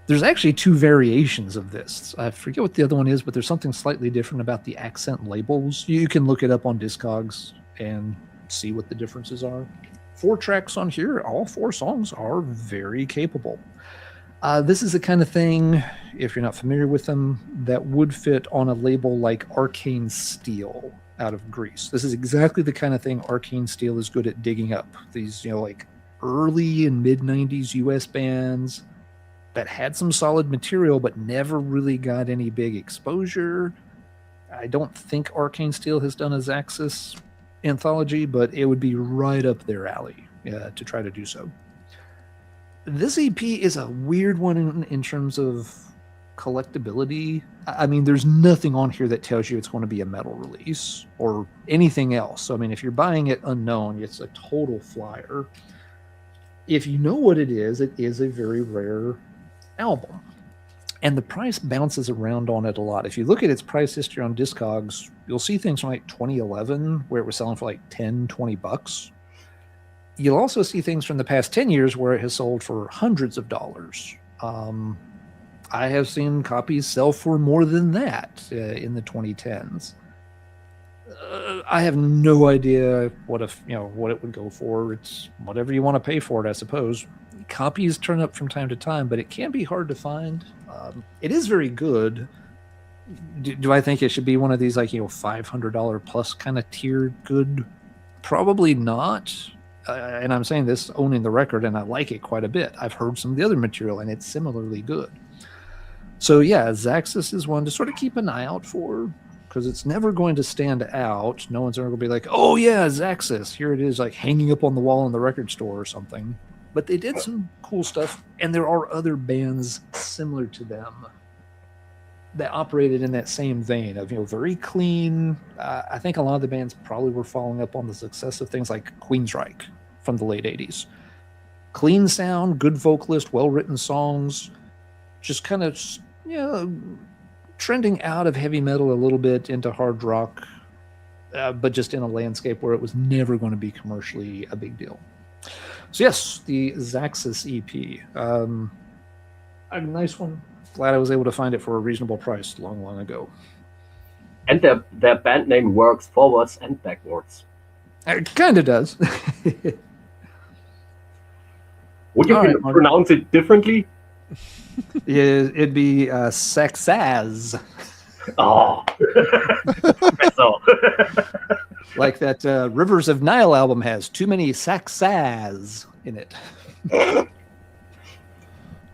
There's actually 2 variations of this. I forget what the other one is, but there's something slightly different about the Accent labels. You can look it up on Discogs and see what the differences are. 4 tracks on here, all 4 songs are very capable. This is the kind of thing, if you're not familiar with them, that would fit on a label like Arcane Steel out of Greece. This is exactly the kind of thing Arcane Steel is good at digging up. These, like early and mid 90s US bands that had some solid material but never really got any big exposure. I don't think Arcane Steel has done a Zaxis anthology, but it would be right up their alley to try to do so. This EP is a weird one in terms of collectability. I mean, there's nothing on here that tells you it's going to be a metal release or anything else. So, I mean, if you're buying it unknown, it's a total flyer. If you know what it is a very rare album. And the price bounces around on it a lot. If you look at its price history on Discogs, you'll see things from like 2011 where it was selling for like 10, 20 bucks. You'll also see things from the past 10 years where it has sold for hundreds of dollars. I have seen copies sell for more than that in the 2010s. I have no idea what it would go for. It's whatever you want to pay for it, I suppose. Copies turn up from time to time, but it can be hard to find. It is very good. Do I think it should be one of these $500 plus kind of tiered good? Probably not. And I'm saying this owning the record, and I like it quite a bit. I've heard some of the other material, and it's similarly good. So yeah, Zaxis is one to sort of keep an eye out for, because it's never going to stand out. No one's ever going to be like, oh yeah, Zaxis, here it is, like hanging up on the wall in the record store or something. But they did some cool stuff, and there are other bands similar to them that operated in that same vein of, very clean. I think a lot of the bands probably were following up on the success of things like Queensryche from the late 80s. Clean sound, good vocalist, well-written songs, just kind of, trending out of heavy metal a little bit into hard rock, but just in a landscape where it was never going to be commercially a big deal. So yes, the Zaxis EP. A nice one. Glad I was able to find it for a reasonable price long, long ago. And their band name works forwards and backwards. It kind of does. Would you pronounce it differently? It'd be Saxaz. Oh. Like that Rivers of Nile album has too many Saxaz in it.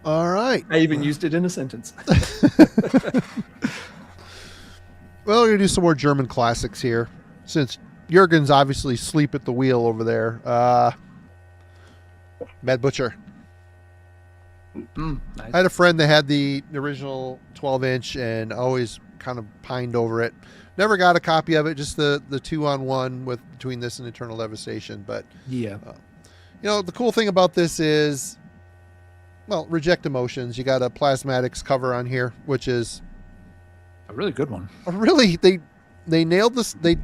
All right. I even used it in a sentence. Well, we're going to do some more German classics here, since Jurgen's obviously asleep at the wheel over there. Mad Butcher. Nice. I had a friend that had the original 12-inch and always kind of pined over it. Never got a copy of it, just the 2-on-1 between this and Eternal Devastation. But yeah, the cool thing about this is, well, Reject Emotions. You got a Plasmatics cover on here, which is a really good one. Really, they nailed this. They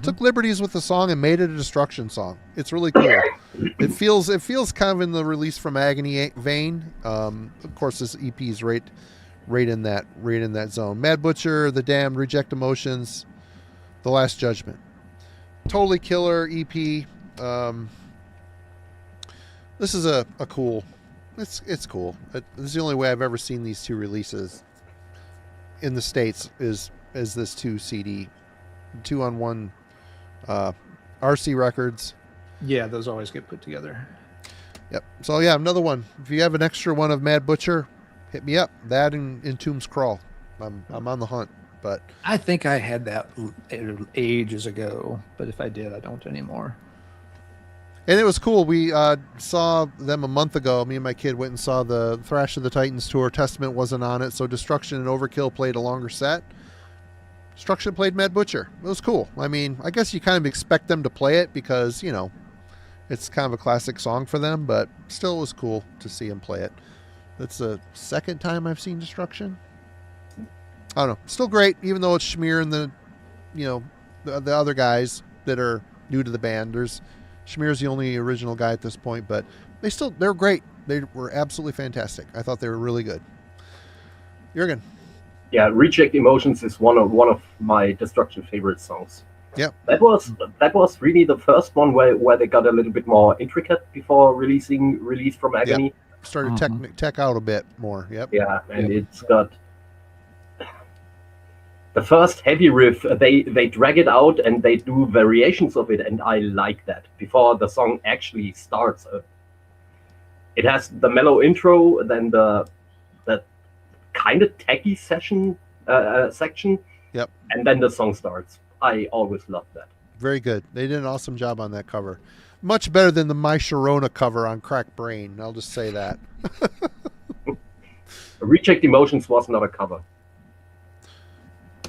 took liberties with the song and made it a Destruction song. It's really cool. It feels kind of in the Release from Agony vein. Of course, this EP is right in that zone. Mad Butcher, The Damned, Reject Emotions, The Last Judgment. Totally killer EP. This is a cool. It's cool. This is the only way I've ever seen these two releases in the States is this 2 CD, 2-on-1 RC Records. Yeah, those always get put together. Yep. So yeah, another one. If you have an extra one of Mad Butcher, hit me up. That and Tombs Crawl. I'm on the hunt. But I think I had that ages ago, but if I did, I don't anymore. And it was cool. We saw them a month ago. Me and my kid went and saw the Thrash of the Titans tour. Testament wasn't on it, so Destruction and Overkill played a longer set. Destruction played Mad Butcher. It was cool. I mean, I guess you kind of expect them to play it because, it's kind of a classic song for them, but still it was cool to see them play it. That's the second time I've seen Destruction. I don't know. Still great, even though it's Schmier and the other guys that are new to the band. Schmier's the only original guy at this point, but they're great. They were absolutely fantastic. I thought they were really good. Jurgen. Yeah, Reject Emotions is one of my Destruction favorite songs. Yep. That was really the first one where they got a little bit more intricate before Release from Agony. Yep. Started tech out a bit more. Yep. Yeah, and it's got the first heavy riff. They drag it out and they do variations of it, and I like that. Before the song actually starts, it has the mellow intro, then the kind of techy section, Yep. and then the song starts. I always loved that. Very good. They did an awesome job on that cover. Much better than the My Sharona cover on Crack Brain. I'll just say that. Reject Emotions was not a cover.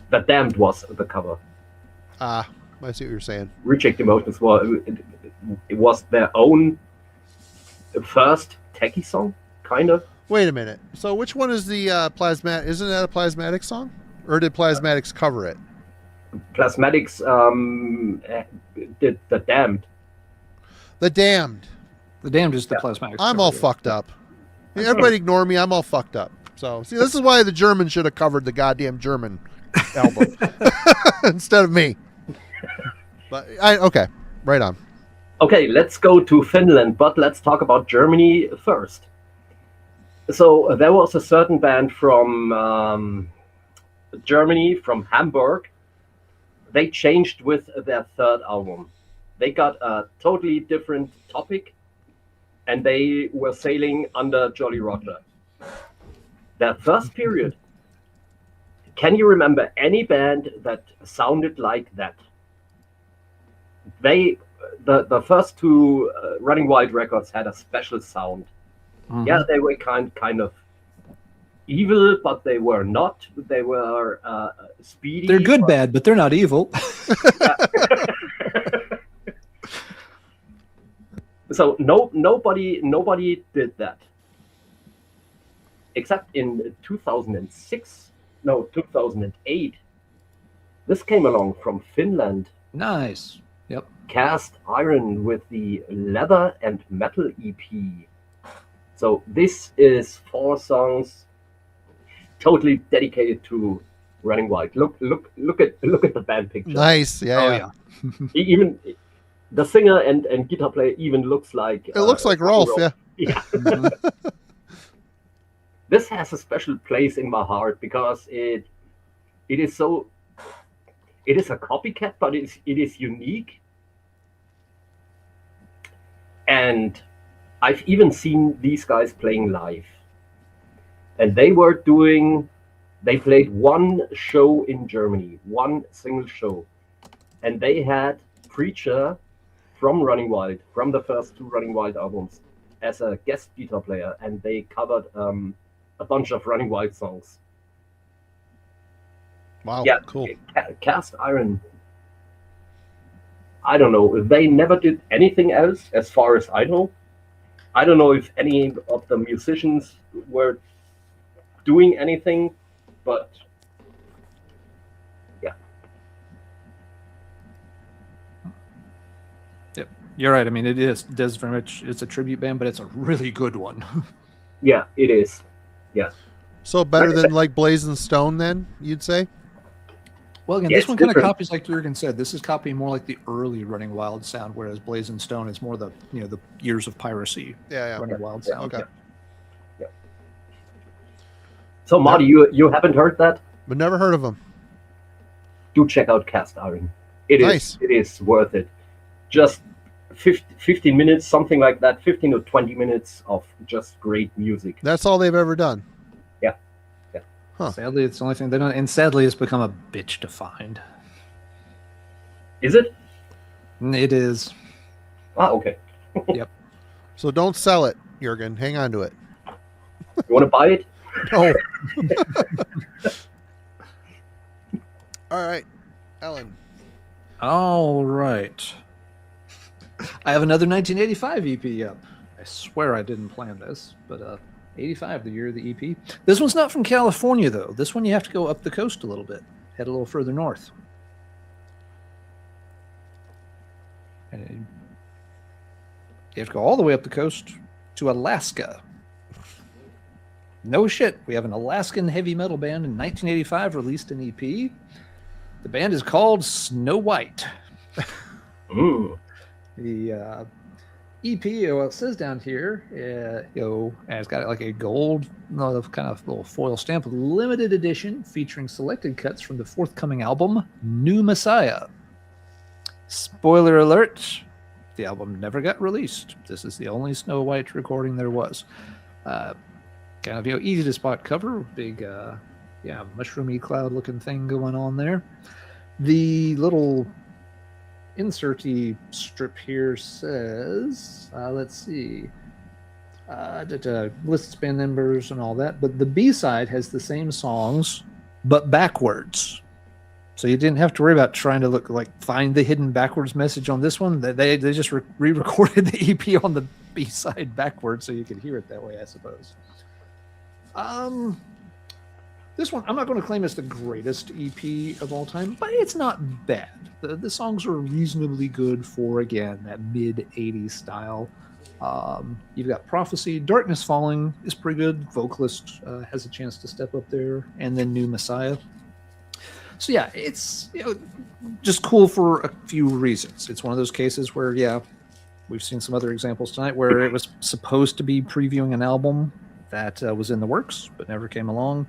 The Damned was the cover. I see what you're saying. Reject Emotions it was their own first techie song, kind of. Wait a minute. So which one is the Plasmatic? Isn't that a Plasmatic song? Or did Plasmatics cover it? Plasmatics did The Damned. The Damned. The Damned is the Plasmatics. I'm all fucked up. Everybody ignore me. I'm all fucked up. So, see, this is why the Germans should have covered the goddamn German album instead of me. But okay, right on. Okay, let's go to Finland, but let's talk about Germany first. So there was a certain band from Germany, from Hamburg. They changed with their third album. They got a totally different topic, and they were sailing under Jolly Roger. Their first period. Can you remember any band that sounded like that? The first two Running Wild records had a special sound. Mm-hmm. Yeah, they were kind of evil, but they were not. They were speedy. They're good bad, but they're not evil. So nobody did that. Except in 2008. This came along from Finland. Nice. Yep. Cast Iron with the Leather and Metal EP. So this is 4 songs totally dedicated to Running Wild. Look at the band picture. Nice. Yeah. Even the singer and guitar player even looks like it looks like Rolf. Yeah. Mm-hmm. This has a special place in my heart because it is a copycat, but it is unique. And I've even seen these guys playing live. And they played one show in Germany, one single show. And they had Preacher from Running Wild, from the first 2 Running Wild albums, as a guest guitar player. And they covered a bunch of Running Wild songs. Wow, yeah, cool. Cast Iron. I don't know. They never did anything else, as far as I know. I don't know if any of the musicians were doing anything, but yeah. Yep, you're right. I mean, does very much. It's a tribute band, but it's a really good one. Yeah, it is. Yeah. So better than like Blazing Stone, then you'd say? Well, again, this one kind of copies, like Jurgen said, this is copying more like the early Running Wild sound, whereas Blazing Stone is more the the years of piracy. Running Wild sound. Okay. Yeah. So Marty, you haven't heard that? But never heard of them. Do check out Cast Iron. It is worth it. Just 15 minutes, something like that, 15 or 20 minutes of just great music. That's all they've ever done. Huh. Sadly, it's the only thing they don't, and sadly, it's become a bitch to find. Is it? It is. Ah, okay. Yep. So don't sell it, Jurgen. Hang on to it. You want to buy it? No. All right, Ellen. All right. I have another 1985 EP up. I swear I didn't plan this, but 85, the year of the EP. This one's not from California, though. This one you have to go up the coast a little bit. Head a little further north. And you have to go all the way up the coast to Alaska. No shit. We have an Alaskan heavy metal band in 1985 released an EP. The band is called Snow White. Mm. The EP, well, it says down here, and it's got like a gold, kind of little foil stamp, limited edition featuring selected cuts from the forthcoming album, New Messiah. Spoiler alert, the album never got released. This is the only Snow White recording there was. Kind of, easy to spot cover, big, mushroomy cloud looking thing going on there. The little inserty strip here says, let's see, lists band members and all that, but the B-side has the same songs, but backwards. So you didn't have to worry about trying to find the hidden backwards message on this one. They just re-recorded the EP on the B-side backwards so you could hear it that way, I suppose. This one, I'm not going to claim it's the greatest EP of all time, but it's not bad. The songs are reasonably good for, again, that mid-'80s style. You've got Prophecy. Darkness Falling is pretty good. Vocalist has a chance to step up there. And then New Messiah. So, yeah, it's just cool for a few reasons. It's one of those cases where, we've seen some other examples tonight where it was supposed to be previewing an album that was in the works but never came along.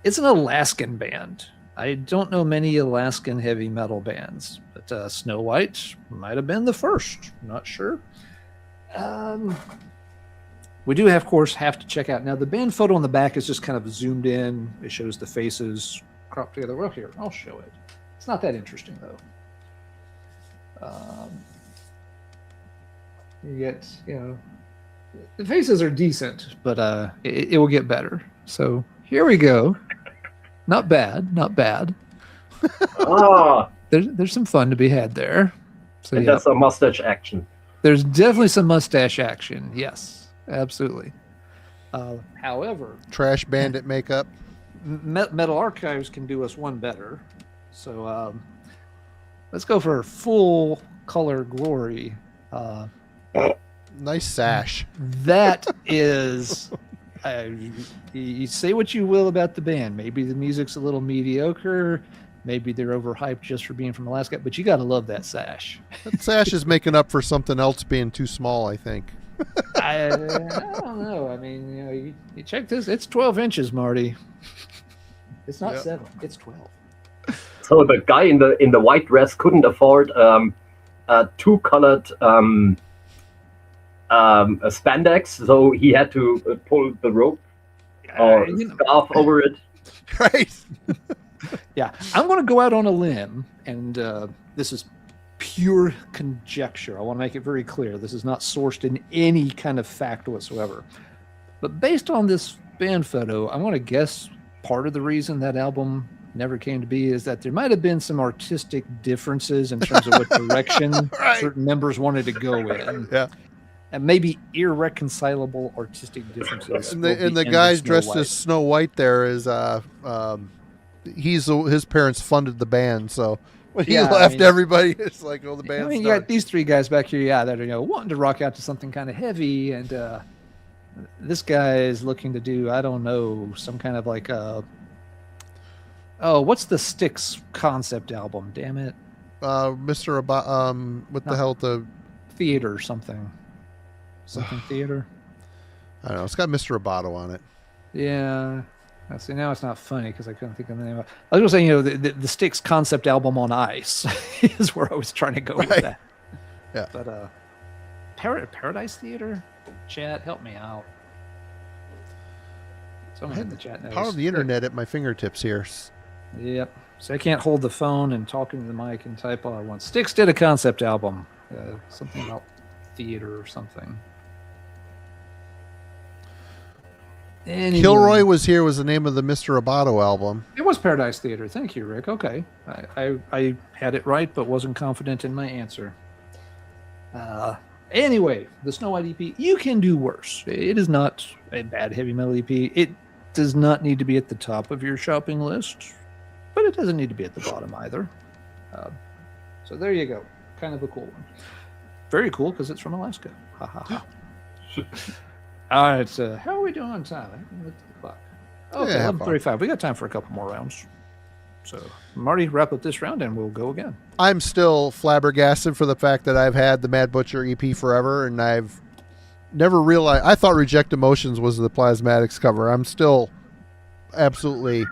It's an Alaskan band. I don't know many Alaskan heavy metal bands, but Snow White might have been the first. I'm not sure. We do, of course, have to check out. Now, the band photo on the back is just kind of zoomed in. It shows the faces cropped together. Well, here, I'll show it. It's not that interesting, though. You get, the faces are decent, but it will get better. So here we go. Not bad, not bad. There's some fun to be had there. So and that's some mustache action. There's definitely some mustache action. Yes, absolutely. However, Trash Bandit makeup. Metal Archives can do us one better. So let's go for full color glory. Nice sash. That is. You say what you will about the band. Maybe the music's a little mediocre. Maybe they're overhyped just for being from Alaska. But you got to love that sash. That sash is making up for something else being too small, I think. I don't know. I mean, you check this. It's 12 inches, Marty. It's not 7. It's 12. So the guy in the white dress couldn't afford a two-colored a spandex, so he had to pull the rope or scarf over it. Right. Yeah, I'm going to go out on a limb, and this is pure conjecture. I want to make it very clear. This is not sourced in any kind of fact whatsoever. But based on this band photo, I want to guess part of the reason that album never came to be is that there might have been some artistic differences in terms of what direction certain members wanted to go in. Yeah. And maybe irreconcilable artistic differences. And the guys dressed as Snow White there is his parents funded the band, so when he left, everybody is like, "Oh, the band's done." You got these three guys back here, that are wanting to rock out to something kind of heavy, and this guy is looking to do, I don't know, some kind of like what's the Styx concept album? Damn it, Mr. What the hell, the Theater something Theater. I don't know. It's got Mr. Roboto on it. Yeah. See, now it's not funny because I couldn't think of the name of it. I was going to say, the Styx concept album on ice is where I was trying to go with that. Yeah. But Paradise Theater? Chat, help me out. Someone in the chat knows. Power of the internet at my fingertips here. Yep. So I can't hold the phone and talk into the mic and type all I want. Styx did a concept album. Something about theater or something. Anyway. Kilroy Was Here was the name of the Mr. Roboto album. It was Paradise Theater. Thank you, Rick. Okay. I had it right, but wasn't confident in my answer. Anyway, the Snow White EP, you can do worse. It is not a bad heavy metal EP. It does not need to be at the top of your shopping list, but it doesn't need to be at the bottom either. So there you go. Kind of a cool one. Very cool because it's from Alaska. Ha ha ha. All right, so how are we doing on time? I haven't looked at the clock. Okay, 11:35. We got time for a couple more rounds. So, Marty, wrap up this round and we'll go again. I'm still flabbergasted for the fact that I've had the Mad Butcher EP forever, and I've never realized. I thought Reject Emotions was the Plasmatics cover. I'm still absolutely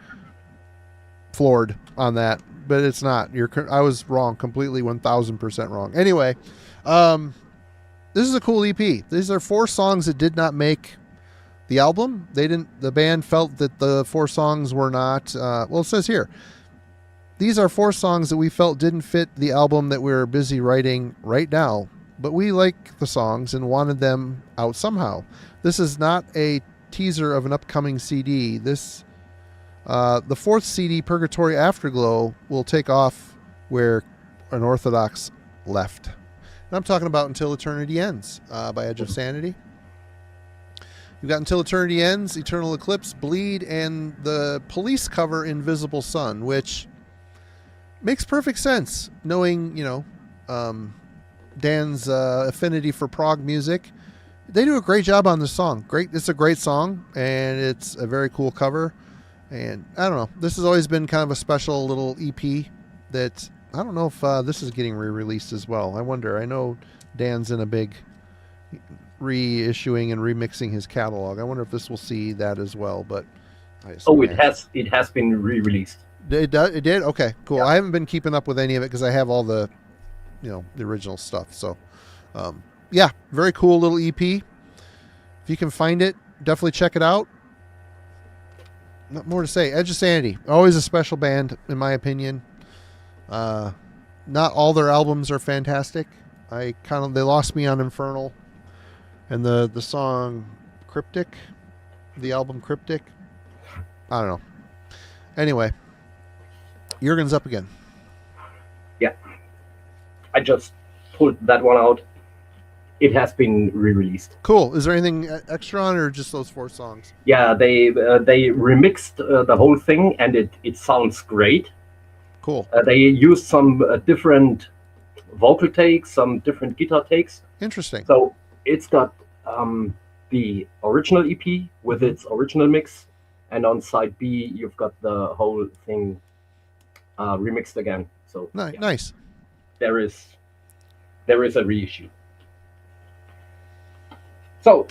floored on that, but it's not. I was wrong, completely 1,000% wrong. Anyway, this is a cool EP. These are 4 songs that did not make the album. The band felt that the 4 songs were not. Well, it says here. These are 4 songs that we felt didn't fit the album that we're busy writing right now, but we like the songs and wanted them out somehow. This is not a teaser of an upcoming CD. The 4th CD, Purgatory Afterglow, will take off where Unorthodox left. And I'm talking about Until Eternity Ends by Edge of Sanity. You've got Until Eternity Ends, Eternal Eclipse, Bleed, and the Police cover Invisible Sun, which makes perfect sense, knowing, Dan's affinity for prog music. They do a great job on this song. It's a great song, and it's a very cool cover. And I don't know, this has always been kind of a special little EP that I don't know if this is getting re-released as well. I wonder. I know Dan's in a big reissuing and remixing his catalog. I wonder if this will see that as well. But it has been re-released. It did? Okay, cool. Yeah. I haven't been keeping up with any of it because I have all the, the original stuff. So, yeah, very cool little EP. If you can find it, definitely check it out. Not more to say. Edge of Sanity, always a special band in my opinion. Not all their albums are fantastic. They lost me on Infernal, and the song Cryptic, the album Cryptic. I don't know. Anyway. Jurgen's up again. Yeah. I just pulled that one out. It has been re-released. Cool. Is there anything extra on it or just those 4 songs? Yeah, they remixed the whole thing, and it sounds great. Cool. They used some different vocal takes, some different guitar takes. Interesting. So it's got the original EP with its original mix, and on side B you've got the whole thing remixed again. So nice. There is a reissue. So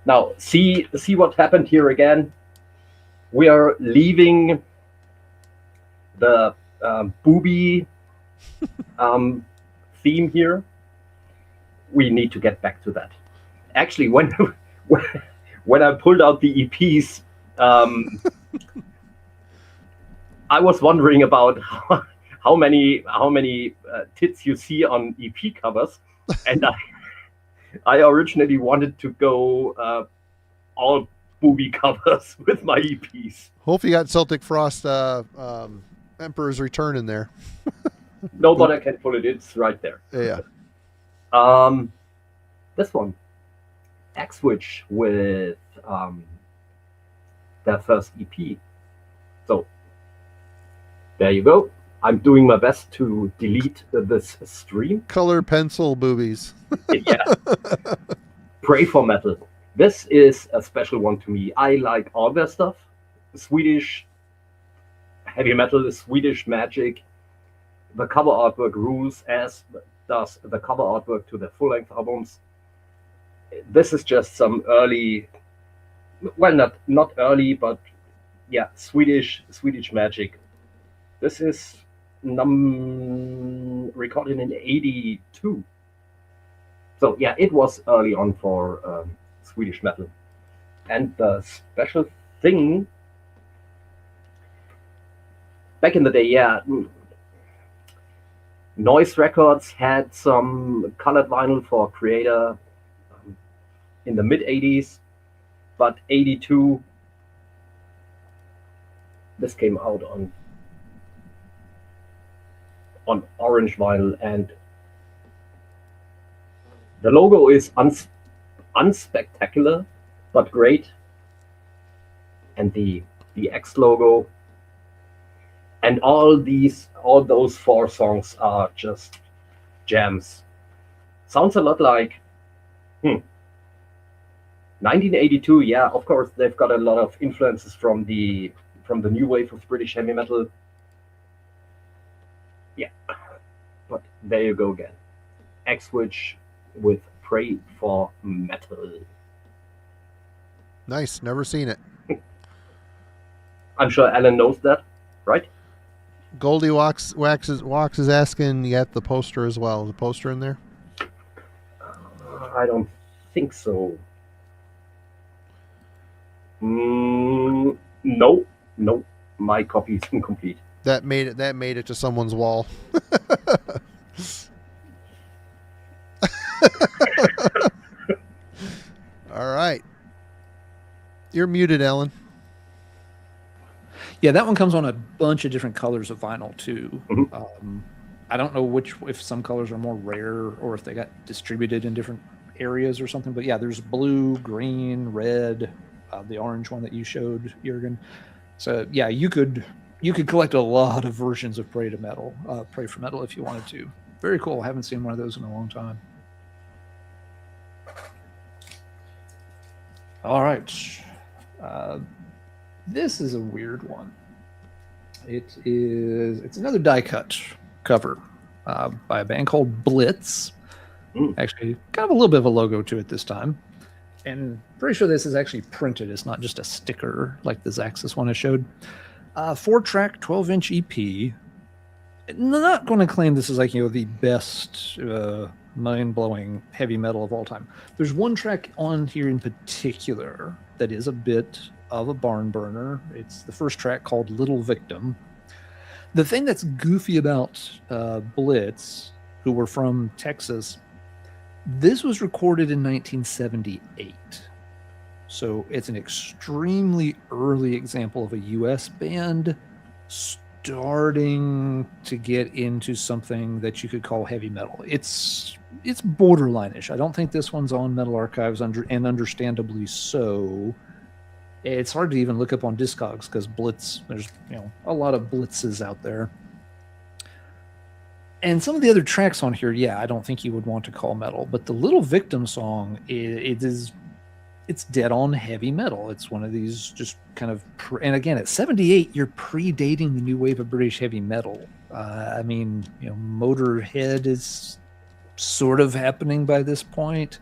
now see what happened here again. We are leaving the booby theme here. We need to get back to that. Actually, when I pulled out the EPs, I was wondering about how many tits you see on EP covers, and I originally wanted to go all booby covers with my EPs. Hope you got Celtic Frost Emperor's Return in there. No, but I can pull it. It's right there. Yeah. This one, X-Witch with their first EP. So there you go. I'm doing my best to delete this stream. Color pencil boobies. Yeah. Pray for metal. This is a special one to me. I like all their stuff. Swedish heavy metal, Swedish magic. The cover artwork rules, as does the cover artwork to the full-length albums. This is just some early, well, not early, but yeah, Swedish magic. This is recorded in 82. So yeah, it was early on for Swedish metal. And the special thing, back in the day, yeah, Noise Records had some colored vinyl for Kreator in the mid-80s, but 82, this came out on orange vinyl, and the logo is unspectacular but great, and the X logo, and all those 4 songs are just jams. Sounds a lot like 1982. Yeah, of course they've got a lot of influences from the new wave of British heavy metal, Yeah, but there you go again. X-Switch with Pray for Metal. Nice. Never seen it. I'm sure Alan knows that, right? Goldie Wax is asking, you got the poster as well. Is the poster in there? I don't think so. No. My copy is incomplete. That made it to someone's wall. All right. You're muted, Ellen. Yeah, that one comes on a bunch of different colors of vinyl too. Mm-hmm. I don't know if some colors are more rare or if they got distributed in different areas or something. But yeah, there's blue, green, red, the orange one that you showed, Jurgen. So yeah, you could collect a lot of versions of Pray for Metal if you wanted to. Very cool. I haven't seen one of those in a long time. All right. This is a weird one. It's another die cut cover by a band called Blitz. Actually, kind of a little bit of a logo to it this time. And pretty sure this is actually printed. It's not just a sticker like the Zaxis one I showed. 4-track, 12-inch EP. I'm not going to claim this is like, the best mind-blowing heavy metal of all time. There's one track on here in particular that is a bit of a barn burner. It's the first track called Little Victim. The thing that's goofy about Blitz, who were from Texas, this was recorded in 1978. So it's an extremely early example of a US band starting to get into something that you could call heavy metal. It's borderline-ish. I don't think this one's on Metal Archives, and understandably so. It's hard to even look up on Discogs because Blitz, there's a lot of Blitzes out there. And some of the other tracks on here, yeah, I don't think you would want to call metal. But the Little Victim song, it's dead on heavy metal. It's one of these just kind of, and again, at 78, you're predating the new wave of British heavy metal. Motorhead is sort of happening by this point.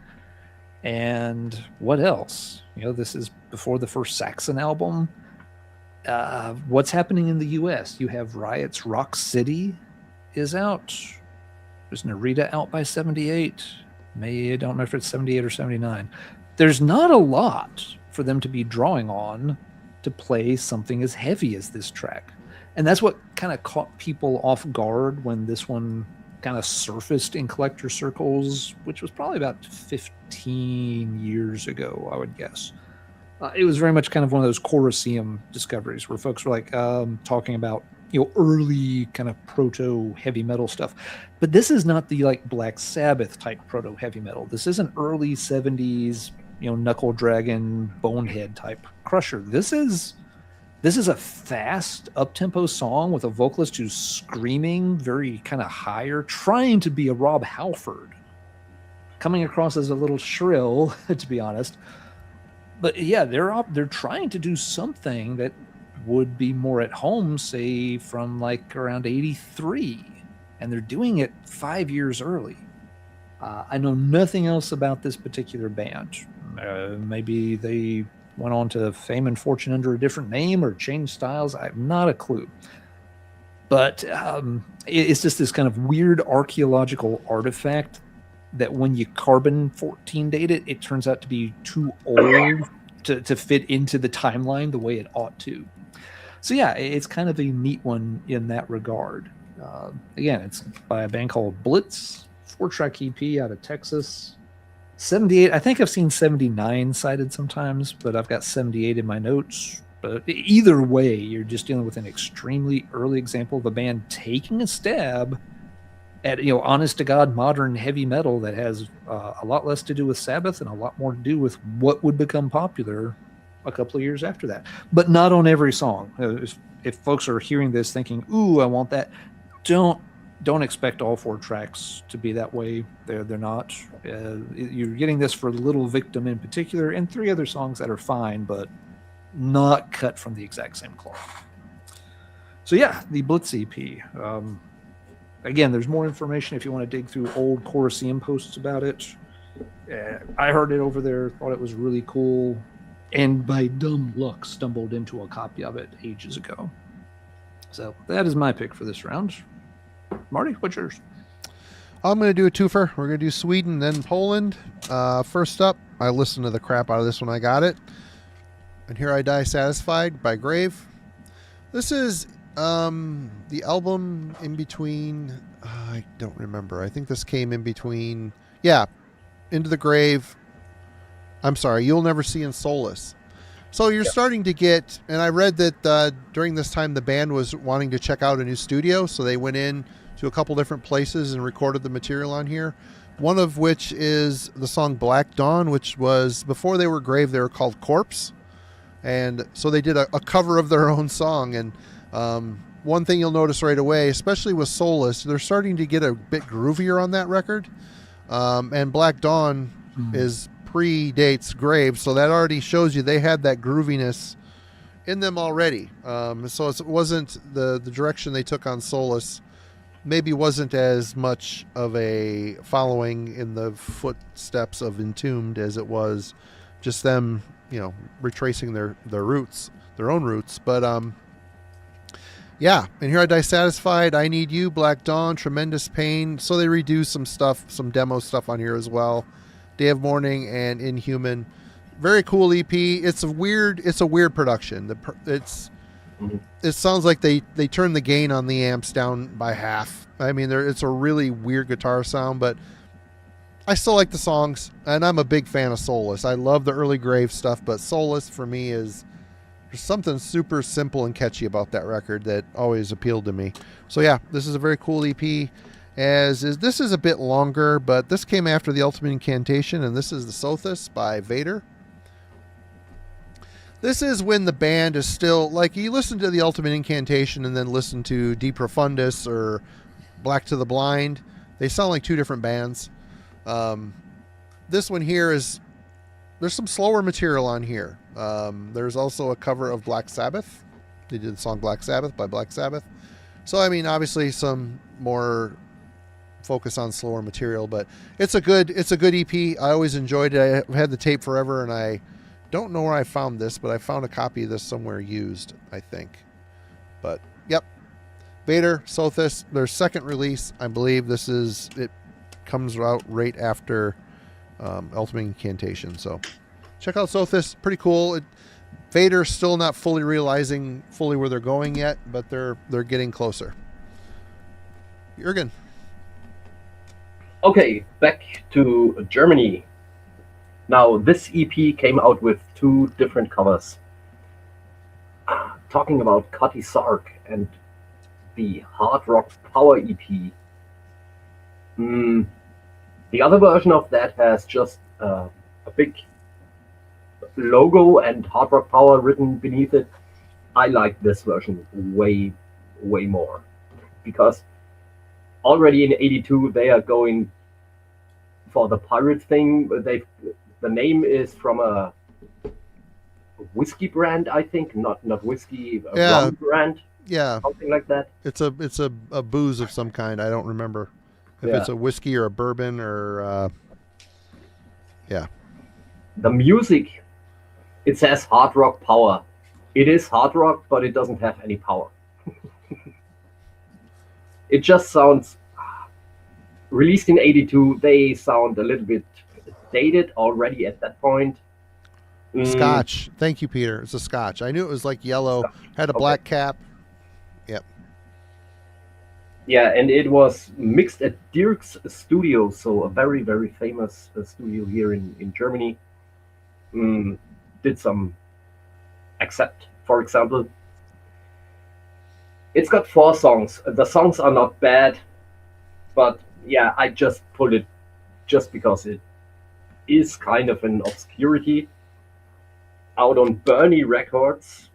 And what else? This is before the first Saxon album. What's happening in the US? You have Riot's Rock City is out. There's Nerita out by 78. I don't know if it's 78 or 79. There's not a lot for them to be drawing on to play something as heavy as this track. And that's what kind of caught people off guard when this one kind of surfaced in collector circles, which was probably about 15 years ago, I would guess. It was very much kind of one of those Colosseum discoveries where folks were like talking about early kind of proto heavy metal stuff. But this is not the like Black Sabbath type proto heavy metal. This isn't early 70s, Knuckle Dragon, Bonehead type Crusher. This is a fast up-tempo song with a vocalist who's screaming very kind of higher, trying to be a Rob Halford, coming across as a little shrill, to be honest. But yeah, they're trying to do something that would be more at home, say from like around 83, and they're doing it 5 years early. I know nothing else about this particular band. Maybe they went on to fame and fortune under a different name or changed styles. I have not a clue. But it's just this kind of weird archaeological artifact that when you carbon-14 date it, it turns out to be too old to fit into the timeline the way it ought to. So yeah, it's kind of a neat one in that regard. Again, it's by a band called Blitz, 4-track EP out of Texas. 78, I think I've seen 79 cited sometimes, but I've got 78 in my notes. But either way, you're just dealing with an extremely early example of a band taking a stab at, honest to God, modern heavy metal that has a lot less to do with Sabbath and a lot more to do with what would become popular a couple of years after that. But not on every song. If folks are hearing this thinking, ooh, I want that, don't expect all 4 tracks to be that way. They're not. You're getting this for Little Victim in particular, and 3 other songs that are fine, but not cut from the exact same cloth. So yeah, the Blitz EP. again, there's more information if you want to dig through old Colosseum posts about it. I heard it over there, thought it was really cool, and by dumb luck stumbled into a copy of it ages ago. So that is my pick for this round. Marty, what's yours? I'm going to do a twofer. We're going to do Sweden, then Poland. First up, I listened to the crap out of this when I got it. And Here I Die Satisfied by Grave. This is the album in between. I don't remember. I think this came in between. Yeah, Into the Grave. I'm sorry, You'll Never See in Solace. So you're starting to get, and I read that during this time the band was wanting to check out a new studio, so they went in to a couple different places and recorded the material on here. One of which is the song Black Dawn, which was, before they were Grave, they were called Corpse. And so they did a cover of their own song. And one thing you'll notice right away, especially with Solace, they're starting to get a bit groovier on that record. And Black Dawn is predates Grave, so that already shows you they had that grooviness in them already. So it wasn't the direction they took on Solace. Maybe wasn't as much of a following in the footsteps of Entombed as it was just them, retracing their roots, their own roots. But yeah, and Here I Die Satisfied, I Need You, Black Dawn, Tremendous Pain. So they redo some stuff, some demo stuff on here as well. Day of Mourning and Inhuman. Very cool EP. It's a weird production. It sounds like they turned the gain on the amps down by half. I mean, it's a really weird guitar sound, but I still like the songs, and I'm a big fan of Solace. I love the early Grave stuff, but Solace for me is, there's something super simple and catchy about that record that always appealed to me. So yeah, this is a very cool EP. This is a bit longer, but this came after the Ultimate Incantation, and this is the Sothis by Vader. This is when the band is still, like, you listen to the Ultimate Incantation and then listen to De Profundis or Black to the Blind. They sound like two different bands. This one here there's some slower material on here. There's also a cover of Black Sabbath. They did the song Black Sabbath by Black Sabbath. So, I mean, obviously some more focus on slower material, but it's a good EP. I always enjoyed it. I've had the tape forever, and I don't know where I found this, but I found a copy of this somewhere used, I think. But yep, Vader, Sothis, their second release, I believe. It comes out right after Ultimate Incantation. So check out Sothis, pretty cool. Vader's still not fully realizing where they're going yet, but they're getting closer. Jurgen. Okay, back to Germany. Now, this EP came out with two different covers. Talking about Cutty Sark and the Hard Rock Power EP. The other version of that has just a big logo and Hard Rock Power written beneath it. I like this version way, way more. Because already in '82 they are going for the pirate thing. The name is from a whiskey brand, I think, not whiskey, rum brand. Yeah, something like that. It's a booze of some kind. I don't remember if it's a whiskey or a bourbon or yeah. The music, it says Hard Rock Power. It is hard rock, but it doesn't have any power. It just sounds, released in '82, they sound a little bit dated already at that point. Scotch. Thank you, Peter. It's a Scotch. I knew it was like yellow, Scotch. Had a black cap. Yep. Yeah, and it was mixed at Dirk's studio, so a very, very famous studio here in Germany. Did some Accept, for example. It's got 4 songs. The songs are not bad, but yeah, I just pulled it just because it is kind of an obscurity. Out on Bernie Records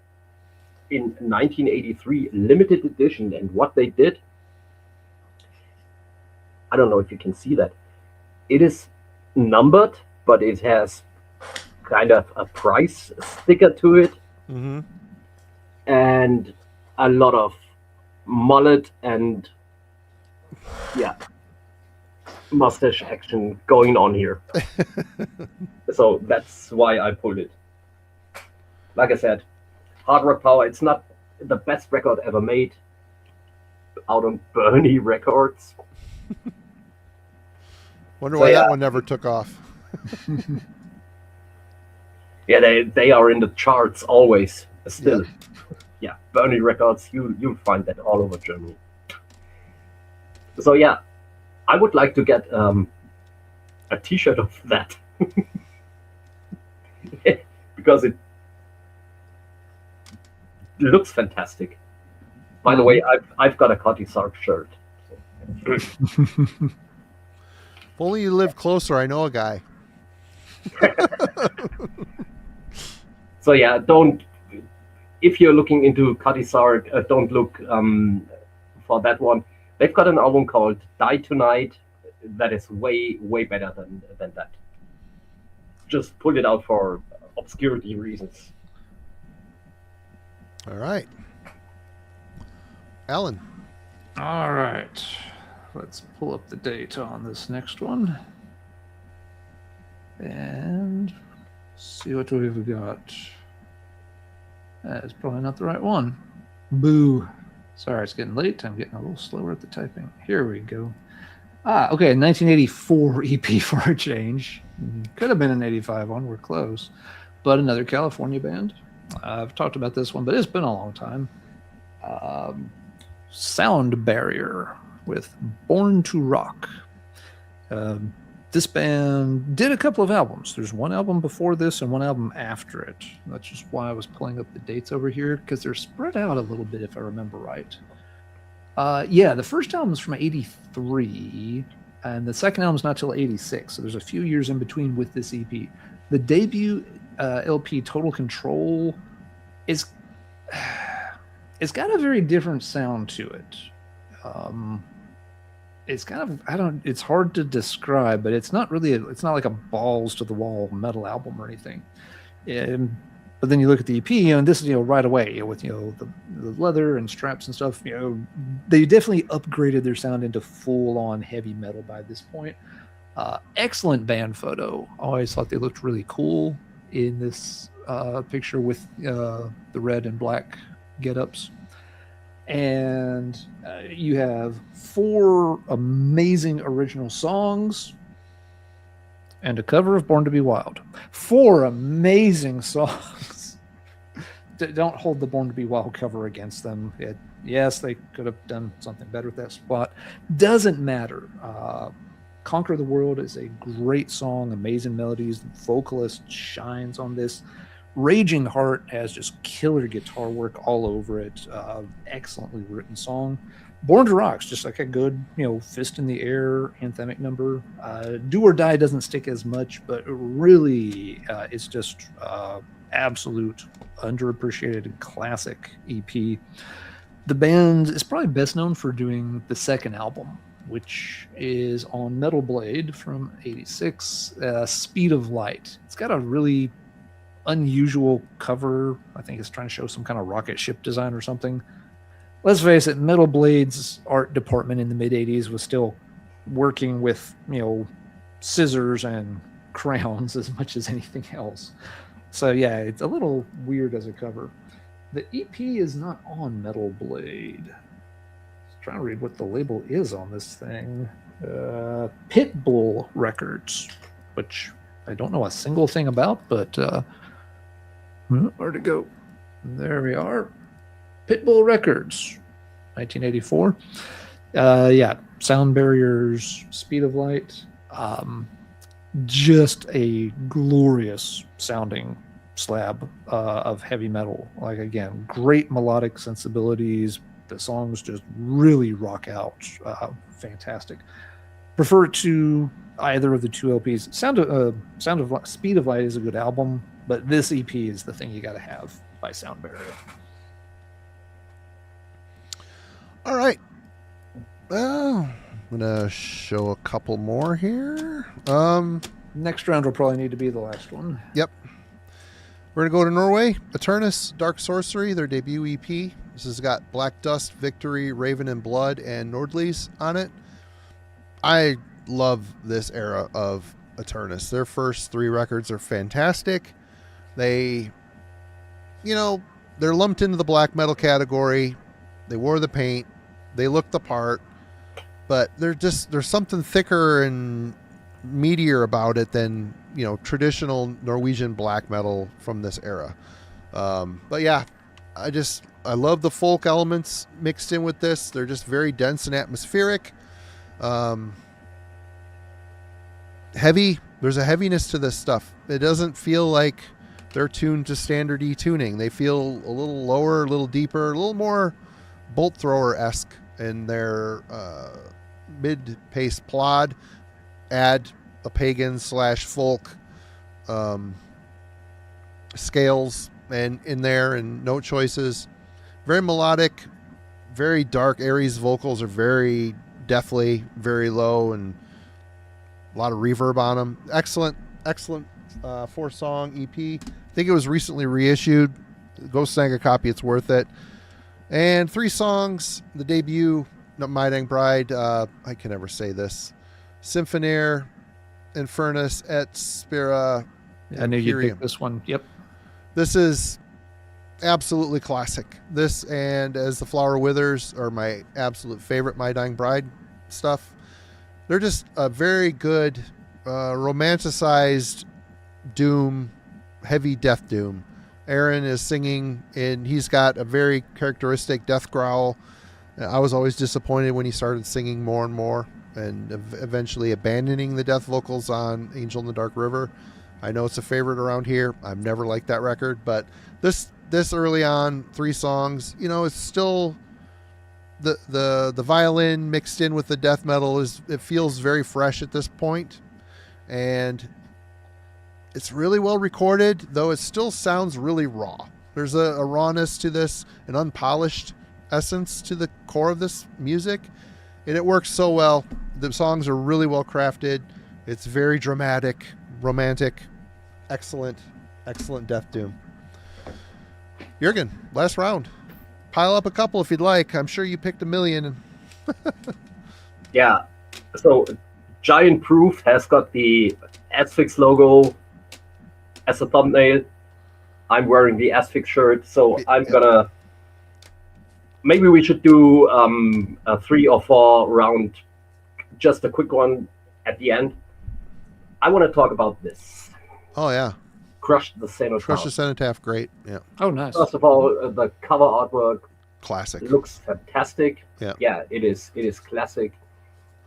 in 1983, limited edition, and what they did, I don't know if you can see that. It is numbered, but it has kind of a price sticker to it. Mm-hmm. And a lot of mullet and yeah, mustache action going on here. So that's why I pulled it. Like I said, Hard Rock Power, it's not the best record ever made out on Bernie Records. Wonder why that one never took off. Yeah, they are in the charts always, still. Yep. Yeah, Bernie Records, you'll find that all over Germany. So yeah, I would like to get a t-shirt of that. Because it looks fantastic. By the way, I've got a Cotty Sark shirt. If only you live closer, I know a guy. So yeah, if you're looking into Cotty Sark, don't look for that one. They've got an album called Die Tonight that is way, way better than that. Just pulled it out for obscurity reasons. All right. Alan. All right. Let's pull up the date on this next one. And see what we've got. That's probably not the right one. Boo. Sorry, it's getting late. I'm getting a little slower at the typing. Here we go. Okay, 1984 EP for a change. Could have been an 85 one. We're close. But another California band. I've talked about this one, but it's been a long time. Sound Barrier with Born to Rock. This band did a couple of albums. There's one album before this and one album after it. That's just why I was pulling up the dates over here, because they're spread out a little bit if I remember right. Yeah, the first album is from 83, and the second album is not till 86, so there's a few years in between with this EP. The debut LP, Total Control, it's got a very different sound to it. It's kind of, it's hard to describe, but it's not really, it's not like a balls to the wall metal album or anything. But then you look at the EP, and this is, right away with, the leather and straps and stuff, they definitely upgraded their sound into full on heavy metal by this point. Excellent band photo. I always thought they looked really cool in this picture with the red and black get-ups. And you have 4 amazing original songs and a cover of Born to Be Wild. 4 amazing songs. Don't hold the Born to Be Wild cover against them. Yes, they could have done something better with that spot. Doesn't matter. Conquer the World is a great song, amazing melodies. The vocalist shines on this. Raging Heart has just killer guitar work all over it. Excellently written song. Born to Rock's just like a good, fist in the air anthemic number. Do or Die doesn't stick as much, but really it's just absolute underappreciated classic EP. The band is probably best known for doing the second album, which is on Metal Blade from 86, Speed of Light. It's got a really unusual cover. I think it's trying to show some kind of rocket ship design or something. Let's face it, Metal Blade's art department in the mid-80s was still working with, scissors and crayons as much as anything else. So yeah, it's a little weird as a cover. The EP is not on Metal Blade. Just trying to read what the label is on this thing. Pitbull Records, which I don't know a single thing about, but where'd it go? There we are. Pitbull Records, 1984. Yeah, Sound Barriers, Speed of Light. Just a glorious sounding slab of heavy metal. Like, again, great melodic sensibilities. The songs just really rock out. Fantastic. Prefer it to either of the 2 LPs. Speed of Light is a good album, but this EP is the thing you got to have by Sound Barrier. All right. Well, I'm going to show a couple more here. Next round will probably need to be the last one. Yep. We're going to go to Norway. Eternus, Dark Sorcery, their debut EP. This has got Black Dust, Victory, Raven and Blood, and Nordlies on it. I love this era of Eternus. Their first 3 records are fantastic. They, they're lumped into the black metal category. They wore the paint. They look the part. But there's something thicker and meatier about it than, traditional Norwegian black metal from this era. But yeah, I love the folk elements mixed in with this. They're just very dense and atmospheric. Heavy. There's a heaviness to this stuff. It doesn't feel like they're tuned to standard E tuning. They feel a little lower, a little deeper, a little more bolt thrower-esque in their mid-pace plod. Add a pagan / folk scales and in there and note choices. Very melodic, very dark. Aries vocals are very deathly, very low, and a lot of reverb on them. Excellent 4-song EP. I think it was recently reissued. Go snag a copy, it's worth it. And 3 songs. The debut, My Dang Bride, I can never say this. Symphonaire, Infernus, et Spira. I knew you'd pick this one. Yep. This is absolutely classic. This and As the Flower Withers are my absolute favorite My Dying Bride stuff. They're just a very good romanticized doom, heavy death doom. Aaron is singing and he's got a very characteristic death growl. I was always disappointed when he started singing more and more and eventually abandoning the death vocals on Angel in the Dark River. I know it's a favorite around here. I've never liked that record, but this early on, 3 songs, it's still the violin mixed in with the death metal it feels very fresh at this point, and it's really well recorded, though it still sounds really raw. There's a rawness to this, an unpolished essence to the core of this music, and it works so well. The songs are really well crafted. It's very dramatic, romantic, excellent death doom. Jurgen, last round. Pile up a couple if you'd like. I'm sure you picked a million. Yeah. So Giant Proof has got the Asphyx logo as a thumbnail. I'm wearing the Asphyx shirt, so I'm gonna. Maybe we should do a 3 or 4 round, just a quick one at the end. I want to talk about this. Oh yeah. Crush the Cenotaph. Crush the Cenotaph, great. Yeah. Oh, nice. First of all, the cover artwork, classic. looks fantastic. Yeah. Yeah, it is classic.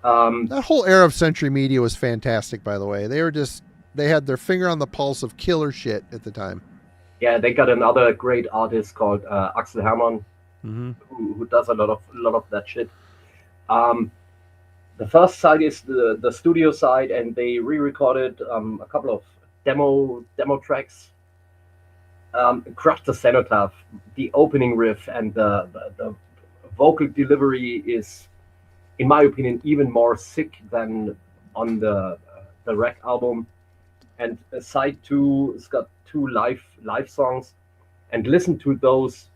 That whole era of Century Media was fantastic, by the way. They had their finger on the pulse of killer shit at the time. Yeah, they got another great artist called Axel Hermann, who does a lot of that shit. The first side is the studio side, and they re-recorded a couple of demo tracks. Crush the Cenotaph, the opening riff and the vocal delivery is, in my opinion, even more sick than on the Wreck album. And side 2 has got 2 live songs, and listen to those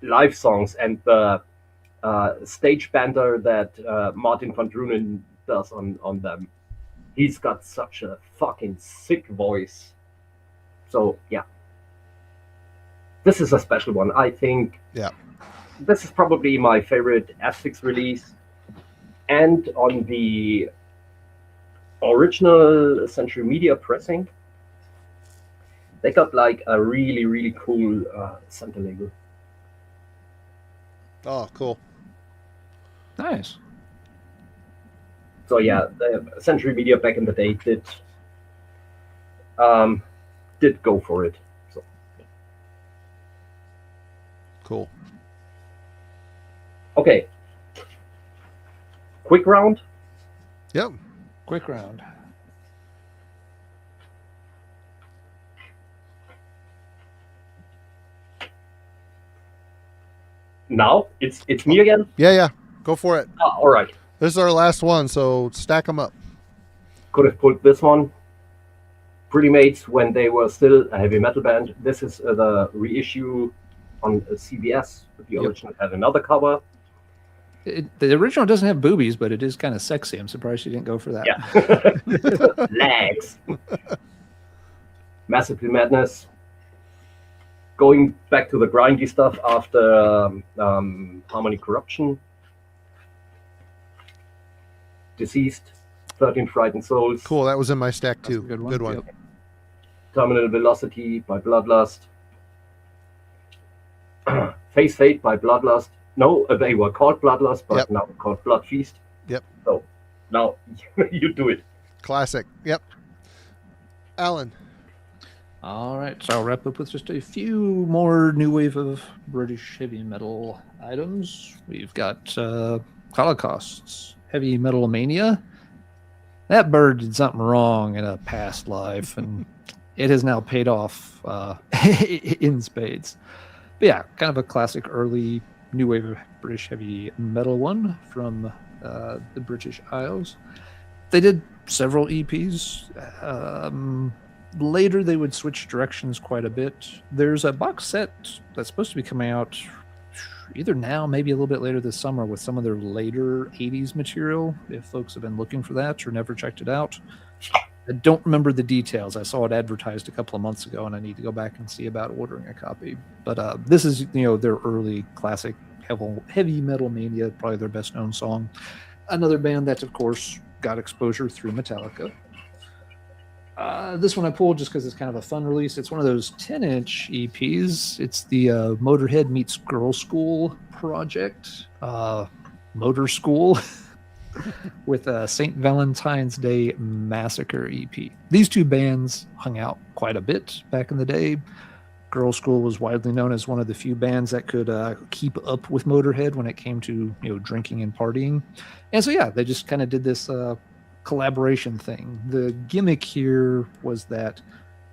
live songs and the stage banter that Martin van Drunen does on them. He's got such a fucking sick voice. So yeah, this is a special one. I think this is probably my favorite Asphyx release. And on the original Century Media pressing, they got like a really, really cool center label. Oh, cool. Nice. So yeah, the Century Media back in the day did go for it. So yeah. Cool. Okay. Quick round. Yep. Quick round. Now it's me again. Yeah. Go for it. All right. This is our last one, so stack them up. Could have pulled this one. Primates, when they were still a heavy metal band. This is the reissue on CBS. The original had another cover. The original doesn't have boobies, but it is kind of sexy. I'm surprised you didn't go for that. Yeah. Legs. Massively Madness. Going back to the grindy stuff after Harmony Corruption. Deceased. 13 Frightened Souls. Cool, that was in my stack too. Good one. Good one. Yep. Terminal Velocity by Bloodlust. Face Fate by Bloodlust. No, they were called Bloodlust, but now called Blood Feast. Yep. So now you do it. Classic. Yep. Alan. All right, so I'll wrap up with just a few more new wave of British heavy metal items. We've got Holocaust's Heavy Metal Mania. That bird did something wrong in a past life, and it has now paid off in spades. But yeah, kind of a classic early new wave of British heavy metal one from the British Isles. They did several EPs. Later, they would switch directions quite a bit. There's a box set that's supposed to be coming out either now, maybe a little bit later this summer, with some of their later 80s material, if folks have been looking for that or never checked it out. I don't remember the details. I saw it advertised a couple of months ago, and I need to go back and see about ordering a copy. But this is, their early classic heavy metal mania, probably their best known song. Another band that, of course, got exposure through Metallica. This one I pulled just because it's kind of a fun release. It's one of those 10-inch EPs. It's the Motorhead meets Girl School project, Motor School, with a St. Valentine's Day Massacre EP. These two bands hung out quite a bit back in the day. Girl School was widely known as one of the few bands that could keep up with Motorhead when it came to drinking and partying. And so, yeah, they just kind of did this collaboration thing. The gimmick here was that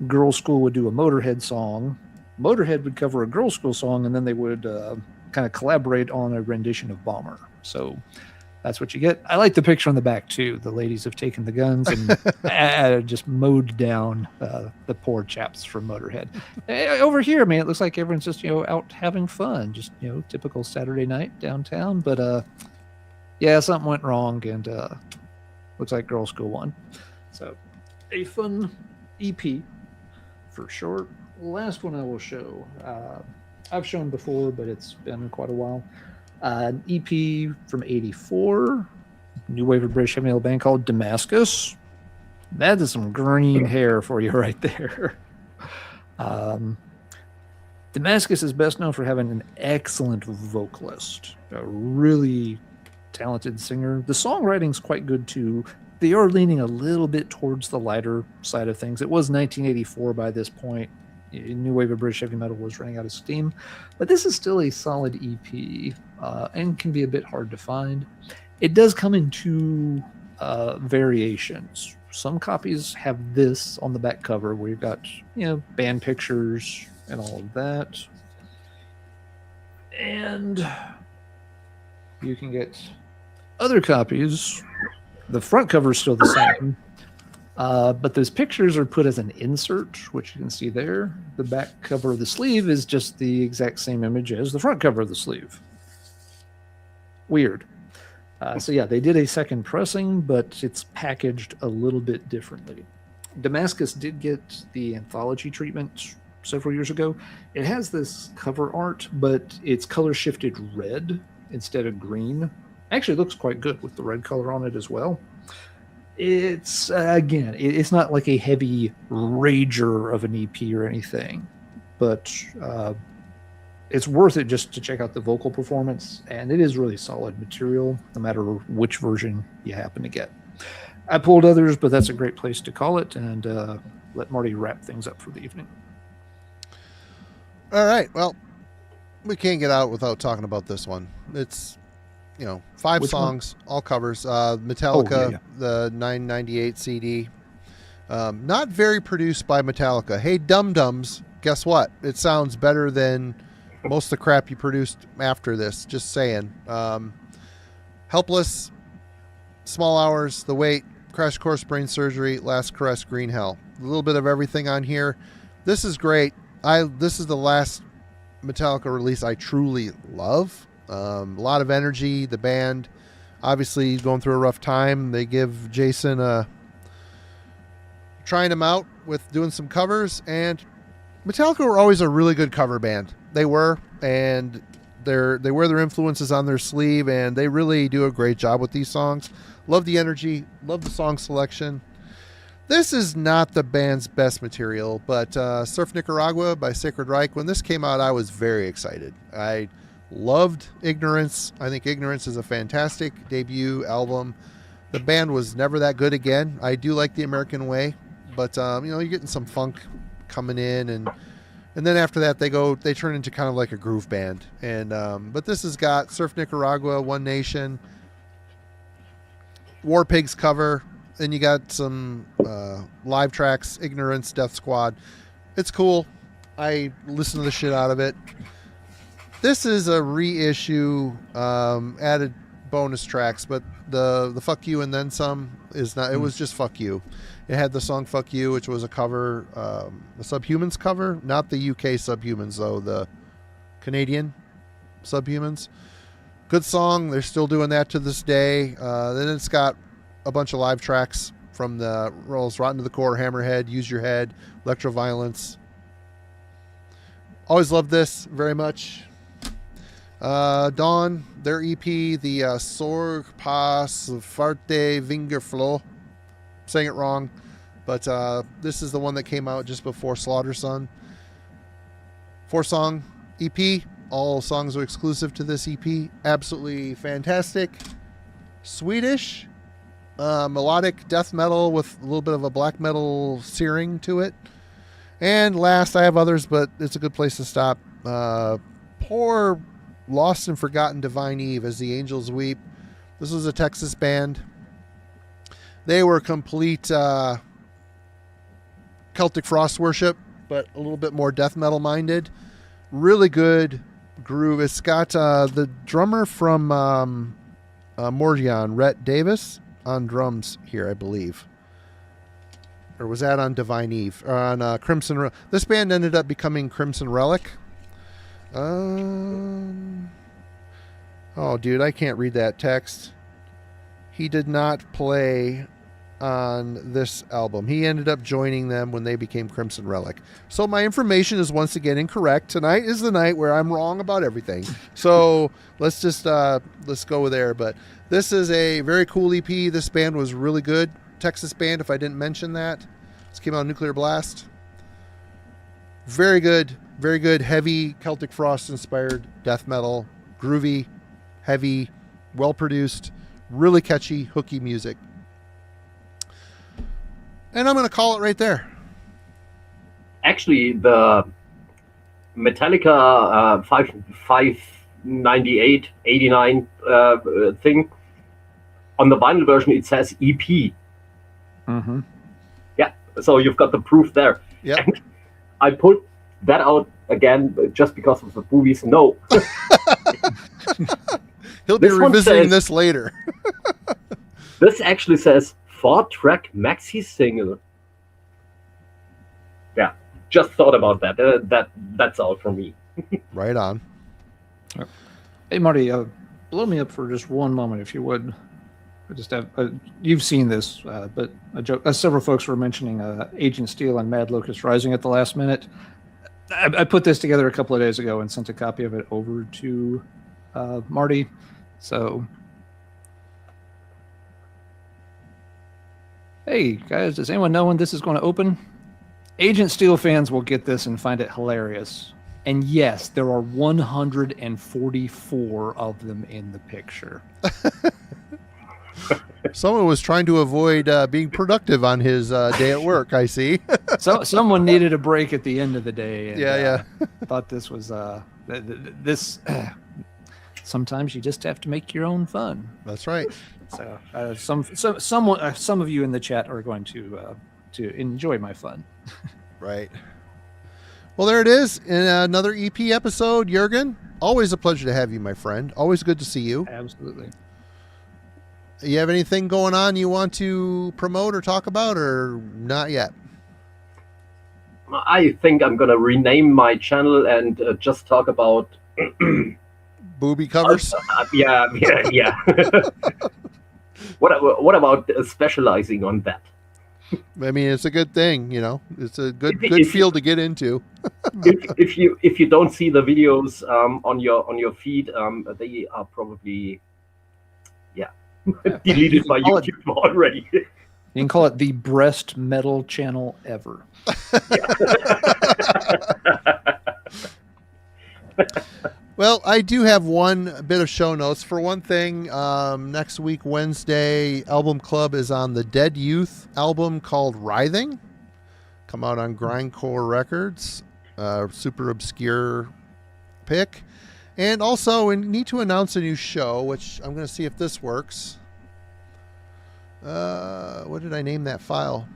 Girl School would do a Motorhead song, Motorhead would cover a Girl School song, and then they would kind of collaborate on a rendition of Bomber. So that's what you get. I like the picture on the back too. The ladies have taken the guns and just mowed down the poor chaps from Motorhead. Over here, man, it looks like everyone's just out having fun, just typical Saturday night downtown. But yeah, something went wrong, and looks like Girl School won. So a fun EP for sure. Last one I will show. I've shown before, but it's been quite a while. An EP from '84, new wave of British heavy metal band called Damascus. That is some green hair for you right there. Damascus is best known for having an excellent vocalist, a really talented singer. The songwriting's quite good too. They are leaning a little bit towards the lighter side of things. It was 1984 by this point. New wave of British heavy metal was running out of steam, but this is still a solid EP and can be a bit hard to find. It does come in two variations. Some copies have this on the back cover where you've got band pictures and all of that, and you can get other copies. The front cover is still the same, but those pictures are put as an insert, which you can see there. The back cover of the sleeve is just the exact same image as the front cover of the sleeve. Weird. So yeah, they did a second pressing, but it's packaged a little bit differently. Damascus did get the anthology treatment several years ago. It has this cover art, but it's color shifted red instead of green. Actually looks quite good with the red color on it as well. It's again, it's not like a heavy rager of an EP or anything, but it's worth it just to check out the vocal performance, and it is really solid material no matter which version you happen to get. I pulled others, but that's a great place to call it, and let Marty wrap things up for the evening. All right, well, we can't get out without talking about this one. It's 5 Which songs, all covers. Metallica, yeah. The 998 CD. Not very produced by Metallica. Hey, Dum Dums, guess what? It sounds better than most of the crap you produced after this. Just saying. Helpless, Small Hours, The Wait, Crash Course Brain Surgery, Last Caress, Green Hell. A little bit of everything on here. This is great. This is the last Metallica release I truly love. A lot of energy. The band, obviously, going through a rough time. They give Jason trying him out with doing some covers, and Metallica were always a really good cover band. They were, and they wear their influences on their sleeve, and they really do a great job with these songs. Love the energy, love the song selection. This is not the band's best material, but Surf Nicaragua by Sacred Reich, when this came out, I was very excited. I loved Ignorance. I think Ignorance is a fantastic debut album. The band was never that good again. I do like The American Way, but you're getting some funk coming in, and then after that they turn into kind of like a groove band. And but this has got Surf Nicaragua, One Nation, War Pigs cover. Then you got some live tracks, Ignorance, Death Squad. It's cool. I listen to the shit out of it. This is a reissue, added bonus tracks, but the Fuck You and Then Some is not. It was just Fuck You. It had the song Fuck You, which was a cover, the Subhumans cover, not the UK Subhumans though, the Canadian Subhumans. Good song. They're still doing that to this day. Then it's got a bunch of live tracks from the rolls Rotten to the Core, Hammerhead, Use Your Head, Electroviolence. Always loved this very much. Dawn, their EP, the Sorg Pas Farte Vingerflo. Saying it wrong, but this is the one that came out just before Slaughter Sun. 4-song EP. All songs are exclusive to this EP. Absolutely fantastic. Swedish. Melodic death metal with a little bit of a black metal searing to it. And last, I have others, but it's a good place to stop. Poor Lost and Forgotten Divine Eve, As the Angels Weep. This was a Texas band. They were complete Celtic Frost worship, but a little bit more death metal minded. Really good groove. It's got the drummer from Morgion, Rhett Davis, on drums here, I believe. Or was that on Divine Eve? Or on Crimson. This band ended up becoming Crimson Relic. Oh, dude, I can't read that text. He did not play on this album. He ended up joining them when they became Crimson Relic. So my information is once again incorrect. Tonight is the night where I'm wrong about everything. So let's just let's go there. But this is a very cool EP. This band was really good. Texas band, if I didn't mention that. This came out on Nuclear Blast. Very good, heavy Celtic Frost inspired death metal. Groovy, heavy, well produced, really catchy, hooky music. And I'm going to call it right there. Actually, the Metallica 598, 89 thing, on the vinyl version, it says EP. Mm-hmm. Yeah, so you've got the proof there. Yeah. I put that out again just because of the movies. No. He'll be revisiting this later. This actually says 4-track maxi single. Yeah, just thought about that. That's all from me. Right on. Hey, Marty, blow me up for just one moment, if you would. I just have you've seen this, but a joke. Several folks were mentioning Agent Steel and Mad Locust Rising at the last minute. I put this together a couple of days ago and sent a copy of it over to Marty. So, hey guys, does anyone know when this is going to open? Agent Steel fans will get this and find it hilarious. And yes, there are 144 of them in the picture. Someone was trying to avoid being productive on his day at work, I see. So someone needed a break at the end of the day. And, yeah. Thought this was this. Sometimes you just have to make your own fun. That's right. So some of you in the chat are going to enjoy my fun. Right. Well, there it is in another EP episode. Jurgen, always a pleasure to have you, my friend. Always good to see you. Absolutely. You have anything going on you want to promote or talk about, or not yet? I think I'm gonna rename my channel and just talk about Booby covers? yeah. What about specializing on that? I mean, it's a good thing, It's a good If field to get into. if you don't see the videos on your feed, they are probably deleted by YouTube already. You can call it the breast metal channel ever. Well, I do have one bit of show notes. For one thing, next week, Wednesday, Album Club is on the Dead Youth album called Writhing. Come out on Grindcore Records. Super obscure pick. And also, we need to announce a new show, which I'm going to see if this works. What did I name that file?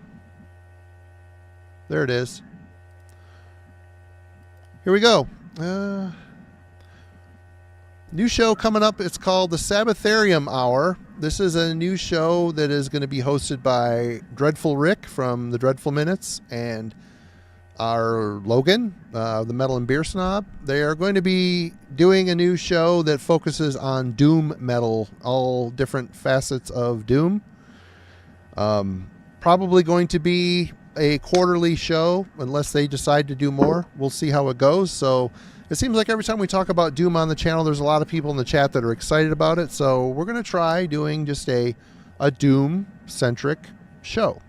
There it is. Here we go. New show coming up. It's called the Sabbatharium Hour. This is a new show that is going to be hosted by Dreadful Rick from the Dreadful Minutes and our Logan, the Metal and Beer Snob. They are going to be doing a new show that focuses on doom metal, all different facets of doom. Probably going to be a quarterly show unless they decide to do more. We'll see how it goes. So it seems like every time we talk about doom on the channel, there's a lot of people in the chat that are excited about it. So we're going to try doing just a doom centric show.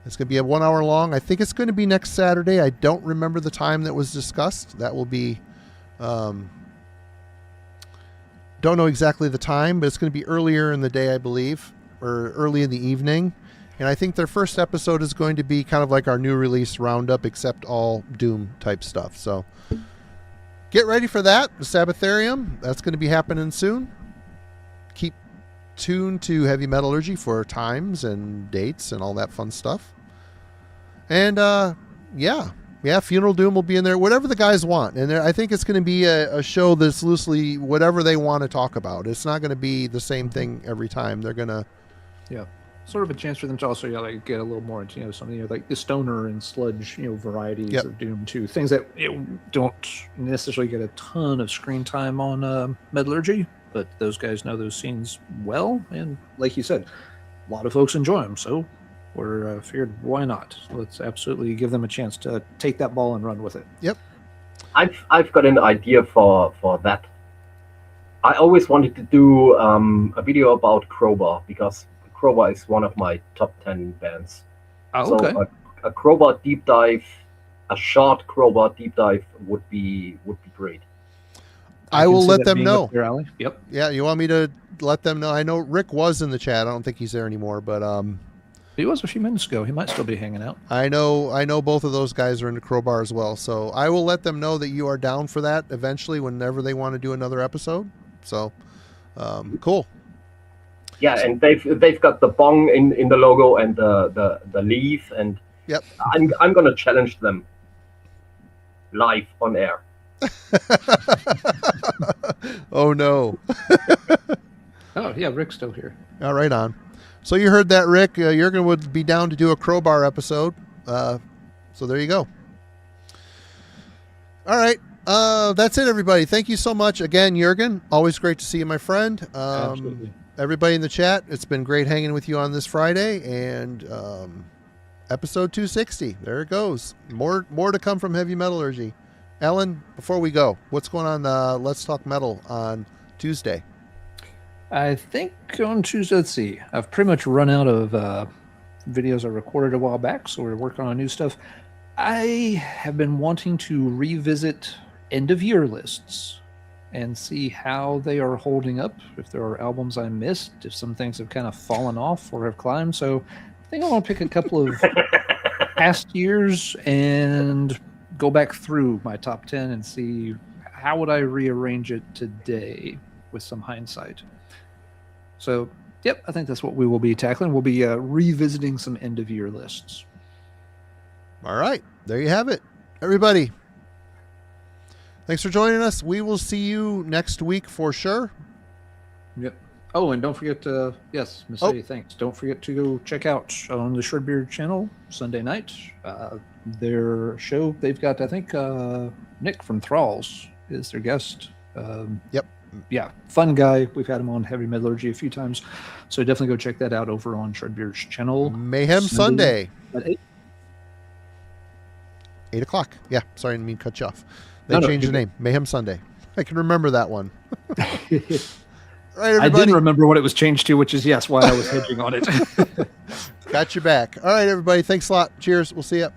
It's going to be a 1 hour long. I think it's going to be next Saturday. I don't remember the time that was discussed. That will be, don't know exactly the time, but it's going to be earlier in the day, I believe, or early in the evening. And I think their first episode is going to be kind of like our new release roundup, except all doom type stuff. So get ready for that. The Sabbatharium, that's going to be happening soon. Keep tuned to Heavy Metallurgy for times and dates and all that fun stuff. And Funeral Doom will be in there, whatever the guys want. And I think it's going to be a show that's loosely whatever they want to talk about. It's not going to be the same thing every time. They're going to sort of a chance for them to also get a little more into something like the stoner and sludge varieties of doom too, things that don't necessarily get a ton of screen time on Metallurgy, but those guys know those scenes well, and like you said, a lot of folks enjoy them, so we're figured why not. Let's absolutely give them a chance to take that ball and run with it. I've got an idea for that. I always wanted to do a video about Crowbar, because Crowbar is one of my top 10 bands. Oh, okay. So a Crowbar deep dive, a short Crowbar deep dive would be great. I will let them know. Your alley. Yep. Yeah, you want me to let them know? I know Rick was in the chat. I don't think he's there anymore, but he was a few minutes ago. He might still be hanging out. I know both of those guys are into Crowbar as well. So I will let them know that you are down for that eventually whenever they want to do another episode. So cool. Yeah, and they've got the bong in the logo and the leaf, and I'm gonna challenge them live on air. Oh no. Oh yeah, Rick's still here. All right, on. So you heard that, Rick. Jurgen would be down to do a Crowbar episode. So there you go. All right. That's it, everybody. Thank you so much again, Jurgen. Always great to see you, my friend. Absolutely. Everybody in the chat, it's been great hanging with you on this Friday, and episode 260. There it goes. More to come from Heavy Metallurgy. Ellen, before we go, what's going on Let's Talk Metal on Tuesday? I think on Tuesday, let's see. I've pretty much run out of videos I recorded a while back, so we're working on new stuff. I have been wanting to revisit end-of-year lists and see how they are holding up, if there are albums I missed, if some things have kind of fallen off or have climbed. So I think I want to pick a couple of past years and go back through my top 10 and see how would I rearrange it today with some hindsight. So, yep, I think that's what we will be tackling. We'll be revisiting some end-of-year lists. All right. There you have it. Everybody, thanks for joining us. We will see you next week for sure. Yep. Oh, and don't forget to, yes, Miss A, thanks. Don't forget to go check out on the Shredbeard channel Sunday night. Their show, they've got, I think, Nick from Thralls is their guest. Yep. Yeah, fun guy. We've had him on Heavy Metallurgy a few times. So definitely go check that out over on Shredbeard's channel. Mayhem Sunday. At 8. 8 o'clock. Yeah, sorry, I didn't mean to cut you off. They changed the name. Mayhem Sunday. I can remember that one. All right, everybody. I didn't remember what it was changed to, which is, yes, why I was hedging on it. Got your back. All right, everybody. Thanks a lot. Cheers. We'll see you.